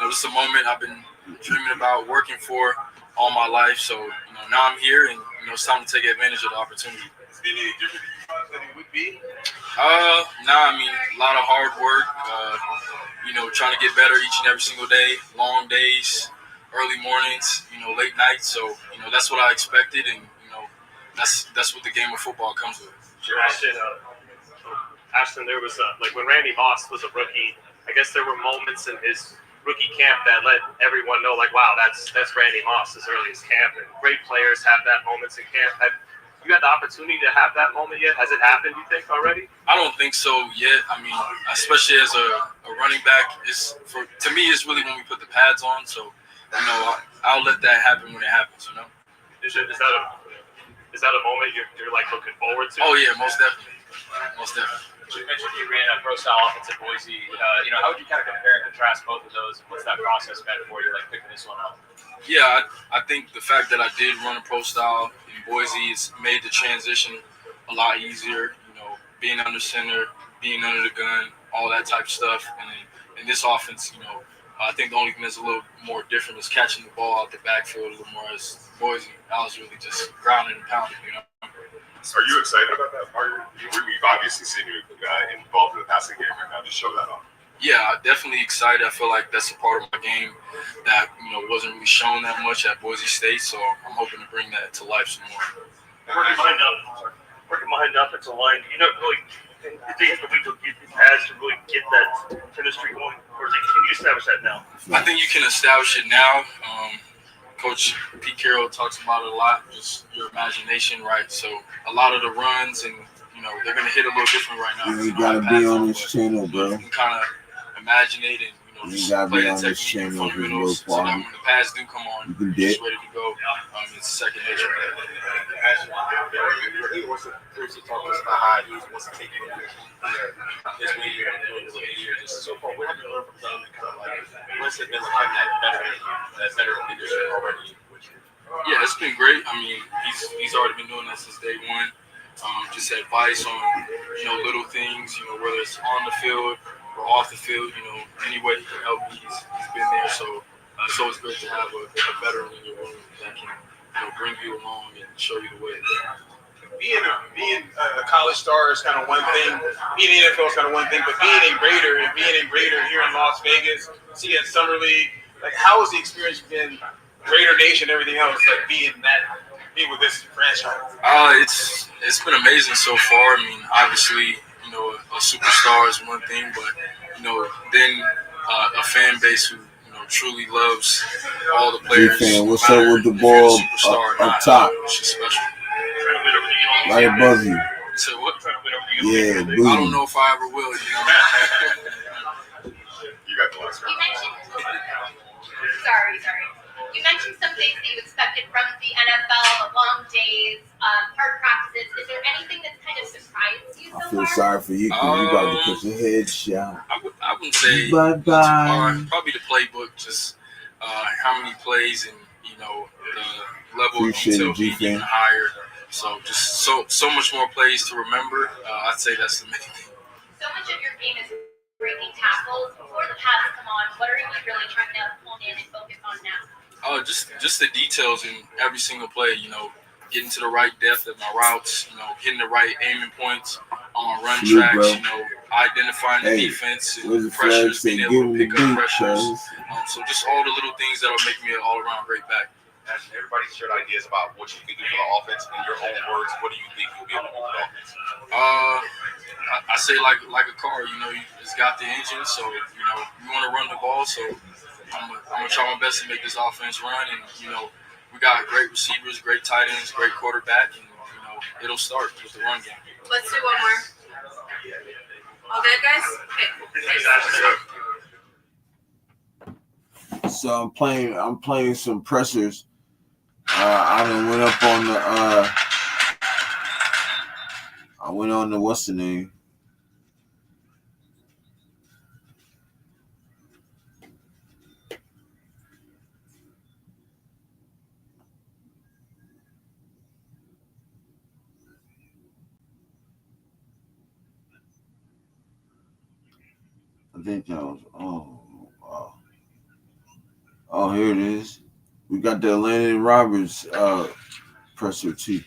It's a moment I've been dreaming about, working for all my life. So, now I'm here, and it's time to take advantage of the opportunity. Is it any different than it would be? A lot of hard work. Trying to get better each and every single day. Long days. Early mornings, late nights. So, that's what I expected, and that's what the game of football comes with. Sure. Ashton, there was when Randy Moss was a rookie, I guess there were moments in his rookie camp that let everyone know, wow, that's Randy Moss as early as camp, and great players have that moments in camp. Have you had the opportunity to have that moment yet? Has it happened, you think, already? I don't think so yet. Especially as a running back, to me, it's really when we put the pads on. So. I'll let that happen when it happens, Is that a moment you're looking forward to? Oh yeah, most definitely. You mentioned you ran a pro style offense at Boise. How would you kind of compare and contrast both of those? What's that process been for you, picking this one up? Yeah, I think the fact that I did run a pro style in Boise has made the transition a lot easier. Being under center, being under the gun, all that type of stuff, and then in this offense, I think the only thing that's a little more different is catching the ball out the backfield a little more. As Boise, I was really just grounding and pounding, Are you excited about that part? We've obviously seen you involved in the passing game right now. Just show that off. Yeah, I'm definitely excited. I feel like that's a part of my game that wasn't really shown that much at Boise State. So I'm hoping to bring that to life some more. Working behind the offensive line, really. Did they have to wait till get the pads to really get that chemistry going, or can you establish that now? I think you can establish it now. Coach Pete Carroll talks about it a lot, just your imagination, right? So a lot of the runs, and they're going to hit a little different right now. You gotta be on this channel, bro. You can kind of imagine it and just gotta play be the on this technique and channel with little fundamentals so that party. when the pads do come on, You can you're just dip. ready to go. It's second nature. He wants to previously talk to us about how he wants to take his way here and doing this year. Just so far, what have you learned from him? And kind of like, what's it been like having that better leadership already with you? Yeah, it's been great. I mean, he's already been doing that since day one. Just advice on little things, whether it's on the field or off the field, any way he can help me, he's been there. So it's always great to have a veteran in your room that can bring you along and show you the way. Being a college star is kind of one thing. Being in the NFL is kind of one thing, but being a Raider here in Las Vegas, see at Summer League, like how has the experience been? Raider Nation, everything else, like being with this franchise. It's been amazing so far. I mean, obviously, a superstar is one thing, but then a fan base who truly loves all the players. G-Fan, what's up with the ball up top? She's special. Right above you. So what? Yeah, I don't know if I ever will. You got the last one. Sorry. You mentioned some things that you expected from the NFL, the long days, hard practices. Is there anything that's kind of surprised you so I feel far? sorry for you because you about to catch a headshot. I wouldn't say Bye-bye. Probably the playbook, just how many plays and the level Appreciate of it, detail being G-Fan. higher. So just so much more plays to remember. I'd say that's the main thing. So much of your game is breaking tackles. Before the pass come on, what are you really trying to hone in and focus on now? Just the details in every single play. Getting to the right depth of my routes. Hitting the right aiming points on my run tracks. Identifying the defense and the pressures, being able to pick up pressures. So just all the little things that'll make me an all-around great back. Everybody shared ideas about what you can do for the offense. In your own words, what do you think you'll be able to do for the offense? I say like a car. It's got the engine, so you want to run the ball. So I'm gonna try my best to make this offense run, and we got great receivers, great tight ends, great quarterback, and it'll start with the run game. Let's do one more. All good, guys? Okay. So I'm playing some pressers. I done went up on the I went on the what's the name? I think that was oh here it is. We got the Landon Roberts presser too.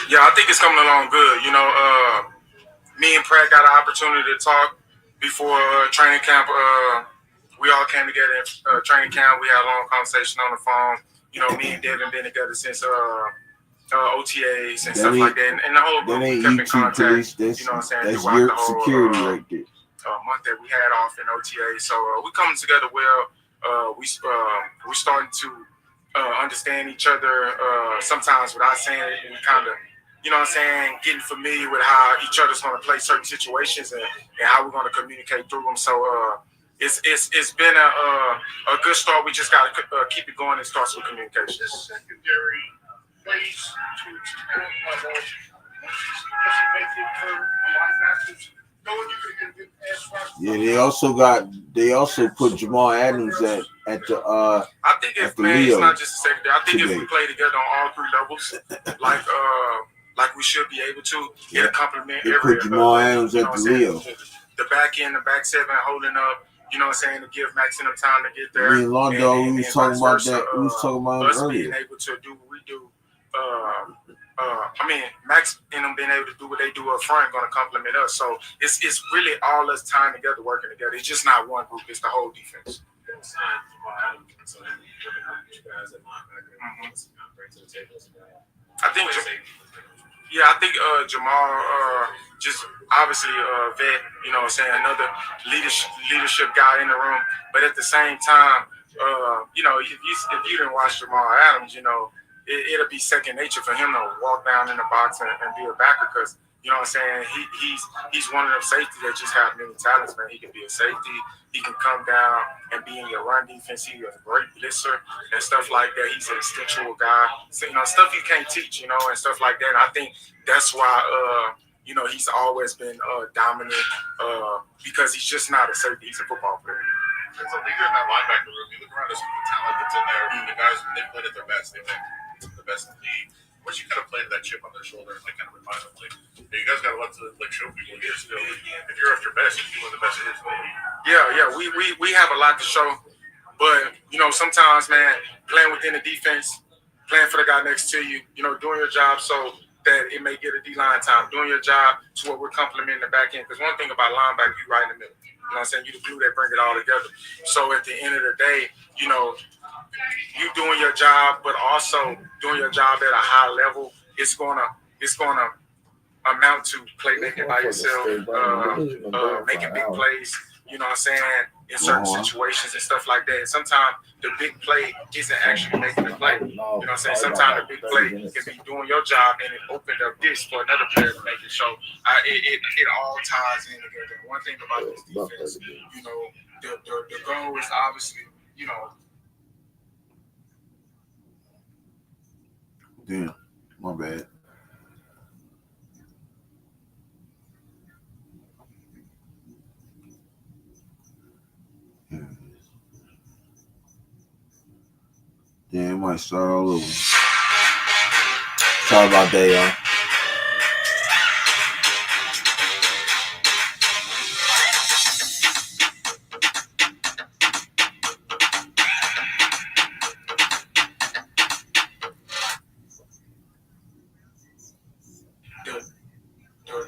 Yeah, I think it's coming along good. Me and Pratt got an opportunity to talk before training camp. We all came together in training camp. We had a long conversation on the phone. Me and Devin been together since OTAs and stuff like that. And the whole group That ain't kept in YouTube, contact. please. That's Throughout your the whole security right there. month that we had off in OTA. So we coming together well. We starting to understand each other. Sometimes without saying it, we kind of, getting familiar with how each other's going to play certain situations and how we're going to communicate through them. So it's been a good start. We just got to keep it going. It starts with communication. Secondary place to expand my knowledge. Yeah, they also put Jamal Adams at the I think it's not just a secondary. I think if we play together on all three levels, like we should be able to, get a compliment. They put Jamal Adams at the Leo. The back end, the back seven, holding up. To give Max enough time to get there. Me and Londo, we was talking about that. We was talking about it us earlier. being able to do what we do. Max and them being able to do what they do up front going to compliment us. So it's really all us time together, working together. It's just not one group. It's the whole defense. I think Jamal just obviously vet, another leadership guy in the room. But at the same time, if you didn't watch Jamal Adams, it'll be second nature for him to walk down in the box and be a backer because, you know what I'm saying, he's one of them safeties that just have many talents, man. He can be a safety. He can come down and be in your run defense. He's a great blitzer and stuff like that. He's an instinctual guy. So, stuff you can't teach, and stuff like that. And I think that's why, he's always been dominant because he's just not a safety. He's a football player. As a leader in that linebacker room, you look around at some of the talent that's in there. The guys, they played at their best. They've been the best in the league. Once you kind of play to that chip on their shoulder and kind of remind them, you guys got a lot to show people here still. If you're at your best, you're one of the best in the league. Yeah. We have a lot to show, but sometimes, man, playing within the defense, playing for the guy next to you, doing your job so that it may get a D-line time, doing your job to what we're complimenting the back end. Because one thing about linebacker, you right in the middle. You know what I'm saying? You the glue that bring it all together. So at the end of the day, you doing your job, but also doing your job at a high level, it's gonna amount to playmaking by yourself, making big plays. You know what I'm saying? In certain situations and stuff like that. And sometimes the big play isn't actually making the play. You know what I'm saying? Sometimes the big play can be doing your job and it opened up this for another player to make it. So it all ties in together. One thing about this defense, the goal is obviously, Damn, my bad. Yeah, it might start all over. Sorry about that, y'all.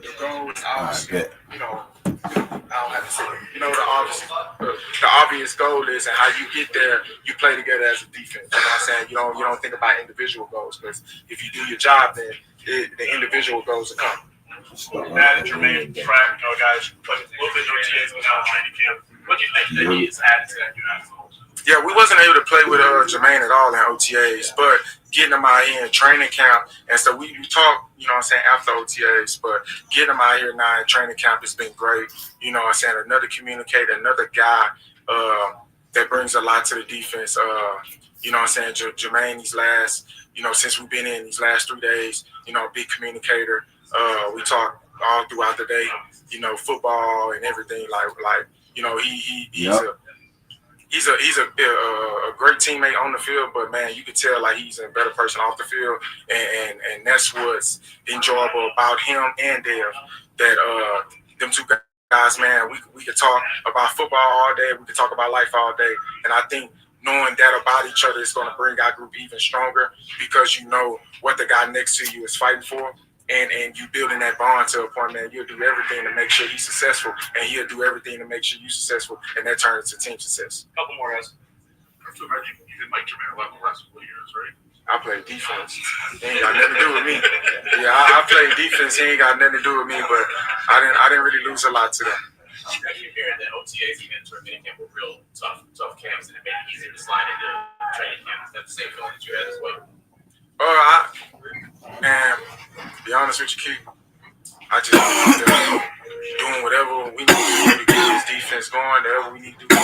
The goal is obviously, I don't have to say it. The obvious goal is, and how you get there, you play together as a defense. You know what I'm saying? You don't think about individual goals, because if you do your job, then the individual goals will come. Matt and Jermaine Pratt, guys, played a little bit of OTAs but now training camp. What do you think that he has added to that unit? Yeah, we wasn't able to play with Jermaine at all in OTAs, but getting him out here in training camp, and so we talk, after OTAs, but getting him out here now in training camp has been great. Another communicator, another guy that brings a lot to the defense. Jermaine, these last, since we've been in these last 3 days, big communicator. We talk all throughout the day, football and everything. He's a great teammate on the field, but man, you can tell he's a better person off the field, and that's what's enjoyable about him and Dev. That them two guys, man, we could talk about football all day, we could talk about life all day, and I think knowing that about each other is going to bring our group even stronger, because you know what the guy next to you is fighting for. And you building that bond to a point, man, you'll do everything to make sure he's successful, and he'll do everything to make sure you're successful, and that turns into team success. Couple more guys. You didn't like Jermaine a lot the last couple of years, right? I play defense. He ain't got nothing to do with me. Yeah, I play defense. He ain't got nothing to do with me, but I didn't really lose a lot to them. I keep hearing that OTAs and training camp were real tough camps, and it made it easier to slide into training camp. Is that the same feeling that you had as well? Man, to be honest with you, Keith, I just doing whatever we need to do to get this defense going, whatever we need to do,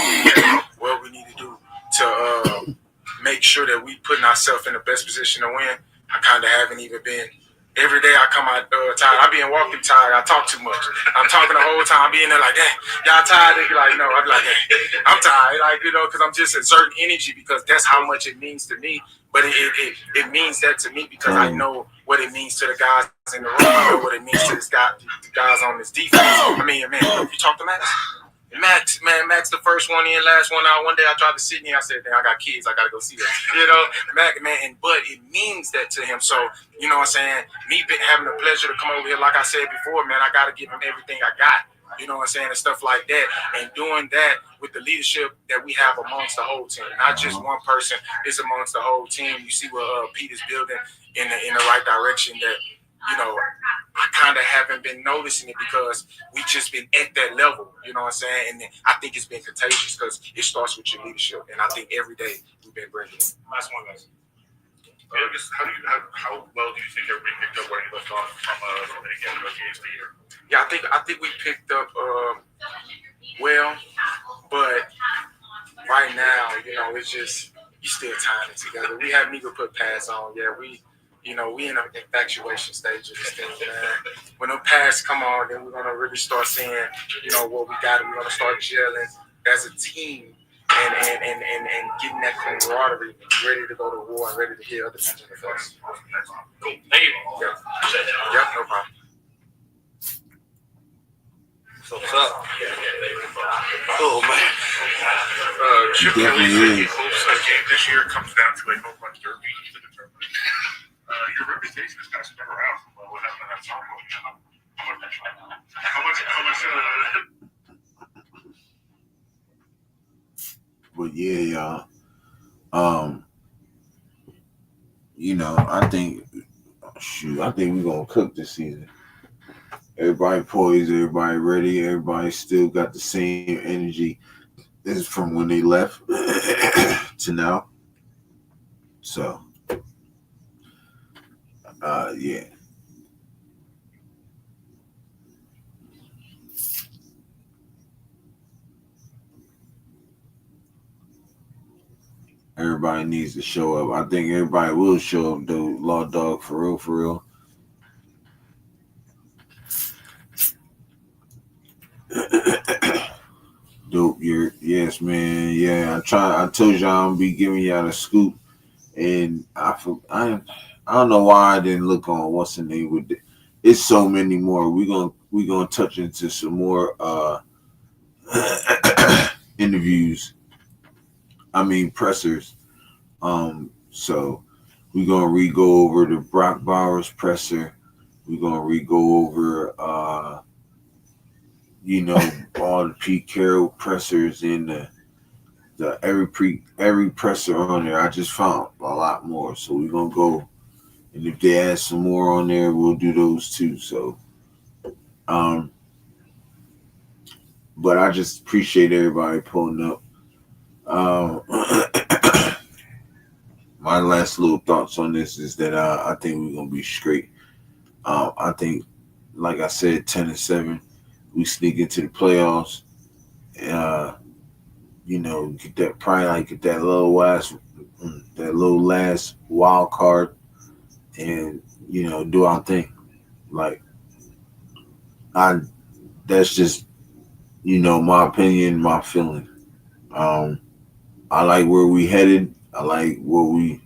what we need to do to make sure that we putting ourselves in the best position to win. I kind of haven't even been. Every day I come out tired. I be in walk-through tired. I talk too much. I'm talking the whole time. I be in there like, y'all tired? They be like, no. I be like, I'm tired. Because I'm just exerting energy, because that's how much it means to me. But it means that to me because I know what it means to the guys in the room. I know what it means to the guys on this defense. I mean, man, you talk to Max, the first one in, last one out. One day I tried to sit in here. I said, I got kids. I got to go see them. Mac, man, but it means that to him. So, you know what I'm saying? Me having the pleasure to come over here, like I said before, man, I got to give him everything I got. You know what I'm saying? And stuff like that. And doing that with the leadership that we have amongst the whole team. Not just one person. It's amongst the whole team. You see what Pete is building in the right direction, that, I kind of haven't been noticing it because we just been at that level, you know what I'm saying? And I think it's been contagious because it starts with your leadership. And I think every day we've been bringing it. Last one, guys. How well do you think everybody picked up where you left off from the camp OTAs to here? Yeah, I think we picked up well, but right now, you know, it's just you still tying it together. We haven't even put pads on. Yeah, we in an infatuation stage of this thing, man. When them pads come on, then we're gonna really start seeing, you know, what we got, and we're gonna start gelling as a team and getting that camaraderie, ready to go to war and ready to hit other teams in the face. Cool. Thank you. Yep, no problem. So what's up? Oh man. Chip Kelly hopes a game this year comes down to a home run derby to determine. Your reputation is kind of spread around from what happened at that song. How much But yeah, y'all. You know, I think we're gonna cook this season. Everybody poised, everybody ready, everybody still got the same energy as from when they left to now. So, yeah. Everybody needs to show up. I think everybody will show up, though. Law Dog, for real, for real. Dope, yes, man. Yeah, I told y'all I'm gonna be giving y'all the scoop, and I don't know why I didn't look on what's the name with it. It's so many more. We're gonna touch into some more interviews. I mean pressers. So we're gonna go over the Brock Bowers presser. We're gonna go over you know, all the Pete Carroll pressers and the every presser on there. I just found a lot more, so we're gonna go, and if they add some more on there, we'll do those too. So, but I just appreciate everybody pulling up. My last little thoughts on this is that I think we're gonna be straight. I think, like I said, 10-7. We sneak into the playoffs. You know, get that little last wild card, and you know, do our thing. Like, that's just, you know, my opinion, my feeling. I like where we headed. I like what we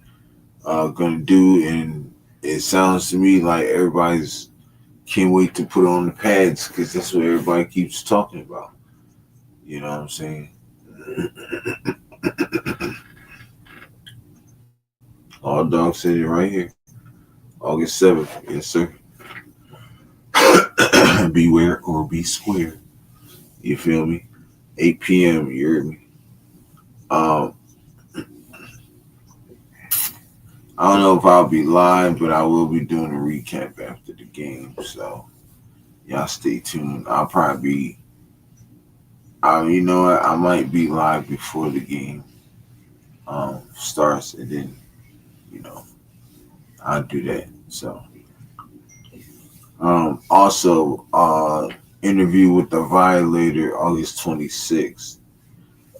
gonna do, and it sounds to me like everybody's can't wait to put on the pads because that's what everybody keeps talking about. You know what I'm saying? All Dog said it right here. August 7th. Yes, sir. Beware or be square. You feel me? 8 p.m. You heard me? I don't know if I'll be live, but I will be doing a recap after the game. So y'all stay tuned. I'll probably be, you know what? I might be live before the game starts, and then, you know, I'll do that. So also interview with the Violator August 26th.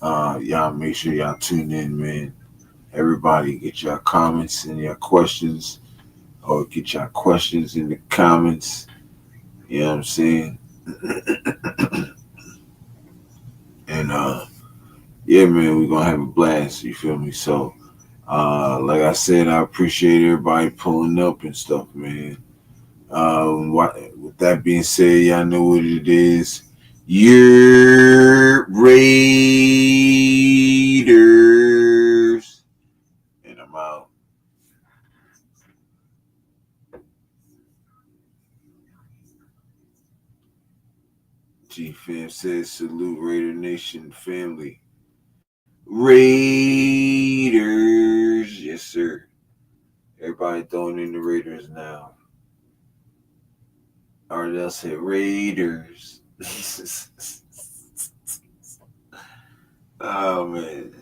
Y'all make sure y'all tune in, man. Everybody get your comments and your questions, or get your questions in the comments. You know what I'm saying? And yeah, man, we're gonna have a blast. You feel me? So, like I said, I appreciate everybody pulling up and stuff, man. With that being said, y'all know what it is. Your Raiders. And I'm out. G-Fam says, salute Raider Nation family. Raiders. Yes, sir. Everybody throwing in the Raiders now. or they'll say Raiders. Oh man,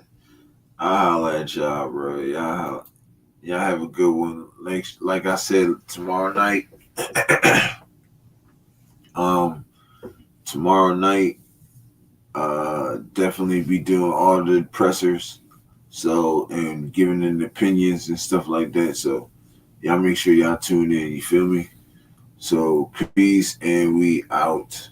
I'll holler at y'all, bro. Y'all have a good one. Like I said, tomorrow night. Tomorrow night, definitely be doing all the pressers. So, and giving in opinions and stuff like that. So, y'all make sure y'all tune in. You feel me? So, peace, and we out.